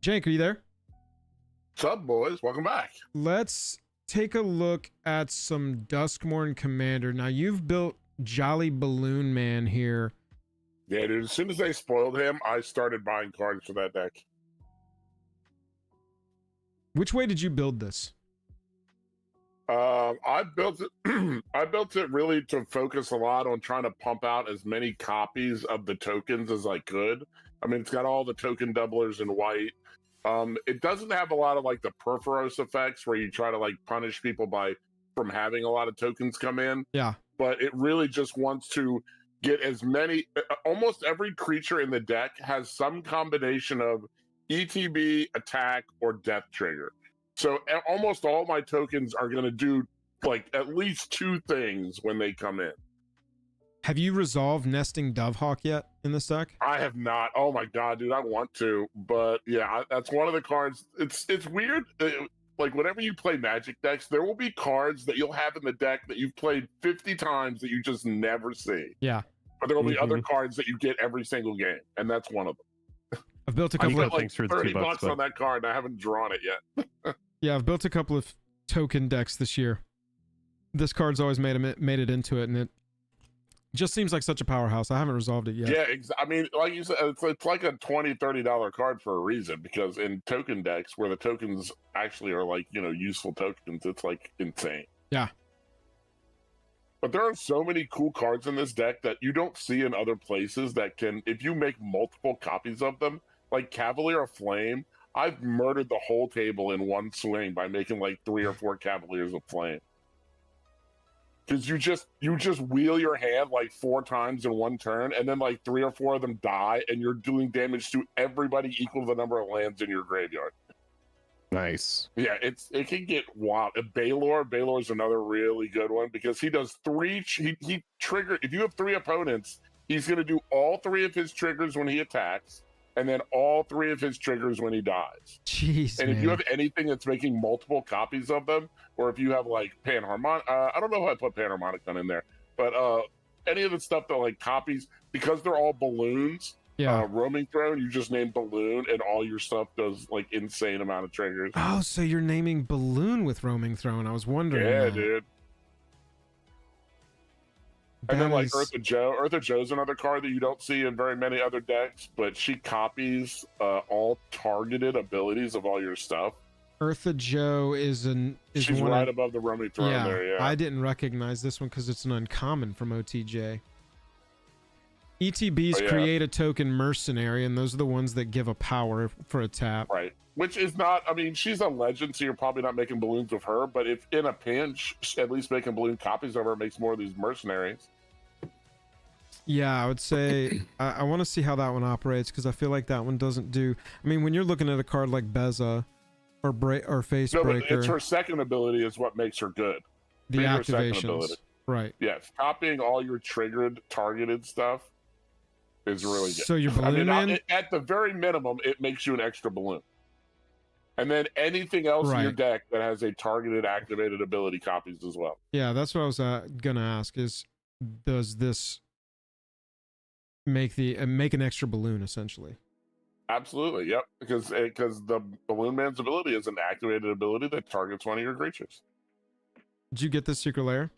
Jank, are you there? What's up, boys? Welcome back. Let's take a look at some Duskmorn Commander. Now, you've built Jolly Balloon Man here. Yeah, dude. As soon as they spoiled him, I started buying cards for that deck. Which way did you build this? I built it. I built it really to focus a lot on trying to pump out as many copies of the tokens as I could. I mean, it's got all the token doublers in white. It doesn't have a lot of like the Perforos effects where you try to like punish people from having a lot of tokens come in. Yeah. But it really just wants to get as many. Almost every creature in the deck has some combination of ETB, attack, or death trigger. So almost all my tokens are going to do like at least 2 things when they come in. Have you resolved Nesting Dovehawk yet in this deck? I have not. Oh my god, dude, I want to, but yeah, that's one of the cards. It's weird. Like whenever you play Magic decks, there will be cards that you'll have in the deck that you've played 50 times that you just never see. Yeah. But there will be other cards that you get every single game, and that's one of them. I've built a couple of like $30 on that card, and I haven't drawn it yet. Yeah, I've built a couple of token decks this year. This card's always made it into it, and it just seems like such a powerhouse. I haven't resolved it yet. Yeah, I mean, like you said, it's like a $20, $30 card for a reason, because in token decks where the tokens actually are like, useful tokens, it's like insane. Yeah. But there are so many cool cards in this deck that you don't see in other places that can, if you make multiple copies of them, like Cavalier of Flame, I've murdered the whole table in one swing by making like 3 or 4 Cavaliers of Flame. Because you just wheel your hand like 4 times in one turn, and then like 3 or 4 of them die, and you're doing damage to everybody equal to the number of lands in your graveyard. Nice. Yeah, it can get wild. Baylor's another really good one because he does 3. He trigger. If you have 3 opponents, he's going to do all 3 of his triggers when he attacks, and then all 3 of his triggers when he dies. Jeez, and man. if you have anything that's making multiple copies of them, or if you have like Panharmonic, I don't know if I put Panharmonicon in there, but any of the stuff that like copies, because they're all balloons. Yeah. Roaming Throne, you just name Balloon, and all your stuff does like insane amount of triggers. Oh, so you're naming Balloon with Roaming Throne? I was wondering. Yeah, that. dude. And then like Eartha Joe. Eartha Joe's another card that you don't see in very many other decks, but she copies all targeted abilities of all your stuff. Eartha Joe she's right above the Roaming Throne there, yeah. I didn't recognize this one because it's an uncommon from OTJ. ETBs create a token mercenary, and those are the ones that give a power for a tap. Right. Which is not, I mean, she's a legend, so you're probably not making balloons with her, but if in a pinch, at least making balloon copies of her makes more of these mercenaries. Yeah, I would say I want to see how that one operates because I feel like that one doesn't do. I mean, when you're looking at a card like Beza or Facebreaker, but it's her second ability is what makes her good. The activations, right? Yes, copying all your triggered, targeted stuff is really good. So your balloon man, at the very minimum, it makes you an extra balloon, and then anything else in your deck that has a targeted, activated ability copies as well. Yeah, that's what I was gonna ask. Is does this make an extra balloon essentially? Absolutely, yep. Because the Balloon Man's ability is an activated ability that targets one of your creatures. Did you get this Secret Lair?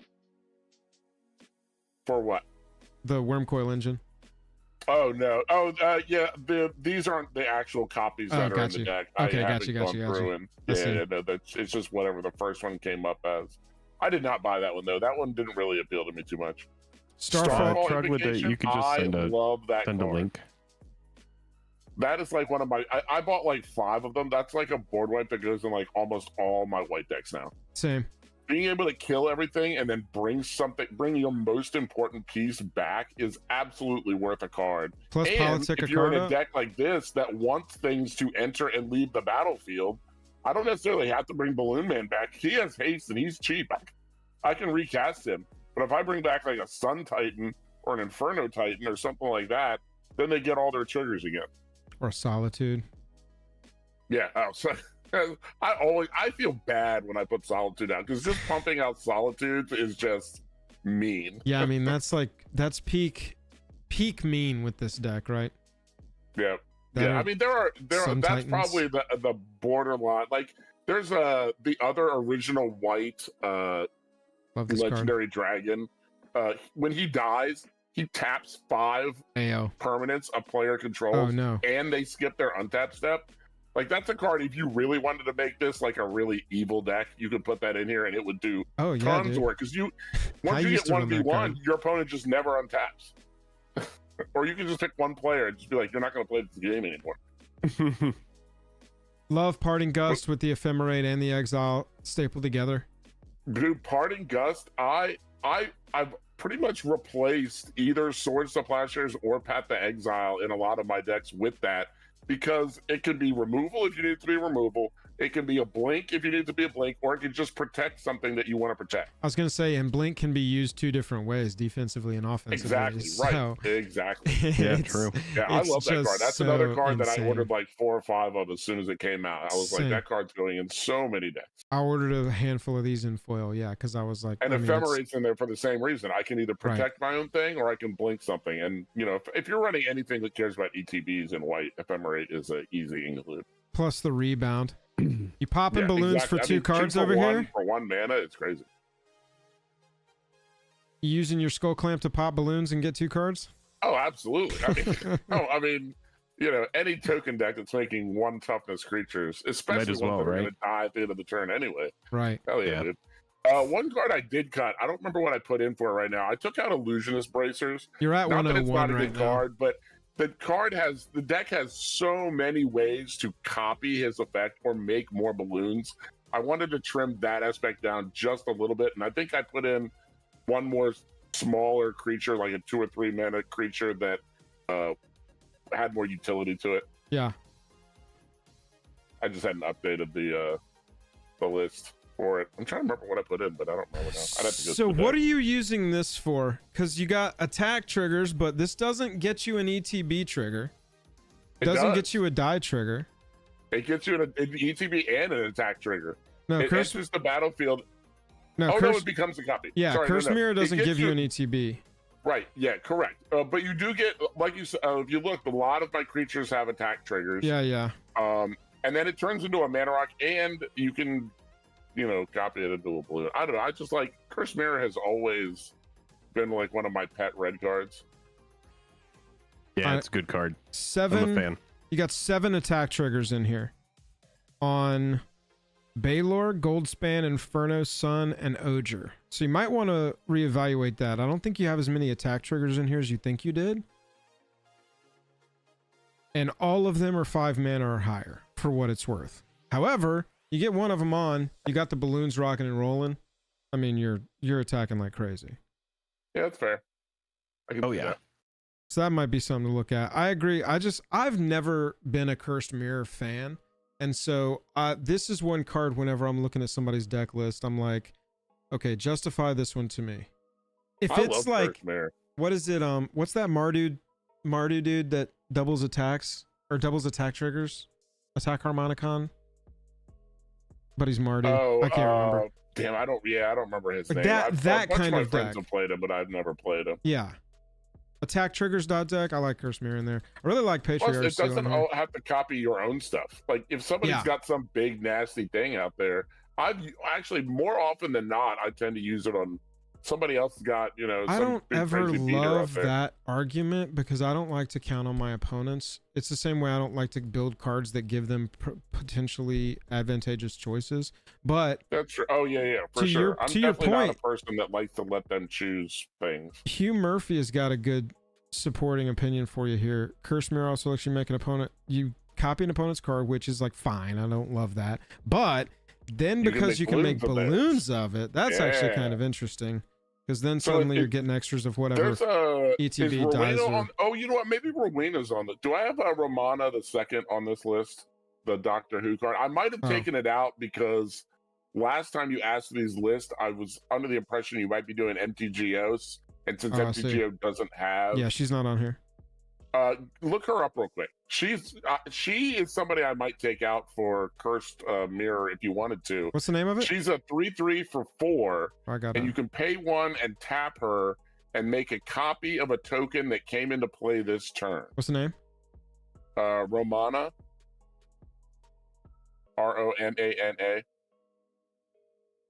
For what? The Wormcoil engine. Oh no! Oh yeah. These aren't the actual copies that are in the deck. Okay, I got you. And, it's just whatever the first one came up as. I did not buy that one though. That one didn't really appeal to me too much. Starfall Invocation, you could just love that send a link. That is like one of my. I bought like 5 of them. That's like a board wipe that goes in like almost all my white decks now. Same. Being able to kill everything and then bring your most important piece back is absolutely worth a card. Plus, and if you're in a deck like this that wants things to enter and leave the battlefield, I don't necessarily have to bring Balloon Man back. He has haste and he's cheap. I can recast him. But if I bring back like a Sun Titan or an Inferno Titan or something like that, then they get all their triggers again. Or Solitude. Yeah. Oh, so I feel bad when I put Solitude down because just pumping out Solitudes is just mean. Yeah, I mean that's peak mean with this deck, right? Yeah. Yeah, I mean there are Sun that's Titans. probably the borderline. Like there's the other original white Love this card. legendary dragon. When he dies, he taps 5 Ayo. permanents a player controls, Oh no. and they skip their untap step. Like that's a card. If you really wanted to make this like a really evil deck, you could put that in here, and it would do tons of work. Because once you get 1v1, your opponent just never untaps. Or you can just pick one player and just be like, you're not going to play this game anymore. Love Parting Gust with the Ephemerate and the Exile stapled together. Dude, Parting Gust, I've pretty much replaced either Swords to Plowshares or Path to Exile in a lot of my decks with that, because it could be removal if you need it to be removal. It can be a blink if you need it to be a blink, or it can just protect something that you want to protect. I was going to say, and blink can be used 2 different ways, defensively and offensively. Exactly, right. Exactly. Yeah, true. Yeah, I love that card. That's another card that I insane. ordered like 4 or 5 of as soon as it came out. I was like, that card's going in so many decks. I ordered a handful of these in foil, yeah, because I was like... And Ephemerate's in there for the same reason. I can either protect my own thing or I can blink something. And, you know, if you're running anything that cares about ETBs in white, Ephemerate is an easy include. Plus the rebound. You popping balloons for 2 cards over here? For 1 mana, it's crazy. You using your Skull Clamp to pop balloons and get 2 cards? Oh, absolutely. I mean, you know, any token deck that's making 1 toughness creatures, especially ones that are going to die at the end of the turn anyway. Right. Hell yeah, dude. 1 card I did cut. I don't remember what I put in for it right now. I took out Illusionist Bracers. You're at 101 right now. Card, but the deck has so many ways to copy his effect or make more balloons. I wanted to trim that aspect down just a little bit, and I think I put in 1 more smaller creature, like a 2 or 3 mana creature that had more utility to it. Yeah. I just hadn't updated the list for it. I'm trying to remember what I put in, but I don't remember now. I'd have to go so what are you using this for? Because you got attack triggers, but this doesn't get you an ETB trigger. It doesn't get you a die trigger. It gets you an ETB and an attack trigger. No, it enters the battlefield. No, no, it becomes a copy. Yeah, sorry, Curse Mirror doesn't give you an ETB. Right, yeah, correct. But you do get, like you said, if you look, a lot of my creatures have attack triggers. Yeah, yeah. And then it turns into a mana rock, and you can, you know, copy it into a blue. I don't know. I just like Curse Mirror has always been like one of my pet red cards. Yeah, it's a good card. 7. I'm a fan. You got 7 attack triggers in here. On Baylor, Goldspan, Inferno, Sun, and Oger. So you might want to reevaluate that. I don't think you have as many attack triggers in here as you think you did. And all of them are 5 mana or higher, for what it's worth. However, you get one of them on, you got the balloons rocking and rolling. I mean, you're attacking like crazy. Yeah, that's fair. Oh yeah. That. So that might be something to look at. I agree. I've never been a Cursed Mirror fan. And so this is one card whenever I'm looking at somebody's deck list, I'm like, okay, justify this one to me. If it's like, what is it? What's that Mardu dude that doubles attacks or doubles attack triggers? Attack Harmonicon? But he's Mardu. Oh, I can't remember. Damn, I don't remember his name. That kind of friends deck. have played him, but I've never played him. Yeah. Attack triggers deck. I like Curse Mirror in there. I really like Patriarchs. Plus, it doesn't have to copy your own stuff. Like if somebody's got some big nasty thing out there, I've actually more often than not, I tend to use it on somebody else got, you know. I don't ever love that that argument because I don't like to count on my opponents. It's the same way I don't like to build cards that give them potentially advantageous choices. But that's true. Oh yeah, for sure. I'm definitely not a person that likes to let them choose things. Hugh Murphy has got a good supporting opinion for you here. Curse Mirror also lets you make an opponent. You copy an opponent's card, which is like fine. I don't love that, but then because you can make balloons of it, that's actually kind of interesting. Because then suddenly you're getting extras of whatever ETB dies. Oh, you know what? Maybe Rowena's on the. Do I have a Romana the second on this list? The Doctor Who card. I might have taken it out because last time you asked these lists, I was under the impression you might be doing MTGOs, and since MTGO doesn't have, yeah, she's not on here. Look her up real quick. She is somebody I might take out for Cursed Mirror if you wanted to. What's the name of it? She's a 3/3 for 4. I got it. And you can pay 1 and tap her and make a copy of a token that came into play this turn. What's the name? Romana, Romana.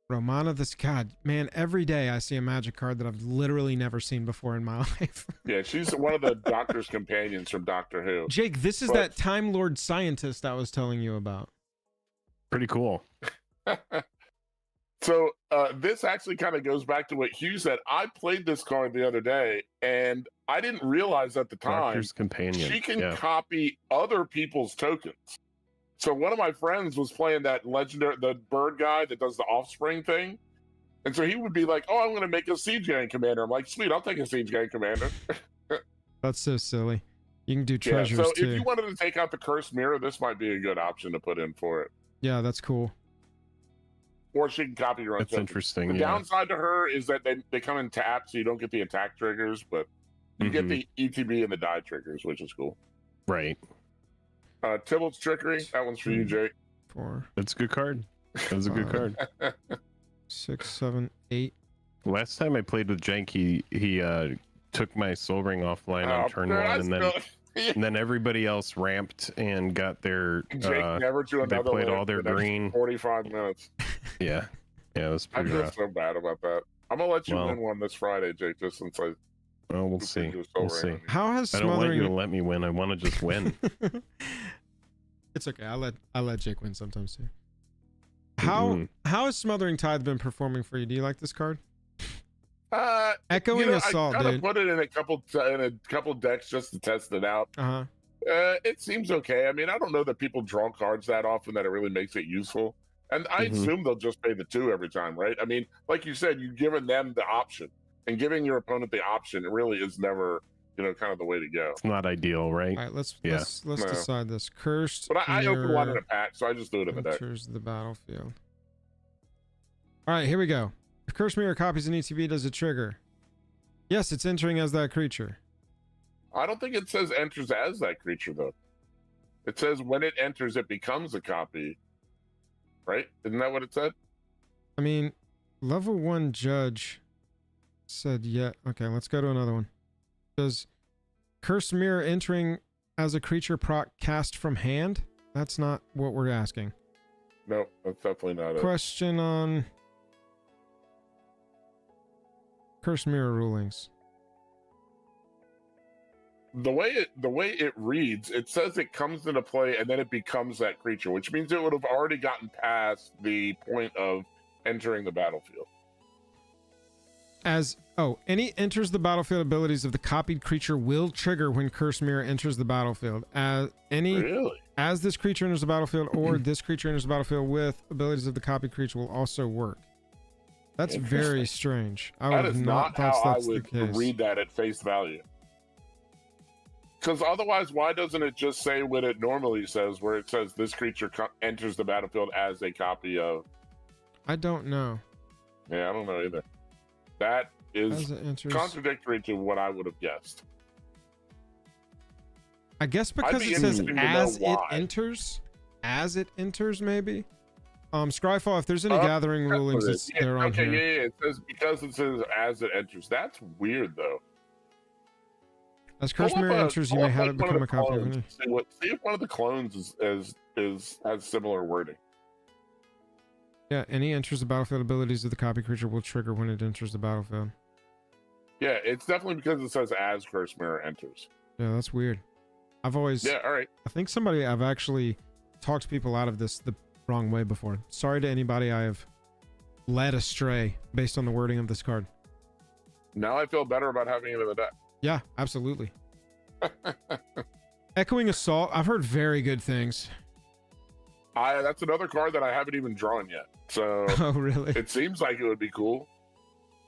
Romana, this god, man, every day I see a magic card that I've literally never seen before in my life. Yeah, she's one of the Doctor's companions from Doctor Who. Jake, this is that Time Lord scientist I was telling you about. Pretty cool. So this actually kind of goes back to what Hugh said. I played this card the other day, and I didn't realize at the time Doctor's companion. she can copy other people's tokens. So one of my friends was playing that legendary, the bird guy that does the offspring thing. And so he would be like, oh, I'm going to make a siege gang commander. I'm like, sweet, I'll take a siege gang commander. That's so silly. You can do treasures too. So if you wanted to take out the cursed mirror, this might be a good option to put in for it. Yeah, that's cool. Or she can copy your own That's tokens. interesting. The downside to her is that they come in tapped, so you don't get the attack triggers, but you get the ETB and the die triggers, which is cool. Right. Tybalt's Trickery. That one's for you, Jake. 4. That's a good card. That was a good card. 6, 7, 8. Last time I played with Jank, he took my Soul Ring offline on turn 1, and then everybody else ramped and got their. Jake never drew another. They played all their green. 45 minutes. Yeah, it was pretty I rough. feel so bad about that. I'm gonna let you win one this Friday, Jake. Just since I. Well, we'll see. We'll see. How has I don't want smothering? you to let me win. I want to just win. It's okay. I let Jake win sometimes too. How has Smothering Tithe been performing for you? Do you like this card? Echoing Assault, I dude. put it in a couple decks just to test it out. It seems okay. I mean, I don't know that people draw cards that often that it really makes it useful. And I assume they'll just pay the 2 every time, right? I mean, like you said, you've given them the option, and giving your opponent the option, it really is never, kind of the way to go. It's not ideal, right? All right, let's decide this. Cursed. But I opened one in a pack, so I just threw it in the deck. Enters the battlefield. All right, here we go. If Cursed Mirror copies an ETB, does it trigger? Yes, it's entering as that creature. I don't think it says enters as that creature, though. It says when it enters, it becomes a copy. Right? Isn't that what it said? I mean, level 1 judge said yeah. Okay, let's go to another one. Does Cursed Mirror entering as a creature proc cast from hand? That's not what we're asking. No, that's definitely not it. Question on Cursed Mirror rulings. The way it reads, it says it comes into play and then it becomes that creature, which means it would have already gotten past the point of entering the battlefield. Any enters the battlefield abilities of the copied creature will trigger when Cursed Mirror enters the battlefield. As this creature enters the battlefield or this creature enters the battlefield with abilities of the copied creature will also work. That's very strange. I would have not thought that's the case. That is not how I would read that at face value. Because otherwise, why doesn't it just say what it normally says, where it says this creature enters the battlefield as a copy of? I don't know. Yeah, I don't know either. That is contradictory to what I would have guessed. I guess because it says as it enters, maybe. Scryfall, if there's any gathering rulings, they're on here. Yeah, it says because it says as it enters. That's weird, though. As Cursed Mirror enters, you may have it become a copy of any. See if one of the clones has similar wording. Yeah, any enters the battlefield abilities of the copy creature will trigger when it enters the battlefield. Yeah, it's definitely because it says as Cursed Mirror enters. Yeah, that's weird. I've always... Yeah, all right. I think I've actually talked people out of this the wrong way before. Sorry to anybody I have led astray based on the wording of this card. Now I feel better about having it in the deck. Yeah, absolutely. Echoing Assault, I've heard very good things. That's another card that I haven't even drawn yet. So oh, really? It seems like it would be cool.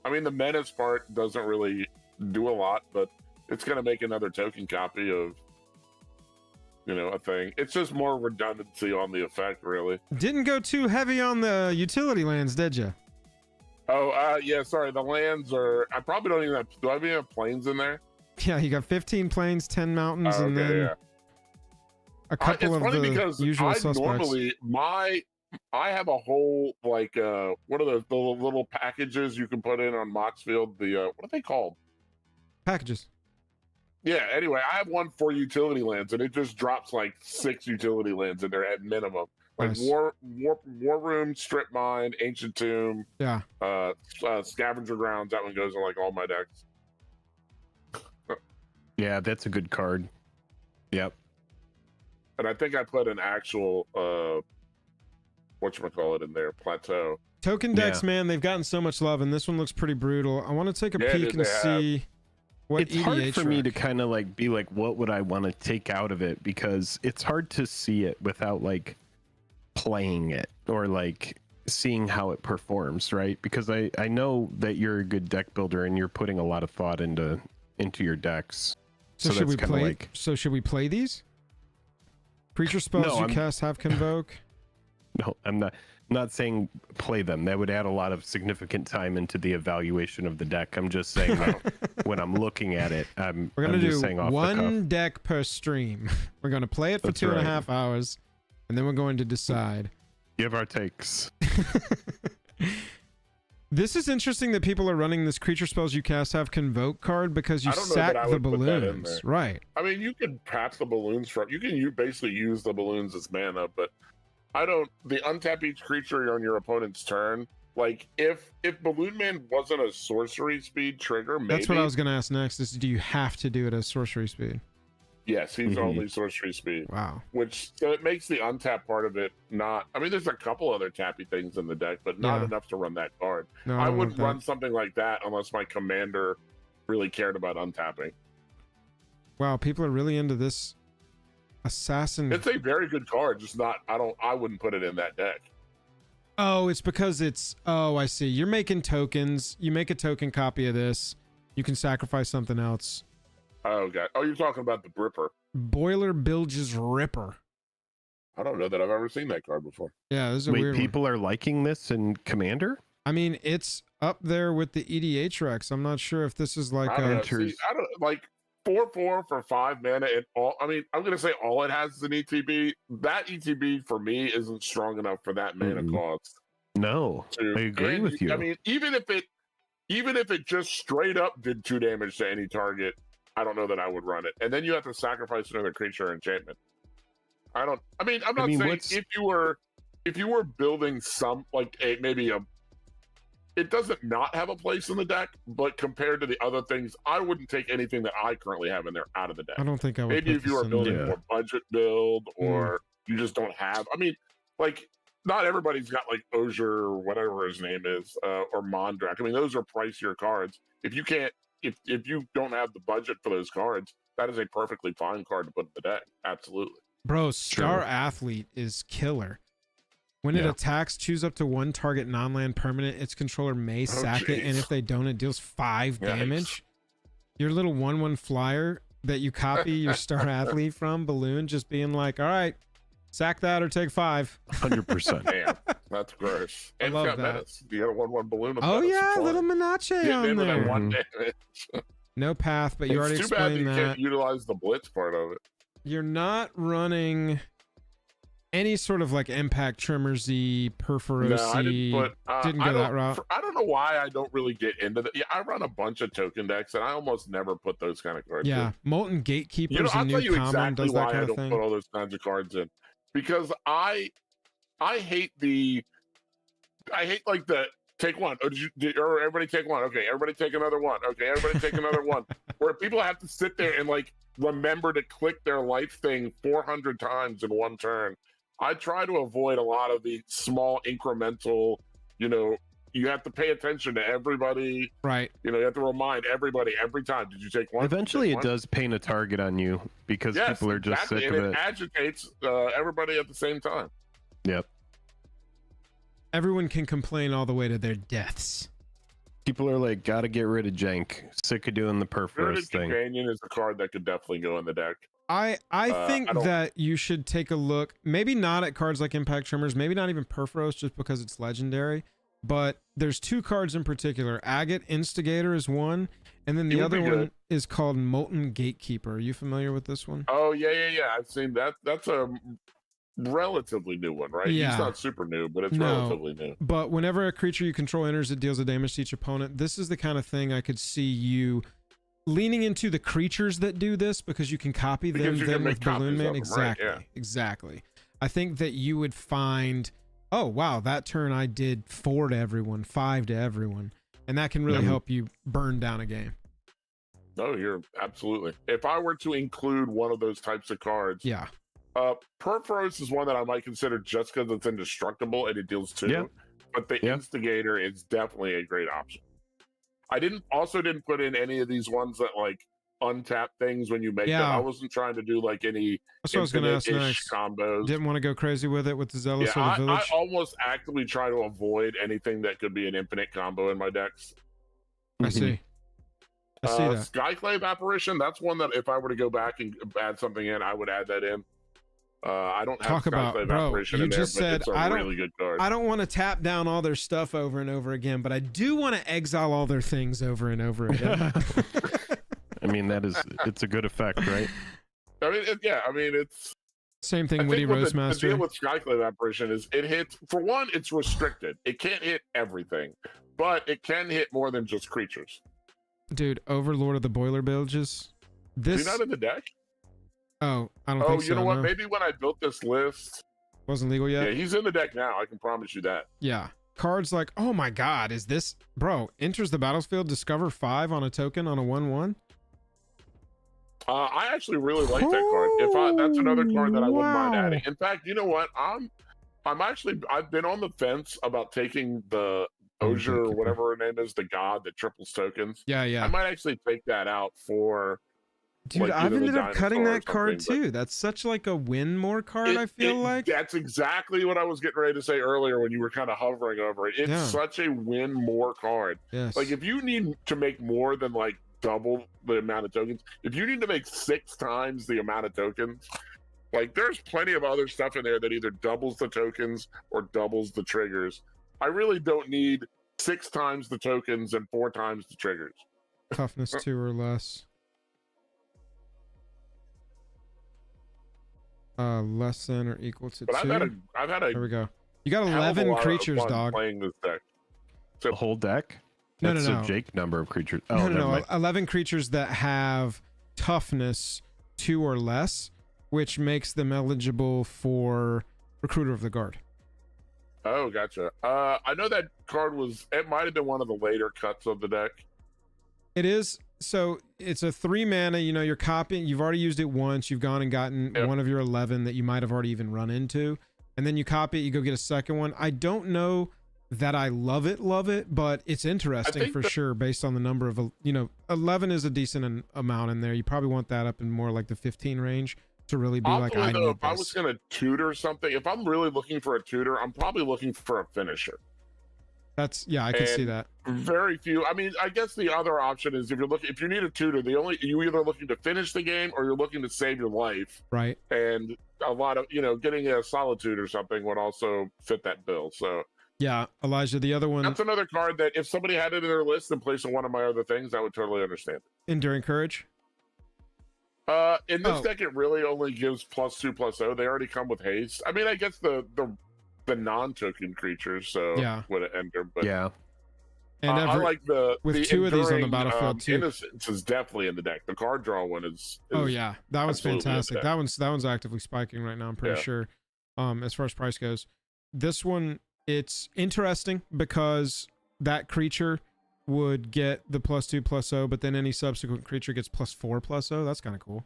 I mean, the menace part doesn't really do a lot, but it's going to make another token copy of, a thing. It's just more redundancy on the effect, really. Didn't go too heavy on the utility lands, did you? Oh, yeah, sorry. The lands are... I probably don't even have... Do I even have plains in there? Yeah, you got 15 plains, 10 mountains, and then a couple of the usual suspects. Normally, I have a whole, what are the little packages you can put in on Moxfield? What are they called? Packages. Yeah, anyway, I have one for utility lands, and it just drops like 6 utility lands in there at minimum. Like Nice. War Room, Strip Mine, Ancient Tomb, Yeah. Scavenger Grounds. That one goes in like all my decks. Yeah, that's a good card. Yep. And I think I put an actual whatchamacallit in there, Plateau. Token decks, man, they've gotten so much love, and this one looks pretty brutal. I want to take a peek and see what it's EDH hard for me to rec. kind of like be like, what would I want to take out of it? Because it's hard to see it without like playing it or like seeing how it performs, right? Because I know that you're a good deck builder and you're putting a lot of thought into your decks. So should we that's kinda play? like- So should we play these? Creature spells No, you I'm- cast have convoke. No, I'm not saying play them. That would add a lot of significant time into the evaluation of the deck. I'm just saying that when I'm looking at it, We're gonna I'm do just saying off the cuff. one deck per stream. We're gonna play it for That's 2.5 hours, and then we're going to decide. Give our takes. This is interesting that people are running this creature spells you cast have convoke card because you I don't know that sack I the would put that in balloons, there. right? I mean, you can tap the balloons from. You can basically use the balloons as mana, but I don't. The untap each creature on your opponent's turn. Like if Balloon Man wasn't a sorcery speed trigger, maybe. That's what I was gonna ask next. Is do you have to do it as sorcery speed? Yes, he's Mhm. only sorcery speed. Wow. Which so it makes the untap part of it not. I mean, there's a couple other tappy things in the deck, but not Yeah. enough to run that card. No, I don't wouldn't want run something like that unless my commander really cared about untapping. Wow, people are really into this assassin. It's a very good card, just not. I wouldn't put it in that deck. Oh, it's because it's. Oh, I see. You're making tokens. You make a token copy of this. You can sacrifice something else. Oh god. Oh, you're talking about the Bripper. Boiler Bilge's Ripper. I don't know that I've ever seen that card before. Yeah, this is a Wait, weird one. people are liking this in Commander? I mean, it's up there with the EDH Rex. I'm not sure if this is like I don't a. know. See, I don't like 4/4 for 5 mana. It all. I mean, I'm gonna say all it has is an ETB. That ETB for me isn't strong enough for that mana Mhm. cost. No, I agree And with you. I mean, even if it just straight up did 2 damage to any target, I don't know that I would run it. And then you have to sacrifice another creature or enchantment. I'm not saying what's- if you were building some like it doesn't not have a place in the deck, but compared to the other things, I wouldn't take anything that I currently have in there out of the deck. I don't think I would. Maybe put if you this are in building there. Yeah. more budget build or you just don't have. I mean, like not everybody's got like Osier or whatever his name is, or Mondrak. I mean, those are pricier cards. If you can't, if you don't have the budget for those cards, that is a perfectly fine card to put in the deck. Absolutely. Bro, Star Sure. Athlete is killer. When it Yeah. attacks, choose up to one target non-land permanent. Its controller may sack it, and jeez. if they don't, it deals 5 Yikes. damage. Your little 1/1 flyer that you copy your Star Athlete from, Balloon, just being like, all right, sack that or take 5. 100%. Damn, that's gross. I And love it's got that. menace. You got a 1/1 balloon. With Oh menace. yeah, It's little fun. Menace Getting on in with that there. 1 damage. No path, but you already It's too bad that explained you that. can't utilize the blitz part of it. You're not running any sort of like impact tremor-y, perforos-y. No, I didn't put. Didn't I go that don't- route. I don't know why I don't really get into that. Yeah, I run a bunch of token decks, and I almost never put those kind of cards. Yeah, in. Molten Gatekeeper's You know, a I'll new tell you common, exactly does that why I kind of don't thing. put all those kinds of cards in, because I hate like the take one. Oh, or everybody take one? Okay, everybody take another one. Okay, everybody take another one. Where people have to sit there and like remember to click their life thing 400 times in one turn. I try to avoid a lot of the small incremental. You have to pay attention to everybody. Right. You have to remind everybody every time. Did you take one? Eventually, Take it one? does paint a target on you because Yes, people are just exactly. sick and of it it. agitates everybody at the same time. Yep. Everyone can complain all the way to their deaths. People are like, gotta get rid of Jank. Sick of doing the Spirited perforce thing. Companion is a card that could definitely go in the deck. I think I don't- that you should take a look, maybe not at cards like Impact Tremors, maybe not even Perforos just because it's legendary, but there's 2 cards in particular. Agate Instigator is one, and then It the would other be one good. is called Molten Gatekeeper. Are you familiar with this one? Oh yeah. I've seen that. That's a relatively new one, right? Yeah. It's not super new, but it's No. relatively new. But whenever a creature you control enters, it deals a damage to each opponent. This is the kind of thing I could see you leaning into the creatures that do this because you can copy them then with Balloon Man. Exactly. Right, yeah. Exactly. I think that you would find, oh wow, that turn I did 4 to everyone, 5 to everyone, and that can really help you burn down a game. No, you're absolutely. If I were to include one of those types of cards, Yeah. Perforos is one that I might consider just because it's indestructible and it deals 2. Yeah. But the Instigator is definitely a great option. I didn't put in any of these ones that like untap things when you make them. I wasn't trying to do like any that's what I was going to ask next. Combos. Didn't want to go crazy with it with the Zealous or the Village. I almost actively try to avoid anything that could be an infinite combo in my decks. I see. I see that. Skyclave Apparition, that's one that if I were to go back and add something in, I would add that in. I don't have Skyclave Apparition in there, but it's a really good card. I don't want to tap down all their stuff over and over again, but I do want to exile all their things over and over again. I mean, it's a good effect, right? I mean, it's same thing. Woody Roastmaster. The deal with Skyclave Apparition is it hits, for one, it's restricted. It can't hit everything, but it can hit more than just creatures. Dude, Overlord of the Boiler Bilges. Is he not in the deck? Oh, I don't think so. Oh, you know what? No. Maybe when I built this list, wasn't legal yet. Yeah, he's in the deck now. I can promise you that. Yeah, cards like, oh my god, is this, bro? Enters the battlefield, discover 5 on a token on a 1/1. I actually really like that card. That's another card that I wouldn't mind adding. In fact, you know what? I've been on the fence about taking the Osier or whatever her name is, the god that triples tokens. Yeah. I might actually take that out for. Dude, like, I've ended up cutting that card too. That's such like a win more card, I feel like. That's exactly what I was getting ready to say earlier when you were kind of hovering over it. It's such a win more card. Yes. Like if you need to make more than like double the amount of tokens, if you need to make 6 times the amount of tokens, like there's plenty of other stuff in there that either doubles the tokens or doubles the triggers. I really don't need 6 times the tokens and 4 times the triggers. Toughness 2 or less. Less than or equal to 2. I've had a. There we go. You got 11 creatures, dog. Playing this deck. So the whole deck? That's a Jake number of creatures. Oh, no. 11 creatures that have toughness 2 or less, which makes them eligible for Recruiter of the Guard. Oh, gotcha. I know that card it might have been one of the later cuts of the deck. It is. So it's a 3 mana, you're copying, you've already used it once, you've gone and gotten one of your 11 that you might have already even run into, and then you copy it, you go get a second one. I don't know that I love it, but it's interesting for sure based on the number of, 11 is a decent amount in there. You probably want that up in more like the 15 range to really be like, I need this. If I was going to tutor something, if I'm really looking for a tutor, I'm probably looking for a finisher. I can see that. Very few. I mean, I guess the other option is if you need a tutor, you're either looking to finish the game or you're looking to save your life. Right. And a lot of, getting a solitude or something would also fit that bill. So yeah, Elijah, the other one. That's another card that if somebody had it in their list and placed on one of my other things, I would totally understand. Enduring Courage. In this deck, it really only gives +2/+0. They already come with haste. I mean, I guess the non-token creatures, so would it enter? But and I like the 2 of these on the battlefield too. Innocence is definitely in the deck. The card draw one is oh yeah, that was fantastic. That one's actively spiking right now. I'm pretty sure. As far as price goes, this one it's interesting because that creature would get the +2/+0, but then any subsequent creature gets +4/+0. That's kind of cool.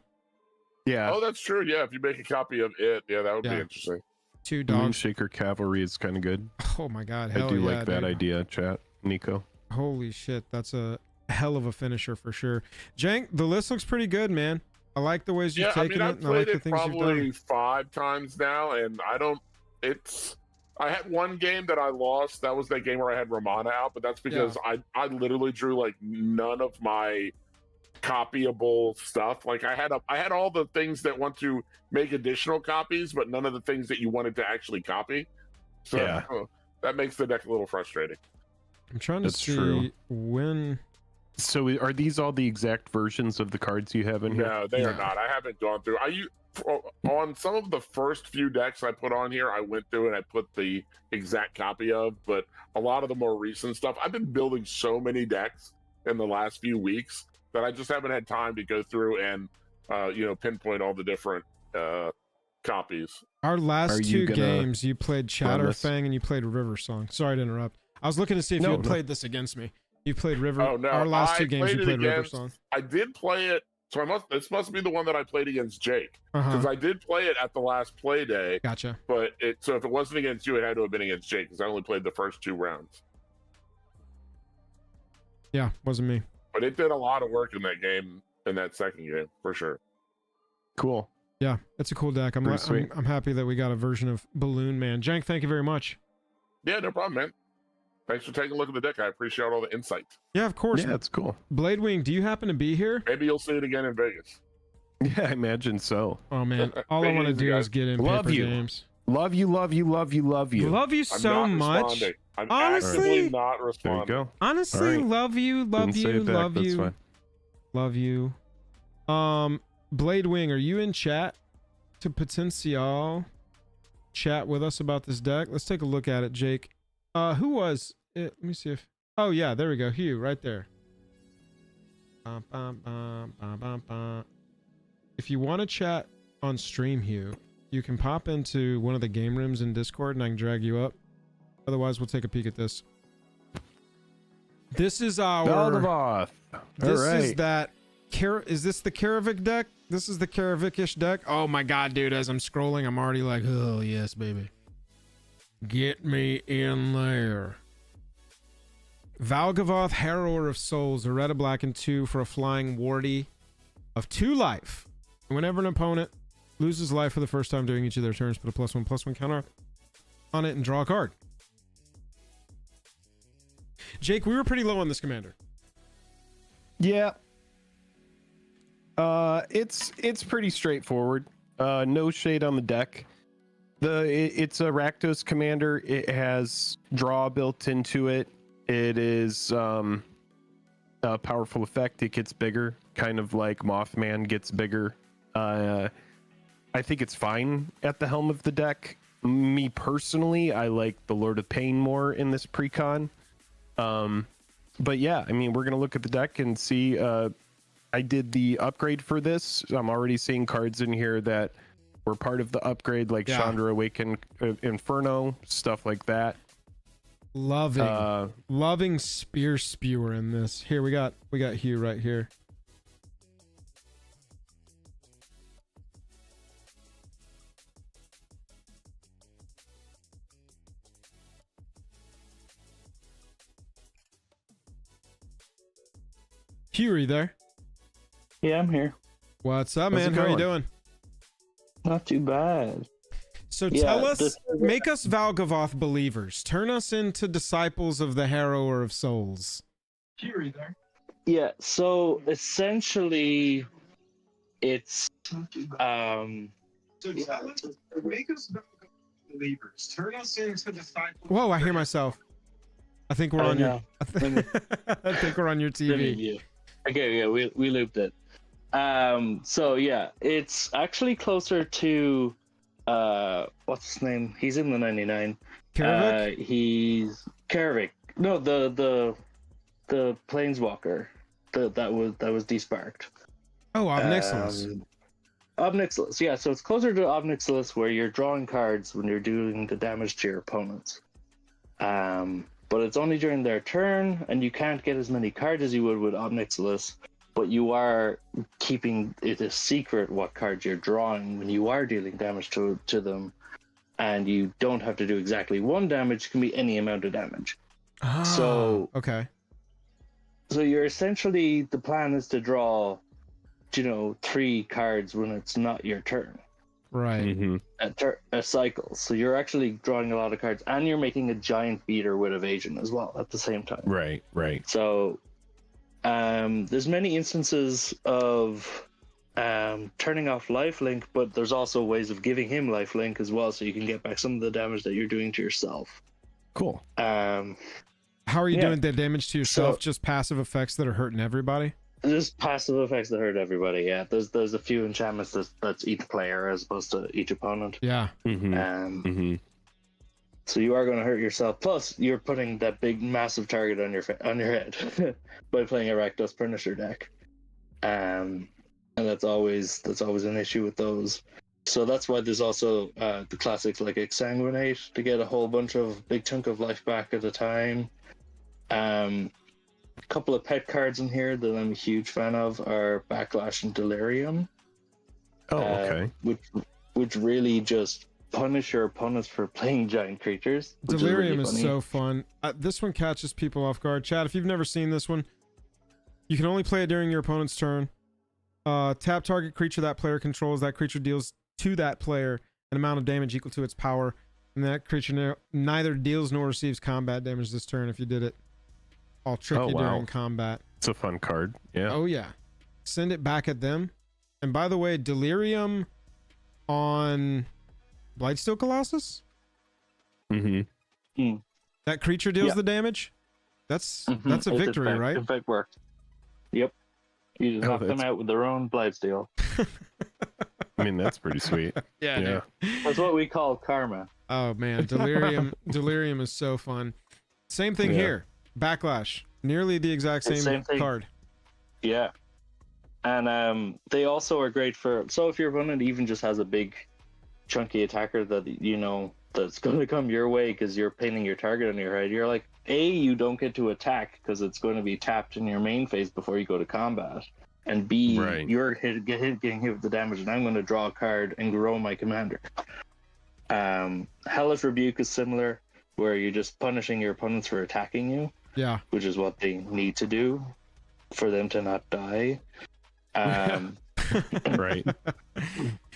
Yeah. Oh, that's true. Yeah, if you make a copy of it, that would be interesting. 2 dogs. Moonshaker Cavalry is kind of good. Oh my god, I do like that idea, chat. Nico. Holy shit, that's a hell of a finisher for sure. Jank, the list looks pretty good, man. I like the ways you've taken it. I've played it probably 5 times now, and I had one game that I lost. That was that game where I had Romana out, but that's because I literally drew like none of my copyable stuff. Like I had all the things that want to make additional copies, but none of the things that you wanted to actually copy. So that makes the deck a little frustrating. I'm trying to see when. So are these all the exact versions of the cards you have in here? No, they are not. I haven't gone through. On some of the first few decks I put on here, I went through and I put the exact copy of, but a lot of the more recent stuff, I've been building so many decks in the last few weeks that I just haven't had time to go through and pinpoint all the different copies. Our last two games, you played Chatterfang and you played River Song. Sorry to interrupt. I was looking to see if you had played this against me. You played River. Oh no! Our last two games, you played River Song. I did play it. So this must be the one that I played against Jake, because I did play it at the last play day. Gotcha. But so if it wasn't against you, it had to have been against Jake, because I only played the first 2 rounds. Yeah, wasn't me. But it did a lot of work in that game, in that second game, for sure. Cool. Yeah, it's a cool deck. I'm happy that we got a version of Balloon Man. Jank, thank you very much. Yeah, no problem, man. Thanks for taking a look at the deck. I appreciate all the insight. Yeah, of course. Yeah, that's cool. Bladewing, do you happen to be here? Maybe you'll see it again in Vegas. Yeah, I imagine so. Oh man, all I want to do is get in paper games. Love you, love you, love you, love you. Love you so much. I'm honestly not responding. There you go. Honestly, right. Love you, love you, love you. Fine. Love you. Bladewing, are you in chat to Potential chat with us about this deck? Let's take a look at it, Jake. Who was it? Let me see if. Oh yeah, there we go. Hugh, right there. If you want to chat on stream, Hugh, you can pop into one of the game rooms in Discord, and I can drag you up. Otherwise, we'll take a peek at this. This is our Valgavoth. This is that. Is this the Karavik deck? This is the Karavik-ish deck. Oh my god, dude! As I'm scrolling, I'm already like, oh yes, baby. Get me in there. Valgavoth, Harrower of Souls, a red, a black, and 2 for a flying wardy of 2 life. And whenever an opponent loses life for the first time during each of their turns, put a +1/+1 counter on it and draw a card. Jake, we were pretty low on this commander. Yeah. It's pretty straightforward. No shade on the deck. It's a Rakdos commander. It has draw built into it. It is a powerful effect. It gets bigger, kind of like Mothman gets bigger. I think it's fine at the helm of the deck. Me personally, I like the Lord of Pain more in this precon. But yeah, I mean, we're gonna look at the deck and see. I did the upgrade for this. I'm already seeing cards in here that were part of the upgrade, like Chandra Awaken Inferno, stuff like that. Loving Spear Spewer in this. Here we got Hugh right here. Hugh, are you there? Yeah, I'm here. What's up, man? How are you doing? Not too bad. So tell us, make us Valgavoth believers. Turn us into disciples of the Harrower of Souls. Are you there? Yeah, so essentially, it's So tell us, make us Valgavoth believers. Turn us into disciples. Whoa! I hear myself. I think we're on your. I think we're on your TV. Okay, yeah, we looped it. So yeah, it's actually closer to what's his name? He's in the 99. Karavik? He's Karavik. No, the Planeswalker that was desparked. Oh, Obnixilis. Obnixilis, yeah. So it's closer to Obnixilis, where you're drawing cards when you're doing the damage to your opponents. But it's only during their turn, and you can't get as many cards as you would with Obnixilis. But you are keeping it a secret what cards you're drawing when you are dealing damage to them, and you don't have to do exactly 1 damage. It can be any amount of damage. Oh, so okay. So you're essentially, the plan is to draw, 3 cards when it's not your turn. Right. Mm-hmm. A cycle. So you're actually drawing a lot of cards, and you're making a giant beater with evasion as well at the same time. Right. So there's many instances of turning off lifelink, but there's also ways of giving him lifelink as well, so you can get back some of the damage that you're doing to yourself. Cool. How are you doing the damage to yourself? Just passive effects that are hurting everybody? Just passive effects that hurt everybody. Yeah, there's a few enchantments that's each player as opposed to each opponent. Yeah. Mm-hmm. So you are going to hurt yourself. Plus, you're putting that big, massive target on your head by playing a Rakdos Punisher deck. and that's always an issue with those. So that's why there's also the classics like Exsanguinate to get a whole bunch of big chunk of life back at a time. A couple of pet cards in here that I'm a huge fan of are Backlash and Delirium. Oh, okay. Which really just punish your opponents for playing giant creatures. Delirium is, is so fun. This one catches people off guard. Chad, if you've never seen this one, you can only play it during your opponent's turn. Tap target creature that player controls. That creature deals to that player an amount of damage equal to its power, and that creature neither deals nor receives combat damage this turn if you did it. I'll trick you during combat. It's a fun card. Yeah. Oh yeah. Send it back at them. And by the way, Delirium on Blightsteel Colossus? Mm-hmm. That creature deals the damage? That's a victory, right? In fact, worked. Yep. You just knock them out with their own Blightsteel. I mean, that's pretty sweet. Yeah. That's what we call karma. Oh man, Delirium is so fun. Same thing here. Backlash. Nearly the exact same card. Yeah. And they also are great for, so if your opponent even just has a big chunky attacker that that's going to come your way because you're pinning your target on your head, you're like, A, you don't get to attack because it's going to be tapped in your main phase before you go to combat, and B, you're getting hit with the damage, and I'm going to draw a card and grow my commander. Hellish Rebuke is similar, where you're just punishing your opponents for attacking you, which is what they need to do for them to not die. Right.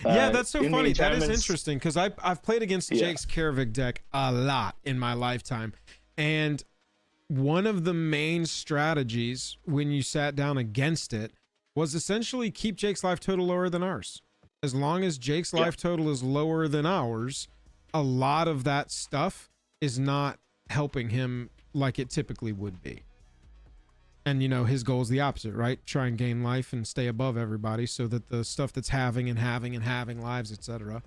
Yeah, that's so funny. That is interesting because I've played against Jake's Karavik deck a lot in my lifetime, and one of the main strategies when you sat down against it was essentially keep Jake's life total lower than ours. As long as Jake's life total is lower than ours, a lot of that stuff is not helping him like it typically would be. And his goal is the opposite, right? Try and gain life and stay above everybody so that the stuff that's having lives, etc.,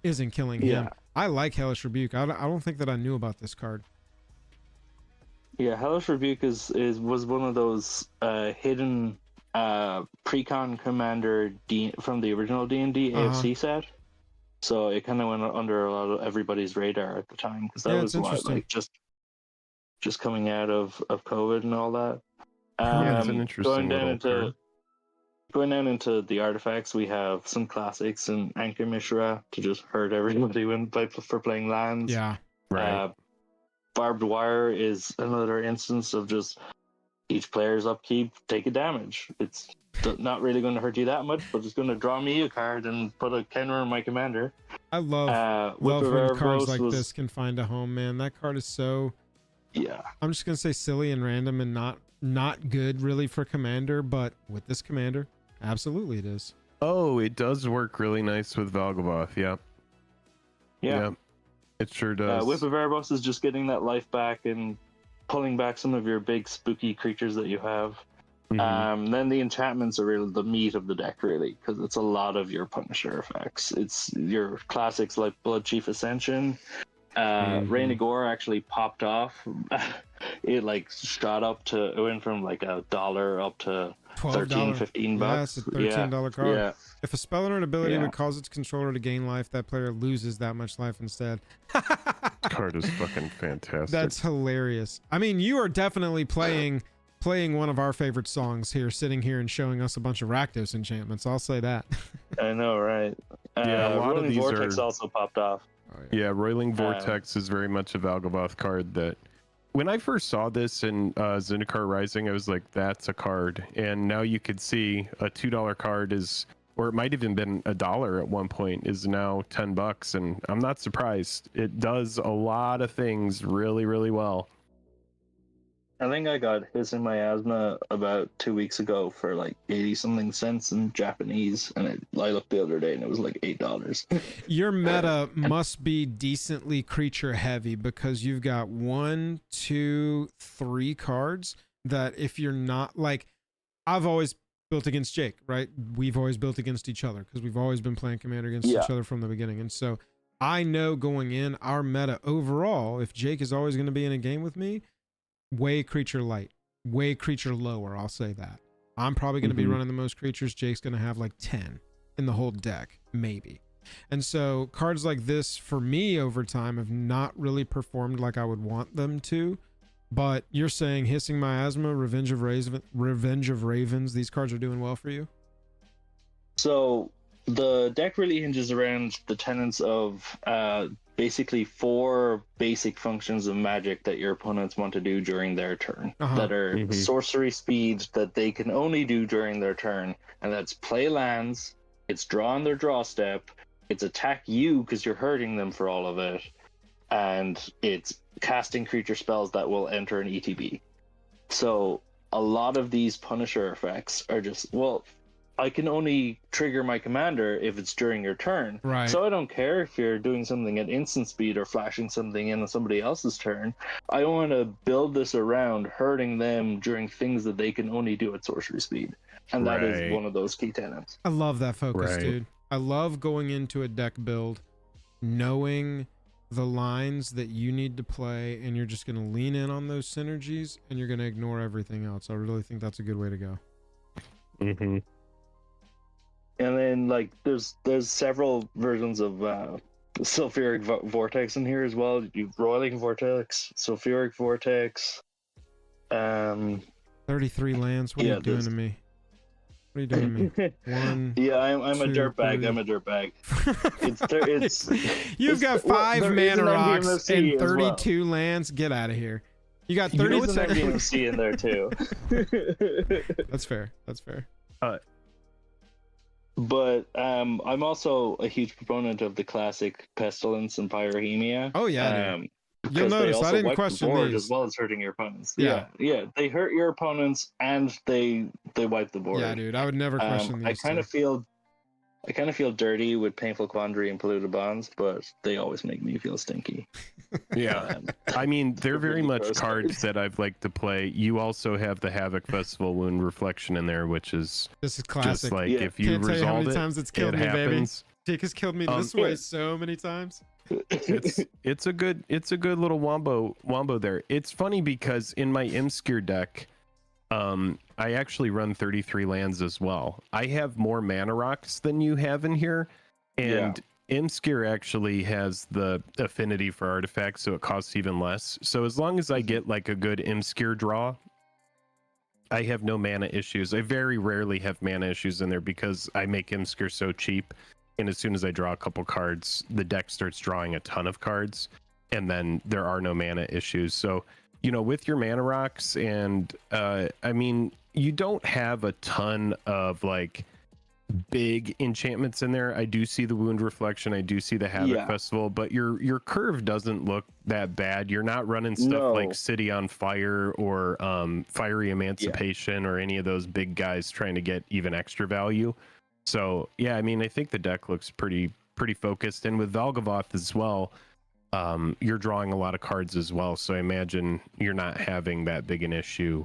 isn't killing him. I like Hellish Rebuke. I don't think that I knew about this card. Yeah, Hellish Rebuke was one of those hidden pre-con commander from the original D&D AFC set. So it kind of went under a lot of everybody's radar at the time because that was what, just coming out of COVID and all that. It's an interesting going down into the artifacts, we have some classics and Anchor Mishra to just hurt everybody for playing lands. Yeah, right. Barbed Wire is another instance of just each player's upkeep, take a damage. It's not really going to hurt you that much, but it's going to draw me a card and put a counter on my commander. I love when cards like this can find a home, man. That card is so... Yeah. I'm just going to say silly and random and not good really for commander, but with this commander, absolutely it is. Oh, it does work really nice with Valgavoth. Yeah, it sure does. Whip of Erebos is just getting that life back and pulling back some of your big spooky creatures that you have. Then the enchantments are really the meat of the deck, really, because it's a lot of your Punisher effects. It's your classics like Blood Chief Ascension. Rain of Gore actually popped off. It shot up to, it went from $1 up to $13-15. Yeah, it's a $13 card. Yeah. If a spell or an ability would cause its controller to gain life, that player loses that much life instead. Card is fucking fantastic. That's hilarious. I mean, you are definitely playing one of our favorite songs here, sitting here and showing us a bunch of Rakdos enchantments. I'll say that. I know, right? Yeah, a lot of these Vortex also popped off. Oh, yeah, Roiling Vortex is very much a Valgavoth card that when I first saw this in Zendikar Rising, I was like, that's a card. And now you could see a $2 card is, or it might have even been $1 at one point, is now $10. And I'm not surprised. It does a lot of things really, really well. I think I got Hiss in My Asthma about 2 weeks ago for 80-something cents in Japanese, and I looked the other day and it was $8. Your meta must be decently creature heavy because you've got 1, 2, 3 cards that if you're not I've always built against Jake, right? We've always built against each other because we've always been playing Commander against each other from the beginning. And so I know going in our meta overall, if Jake is always going to be in a game with me, way creature light, way creature lower, I'll say that. I'm probably going to be running the most creatures. Jake's going to have like 10 in the whole deck, maybe. And so cards like this for me over time have not really performed like I would want them to. But you're saying Hissing Miasma, Revenge of Ravens, these cards are doing well for you? So the deck really hinges around the tenets of basically 4 basic functions of Magic that your opponents want to do during their turn, that are sorcery speed that they can only do during their turn, and that's play lands, it's draw on their draw step, it's attack you because you're hurting them for all of it, and it's casting creature spells that will enter an ETB. So a lot of these Punisher effects are just, well, I can only trigger my commander if it's during your turn. Right. So I don't care if you're doing something at instant speed or flashing something in on somebody else's turn. I want to build this around hurting them during things that they can only do at sorcery speed. And that is one of those key tenets. I love that focus, dude. I love going into a deck build knowing the lines that you need to play, and you're just going to lean in on those synergies, and you're going to ignore everything else. I really think that's a good way to go. And then, like, there's several versions of Sulfuric Vortex in here as well. You Roiling Vortex, Sulfuric Vortex. 33 lands. What are you doing to me? What are you doing to me? One. Yeah, I'm a dirtbag. I'm a dirtbag. You've got 5 mana rocks and 32 lands. Get out of here. You got 30. There's an MDMC in there too. That's fair. That's fair. But I'm also a huge proponent of the classic Pestilence and Pyrrhemia. Oh yeah. You'll notice I didn't question the board these as well as hurting your opponents. Yeah, they hurt your opponents and they wipe the board. Yeah, dude, I would never question these. I kind of feel dirty with Painful Quandary and Polluted Bonds, but they always make me feel stinky. Yeah, I mean, they're very much cards that I've liked to play. You also have the Havoc Festival Wound Reflection in there, which is this is classic. Just like if you Can't tell you how many times it's killed me, happens. Baby. Jake has killed me this way so many times. It's a good little wombo there. It's funny because in my Imskir deck, I actually run 33 lands as well. I have more mana rocks than you have in here, and Imskir actually has the affinity for artifacts, so it costs even less. So as long as I get like a good Imskir draw, I have no mana issues. I very rarely have mana issues in there because I make Imskir so cheap. And as soon as I draw a couple cards, the deck starts drawing a ton of cards, and then there are no mana issues. So, you know, with your mana rocks, and I mean, you don't have a ton of like big enchantments in there. I do see the Wound Reflection, I do see the Havoc Festival, but your curve doesn't look that bad. You're not running stuff like City on Fire or Fiery Emancipation or any of those big guys trying to get even extra value. So yeah, I mean, I think the deck looks pretty focused, and with Valgavoth as well, you're drawing a lot of cards as well. So I imagine you're not having that big an issue.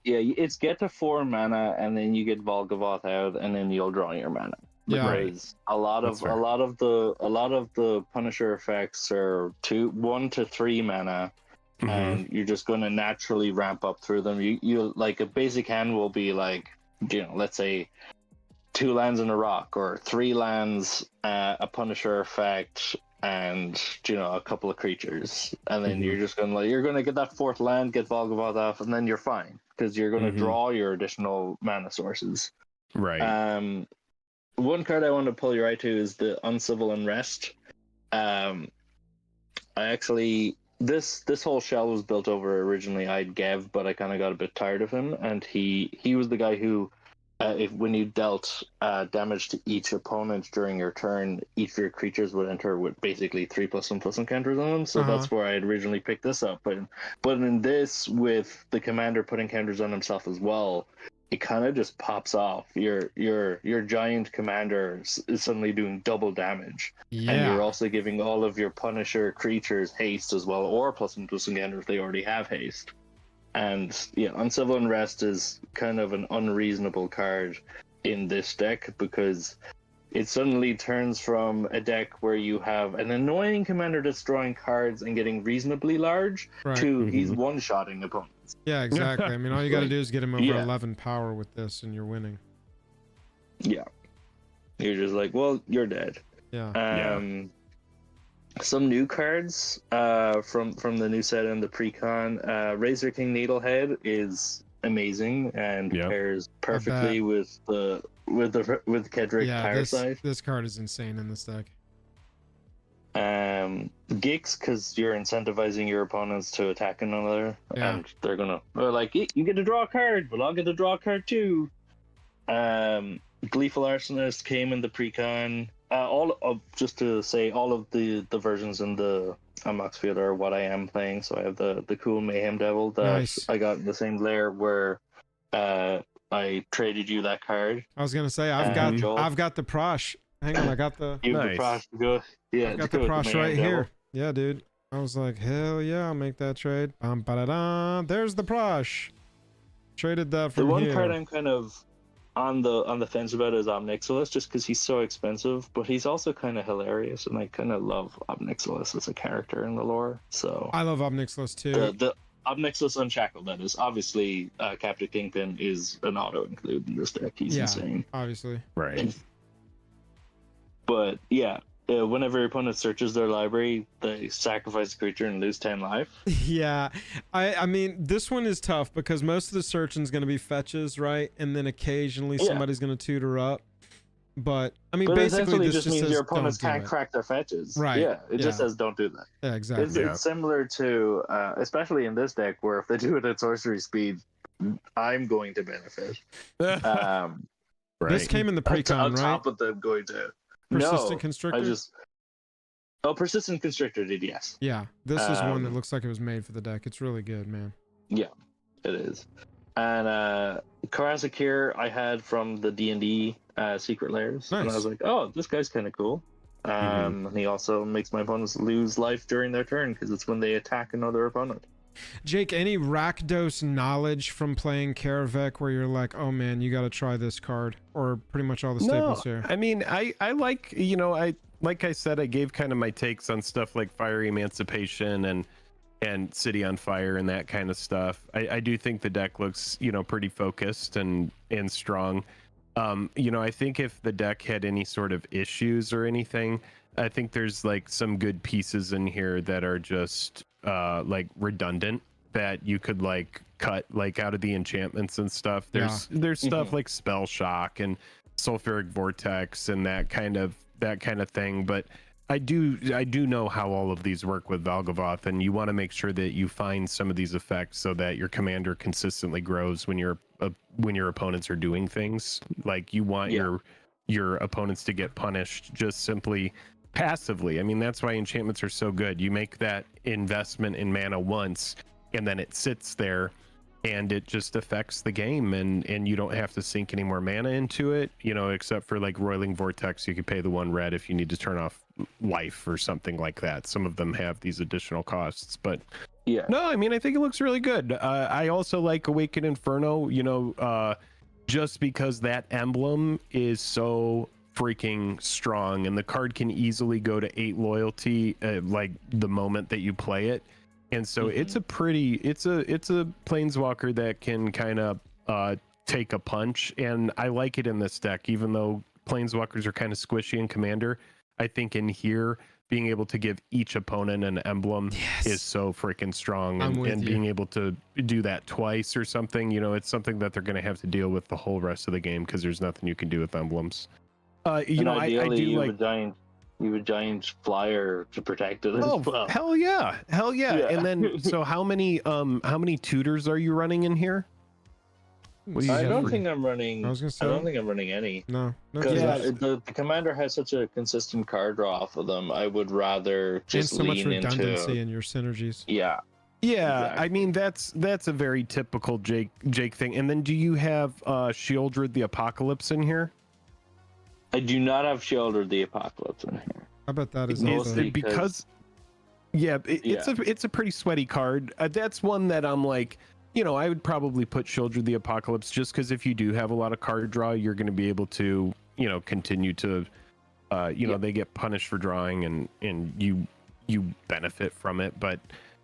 It's get to 4 mana, and then you get Valgavoth out, and then you'll draw your mana. Because a lot of the Punisher effects are 1 to 3 mana, and you're just going to naturally ramp up through them. You like a basic hand will be like, you know, let's say 2 lands and a rock, or 3 lands, a Punisher effect, and you know, a couple of creatures, and then you're just gonna get that 4th land, get Valgavoth off, and then you're fine because you're gonna draw your additional mana sources. Right. One card I want to pull your eye to is the Uncivil Unrest. I actually this whole shell was built over originally I'd Gev, but I kind of got a bit tired of him, and he was the guy who. When you dealt damage to each opponent during your turn, each of your creatures would enter with basically 3+1/+1 counters on them. So that's where I had originally picked this up. But in this, with the commander putting counters on himself as well, it kind of just pops off. Your giant commander is suddenly doing double damage, and you're also giving all of your Punisher creatures haste as well, or +1/+1 counter if they already have haste. And Uncivil Unrest is kind of an unreasonable card in this deck because it suddenly turns from a deck where you have an annoying commander that's drawing cards and getting reasonably large to he's one-shotting opponents. Yeah, exactly. I mean, all you got to do is get him over Yeah. 11 power with this, and you're winning. Yeah. You're just like, well, you're dead. Yeah. Some new cards from the new set and the pre-con. Razor King Needlehead is amazing and pairs perfectly with Kedrick Parasite. This card is insane in this deck. Gix, because you're incentivizing your opponents to attack another, and they're like, you get to draw a card, but I'll get to draw a card too. Gleeful Arsonist came in the pre-con. Just to say, all of the versions in the Mox Field are what I am playing. So I have the cool Mayhem Devil that I got in the same lair where I traded you that card. I was gonna say I've got the Prosh. Hang on, I got the the Prosh to go. Yeah, I got the Prosh right here. Yeah, dude. I was like, hell yeah, I'll make that trade. There's the Prosh. Traded that from the one here. card I'm kind of on the fence about is Omnixilus, just because he's so expensive, but he's also kind of hilarious, and I kind of love Omnixilus as a character in the lore. So I love Omnixilus too. The Omnixilus Unshackled, that is. Obviously, Captain Kingpin is an auto include in this deck. He's insane. Obviously. Right. But yeah, whenever your opponent searches their library, they sacrifice a creature and lose 10 life. Yeah, I mean, this one is tough because most of the searching is going to be fetches, right? And then occasionally somebody's going to tutor up. But I mean, basically, this just means says, your opponents don't do can't it. crack their fetches. Right. Yeah, it just says don't do that. Yeah, exactly. It's similar to, especially in this deck, where if they do it at sorcery speed, I'm going to benefit. This came in the pre-con, on right? top of them going to Persistent Constrictor? Persistent Constrictor did, yes. Yeah, this is one that looks like it was made for the deck. It's really good, man. Yeah, it is. And Karasakir I had from the D&D Secret Lairs. Nice. And I was like, oh, this guy's kind of cool. And he also makes my opponents lose life during their turn, because it's when they attack another opponent. Jake, any Rakdos knowledge from playing Karavek where you're like, oh man, you got to try this card, or pretty much all the staples here? I mean, I like, like I said, I gave kind of my takes on stuff like Fiery Emancipation and City on Fire and that kind of stuff. I do think the deck looks, pretty focused and strong. I think if the deck had any sort of issues or anything, I think there's like some good pieces in here that are just like redundant, that you could like cut like out of the enchantments and stuff. There's stuff like Spell Shock and Sulfuric Vortex and that kind of thing, but I do know how all of these work with Valgavoth, and you want to make sure that you find some of these effects so that your commander consistently grows when your opponents are doing things. Like you want your opponents to get punished just simply passively. I mean, that's why enchantments are so good. You make that investment in mana once, and then it sits there and it just affects the game, and you don't have to sink any more mana into it, except for like Roiling Vortex. You could pay the 1 red if you need to turn off life or something like that. Some of them have these additional costs, but no, I mean, I think it looks really good. I also like Awakened Inferno, just because that emblem is so freaking strong, and the card can easily go to 8 loyalty like the moment that you play it. And so it's a planeswalker that can kind of take a punch, and I like it in this deck. Even though planeswalkers are kind of squishy in Commander, I think in here being able to give each opponent an emblem is so freaking strong, and being able to do that twice or something, it's something that they're going to have to deal with the whole rest of the game, because there's nothing you can do with emblems. I do like a giant flyer to protect it. Oh, hell yeah. And then, so how many tutors are you running in here? I don't think I'm running. I was gonna say, I don't think I'm running any. No. Because the commander has such a consistent card draw off of them. I would rather just and so much lean redundancy in your synergies. Yeah. Exactly. I mean, that's a very typical Jake thing. And then, do you have Shieldred the Apocalypse in here? I do not have Shieldred the Apocalypse in here. I bet that is because it's a pretty sweaty card. That's one that I'm like, I would probably put Shieldred the Apocalypse, just because if you do have a lot of card draw, you're going to be able to, continue to they get punished for drawing, and you benefit from it. But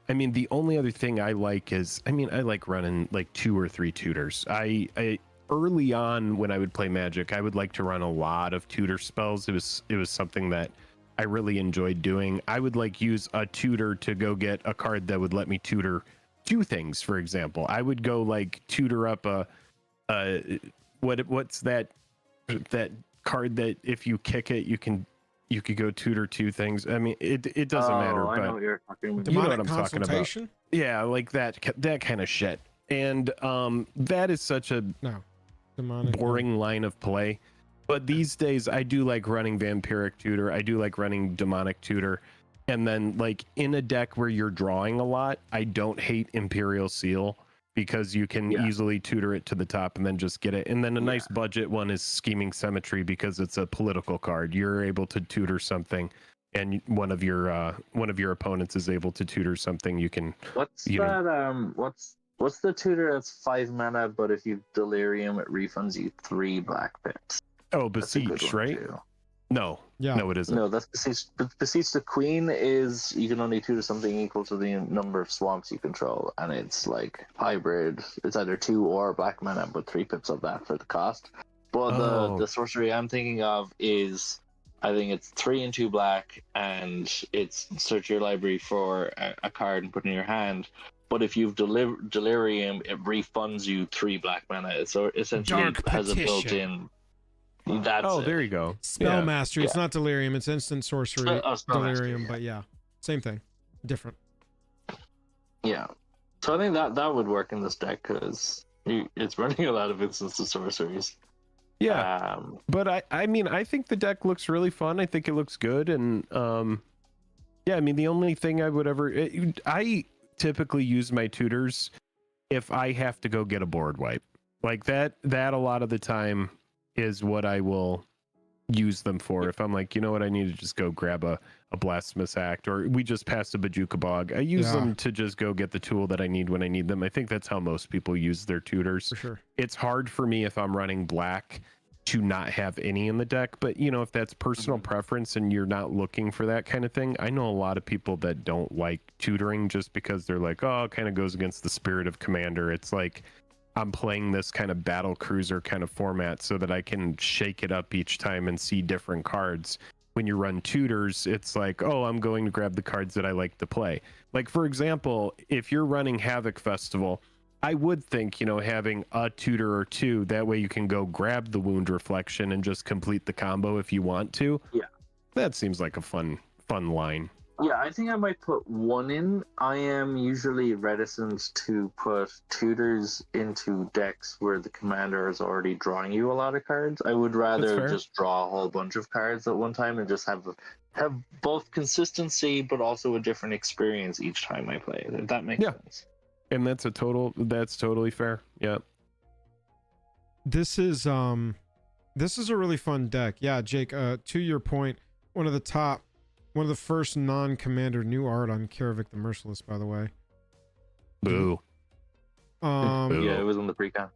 I mean, the only other thing I like is, I like running like 2 or 3 tutors. I early on when I would play Magic, I would like to run a lot of tutor spells. It was something that I really enjoyed doing. I would like use a tutor to go get a card that would let me tutor 2 things. For example, I would go like tutor up what's that card that if you kick it, you could go tutor 2 things. I mean, it doesn't matter. I but know what you're talking about. you know what Demonic I'm talking about. consultation? Yeah, like that kind of shit. And that is such a Demonic boring line of play. But these days, I do like running Vampiric Tutor. I do like running Demonic Tutor. And then, like, in a deck where you're drawing a lot, I don't hate Imperial Seal, because you can easily tutor it to the top and then just get it. And then a nice budget one is Scheming Symmetry, because it's a political card. You're able to tutor something, and one of your opponents is able to tutor something. You can. What's the tutor that's 5 mana, but if you Delirium, it refunds you 3 black pips? Oh, Beseech, right? Too. No. Yeah. No, it isn't. No, that's Beseech. Beseech the Queen is, you can only tutor something equal to the number of swamps you control, and it's like hybrid. It's either 2 or black mana, but 3 pips of that for the cost. But the sorcery I'm thinking of is, I think it's 3 and 2 black, and it's search your library for a card and put it in your hand. But if you've Delirium, it refunds you 3 black mana. So essentially Dark has a Petition. built-in. That's there you go. Spell Mastery. It's not Delirium. It's instant sorcery. Spell Delirium, Mastery, but yeah, same thing, different. Yeah. So I think that would work in this deck, because it's running a lot of instants of sorceries. Yeah. But I mean, I think the deck looks really fun. I think it looks good. And yeah, I mean, the only thing I would I typically use my tutors if I have to go get a board wipe. Like that a lot of the time is what I will use them for. If I'm like, you know what, I need to just go grab a Blasphemous Act, or we just passed a Bajuka Bog, I use them to just go get the tool that I need when I need them. I think that's how most people use their tutors. For sure. It's hard for me if I'm running black to not have any in the deck, but you know, if that's personal preference and you're not looking for that kind of thing, I know a lot of people that don't like tutoring just because they're like, oh, it kind of goes against the spirit of Commander. It's like, I'm playing this kind of battle cruiser kind of format so that I can shake it up each time and see different cards. When you run tutors, it's like, oh, I'm going to grab the cards that I like to play. Like, for example, if you're running Havoc Festival, I would think, you know, having a tutor or 2, that way you can go grab the Wound Reflection and just complete the combo if you want to. Yeah. That seems like a fun line. Yeah, I think I might put 1 in. I am usually reticent to put tutors into decks where the commander is already drawing you a lot of cards. I would rather just draw a whole bunch of cards at one time and just have both consistency but also a different experience each time I play. If that makes sense. And that's totally fair. Yeah. This is a really fun deck. Yeah, Jake, to your point, one of the first non-commander new art on Karavik the Merciless, by the way. Boo. Boo. Yeah, it was on the pre-con.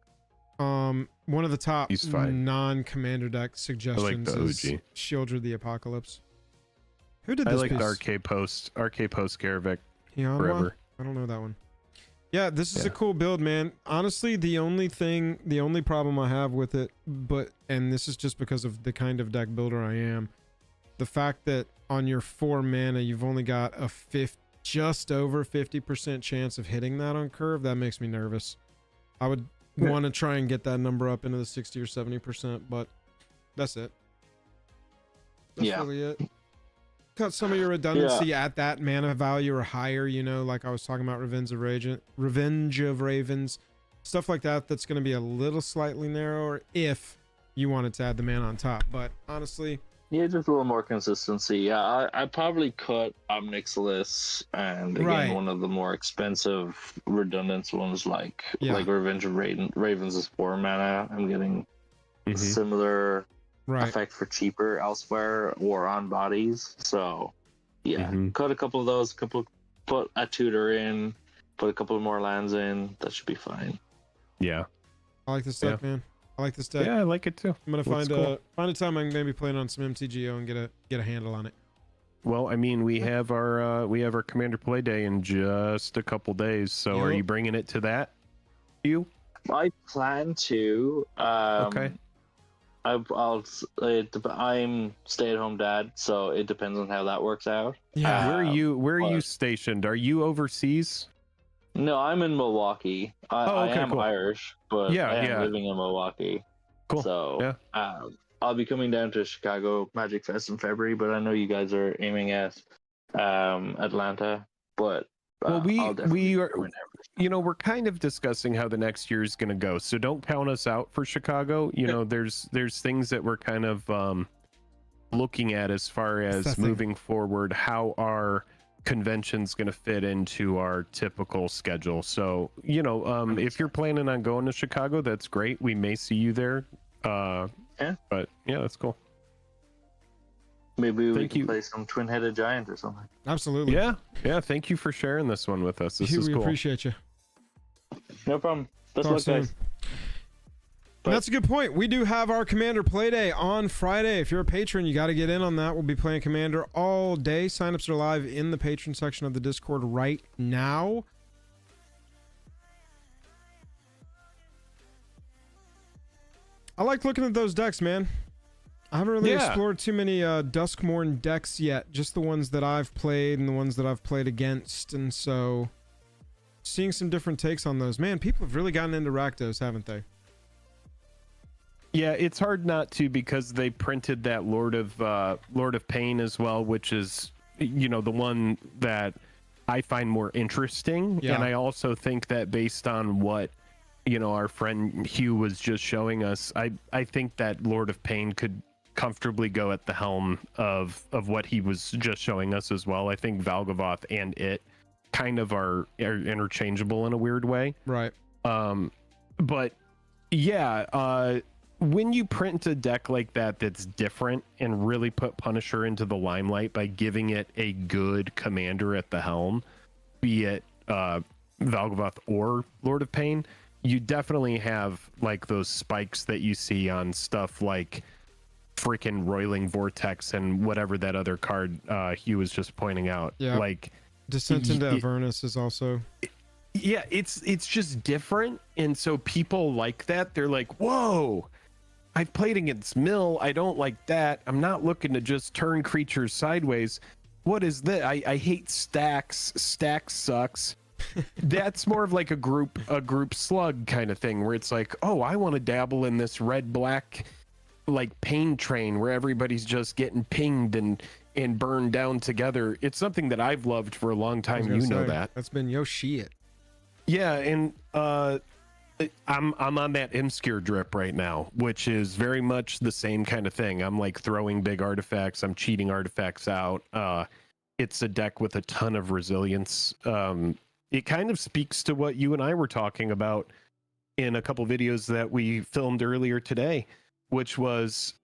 One of the top non-commander deck suggestions is OG. Shieldred the Apocalypse. Who did this? I like piece? the Arcade Post Karavik Hianwa? forever. I don't know that one. Yeah, this is a cool build, man. Honestly, the only problem I have with it, and this is just because of the kind of deck builder I am, the fact that on your 4 mana, you've only got a just over 50% chance of hitting that on curve. That makes me nervous. I would want to try and get that number up into the 60 or 70%, but that's it. That's really it. Got some of your redundancy at that mana value or higher, you know, like I was talking about Revenge of Ravens, stuff like that. That's going to be a little slightly narrower if you wanted to add the mana on top. But honestly, yeah, just a little more consistency. Yeah, I probably cut Omnixilus and again one of the more expensive redundant ones like Revenge of Ravens is 4 mana. I'm getting similar effect for cheaper elsewhere or on bodies. So yeah, cut a couple of those, put a tutor in, put a couple more lands in. That should be fine. Yeah, I like this deck, man. I like this deck. Yeah, I like it too. I'm gonna Looks find cool. a time I can maybe play it on some MTGO and get a handle on it. Well, I mean, we have our Commander Play Day in just a couple days. So, are Yep. you bringing it to that? You? I plan to. Okay. I'm stay-at-home dad, so it depends on how that works out. Yeah. Where are you but- stationed? Are you overseas? No, I'm in Milwaukee. I okay, am cool. Irish, but Yeah, I am yeah. living in Milwaukee. Cool. So Yeah. I'll be coming down to Chicago Magic Fest in February, but I know you guys are aiming at Atlanta. But Well, I'll definitely we be are, coming we're kind of discussing how the next year is going to go. So don't count us out for Chicago. There's things that we're kind of looking at as far as Assessing. moving forward, how our convention's going to fit into our typical schedule. So, if you're planning on going to Chicago, that's great. We may see you there. Yeah. But yeah, that's cool. Maybe we Thank can you. play some twin-headed giant or something. Absolutely. Yeah. Thank you for sharing this one with us. This Hugh, is we cool. appreciate you. No problem. Best Talk luck, soon. guys. And that's a good point. We do have our Commander Playday on Friday. If you're a patron, you got to get in on that. We'll be playing Commander all day. Signups are live in the patron section of the Discord right now. I like looking at those decks, man. I haven't really explored too many Duskmourn decks yet. Just the ones that I've played and the ones that I've played against. And so seeing some different takes on those. Man, people have really gotten into Rakdos, haven't they? Yeah, it's hard not to, because they printed that Lord of Pain as well, which is, the one that I find more interesting. Yeah. And I also think that based on what, our friend Hugh was just showing us, I think that Lord of Pain could comfortably go at the helm of what he was just showing us as well. I think Valgavoth and it kind of are interchangeable in a weird way. Right. But yeah, when you print a deck like that that's different and really put Punisher into the limelight by giving it a good commander at the helm, be it Valgavoth or Lord of Pain, you definitely have like those spikes that you see on stuff like freaking Roiling Vortex and whatever that other card Hugh was just pointing out. Yeah. Like Descent into Avernus is also... Yeah, it's just different. And so people like that. They're like, whoa, I've played against Mill. I don't like that. I'm not looking to just turn creatures sideways. What is that? I hate stacks. Stacks sucks. That's more of like a group slug kind of thing, where it's like, oh, I want to dabble in this red black like pain train where everybody's just getting pinged and burned down together. It's something that I've loved for a long time. You know that. That's been yo shit. Yeah, and I'm on that Imskir drip right now, which is very much the same kind of thing. I'm like throwing big artifacts, I'm cheating artifacts out. It's a deck with a ton of resilience. It kind of speaks to what you and I were talking about in a couple videos that we filmed earlier today, which was,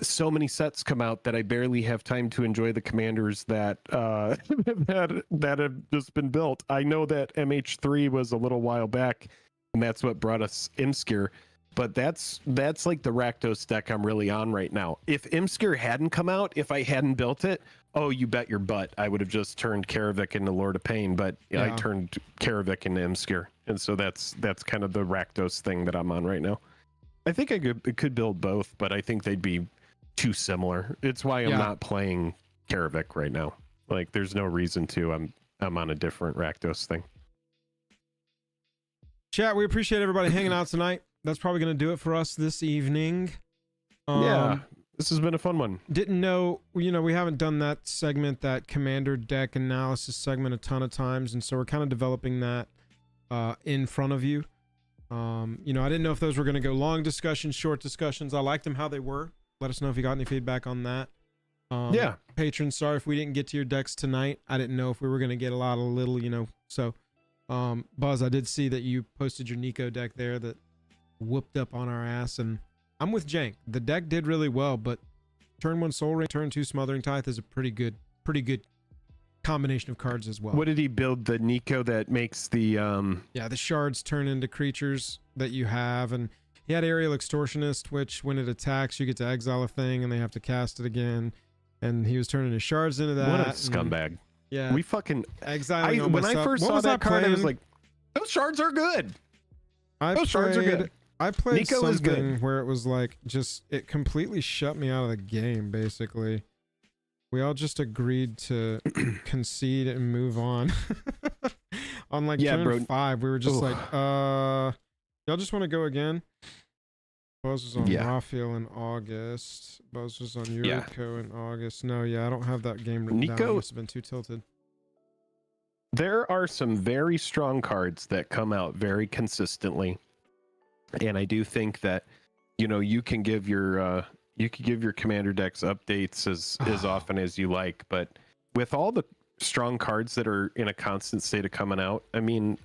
so many sets come out that I barely have time to enjoy the commanders that that have just been built. I know that MH3 was a little while back, and that's what brought us Imskir, but that's like the Rakdos deck I'm really on right now. If Imskir hadn't come out, if I hadn't built it, oh, you bet your butt I would have just turned Karavik into Lord of Pain, but I turned Karavik into Imskir, and so that's kind of the Rakdos thing that I'm on right now. I think I could build both, but I think they'd be too similar. It's why I'm not playing Karavik right now. Like, there's no reason to. I'm on a different Rakdos thing. Chat, we appreciate everybody hanging out tonight. That's probably going to do it for us this evening. This has been a fun one. Didn't know, we haven't done that segment, that commander deck analysis segment, a ton of times, and so we're kind of developing that in front of you. I didn't know if those were going to go long discussions, short discussions. I liked them how they were. Let us know if you got any feedback on that. Patrons, sorry if we didn't get to your decks tonight. I didn't know if we were going to get a lot of little, so Buzz, I did see that you posted your Nico deck there that whooped up on our ass, and I'm with Jank. The deck did really well, but turn 1 Soul Ring, turn 2 Smothering Tithe is a pretty good combination of cards as well. What did he build? The Nico that makes the the shards turn into creatures that you have, and He had Aerial Extortionist, which when it attacks, you get to exile a thing and they have to cast it again. And he was turning his shards into that. What a scumbag. Yeah. We fucking exiling all when my I stuff. first What saw was that card, I was playing? like, those shards are good. Those shards are good. I played Nico is something good. where it was like just it completely shut me out of the game. Basically, we all just agreed to concede and move on. On like turn 5, we were just like, y'all just want to go again. Buzz was on Raphael in August. Buzz was on Yuriko in August. No, I don't have that game written down. I must have been too tilted. There are some very strong cards that come out very consistently, and I do think that you can give your commander decks updates as often as you like, but with all the strong cards that are in a constant state of coming out, I mean,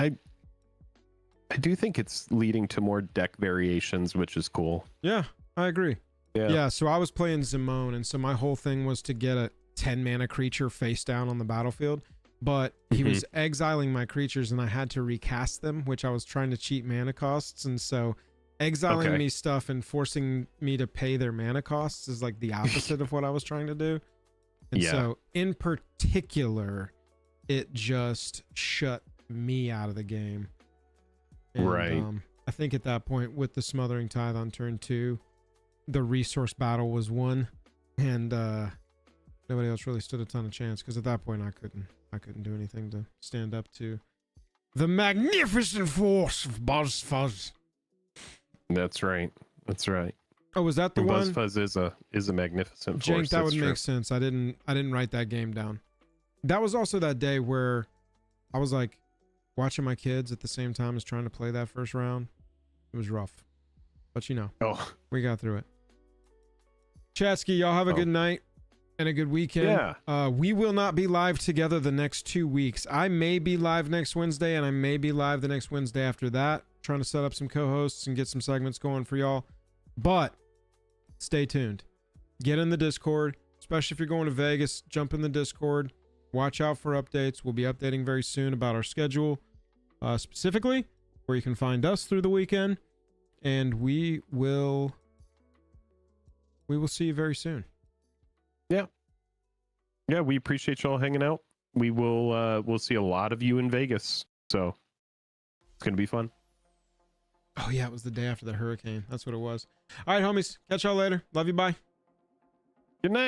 I do think it's leading to more deck variations, which is cool. Yeah, I agree. Yeah. So I was playing Zimone, and so my whole thing was to get a 10 mana creature face down on the battlefield. But he was exiling my creatures and I had to recast them, which I was trying to cheat mana costs. And so exiling me stuff and forcing me to pay their mana costs is like the opposite of what I was trying to do. And so in particular, it just shut me out of the game. And, I think at that point with the Smothering Tithe on turn 2, the resource battle was won, and nobody else really stood a ton of chance because at that point I couldn't do anything to stand up to the magnificent force of Buzz Fuzz. That's right. Oh, was that the one? Buzz Fuzz is a magnificent force. Jank, that would make sense. I didn't write that game down. That was also that day where I was like watching my kids at the same time as trying to play that first round. It was rough, but we got through it. Chatsky, y'all have a good night and a good weekend. We will not be live together the next 2 weeks. I may be live next Wednesday and I may be live the next Wednesday after that, trying to set up some co-hosts and get some segments going for y'all. But stay tuned. Get in the Discord, especially if you're going to Vegas. Jump in the Discord. Watch out for updates. We'll be updating very soon about our schedule, specifically where you can find us through the weekend, and we will see you very soon. Yeah, we appreciate y'all hanging out. We'll see a lot of you in Vegas, so it's gonna be fun. Oh yeah, it was the day after the hurricane. That's what it was. All right, homies. Catch y'all later. Love you. Bye. Good night.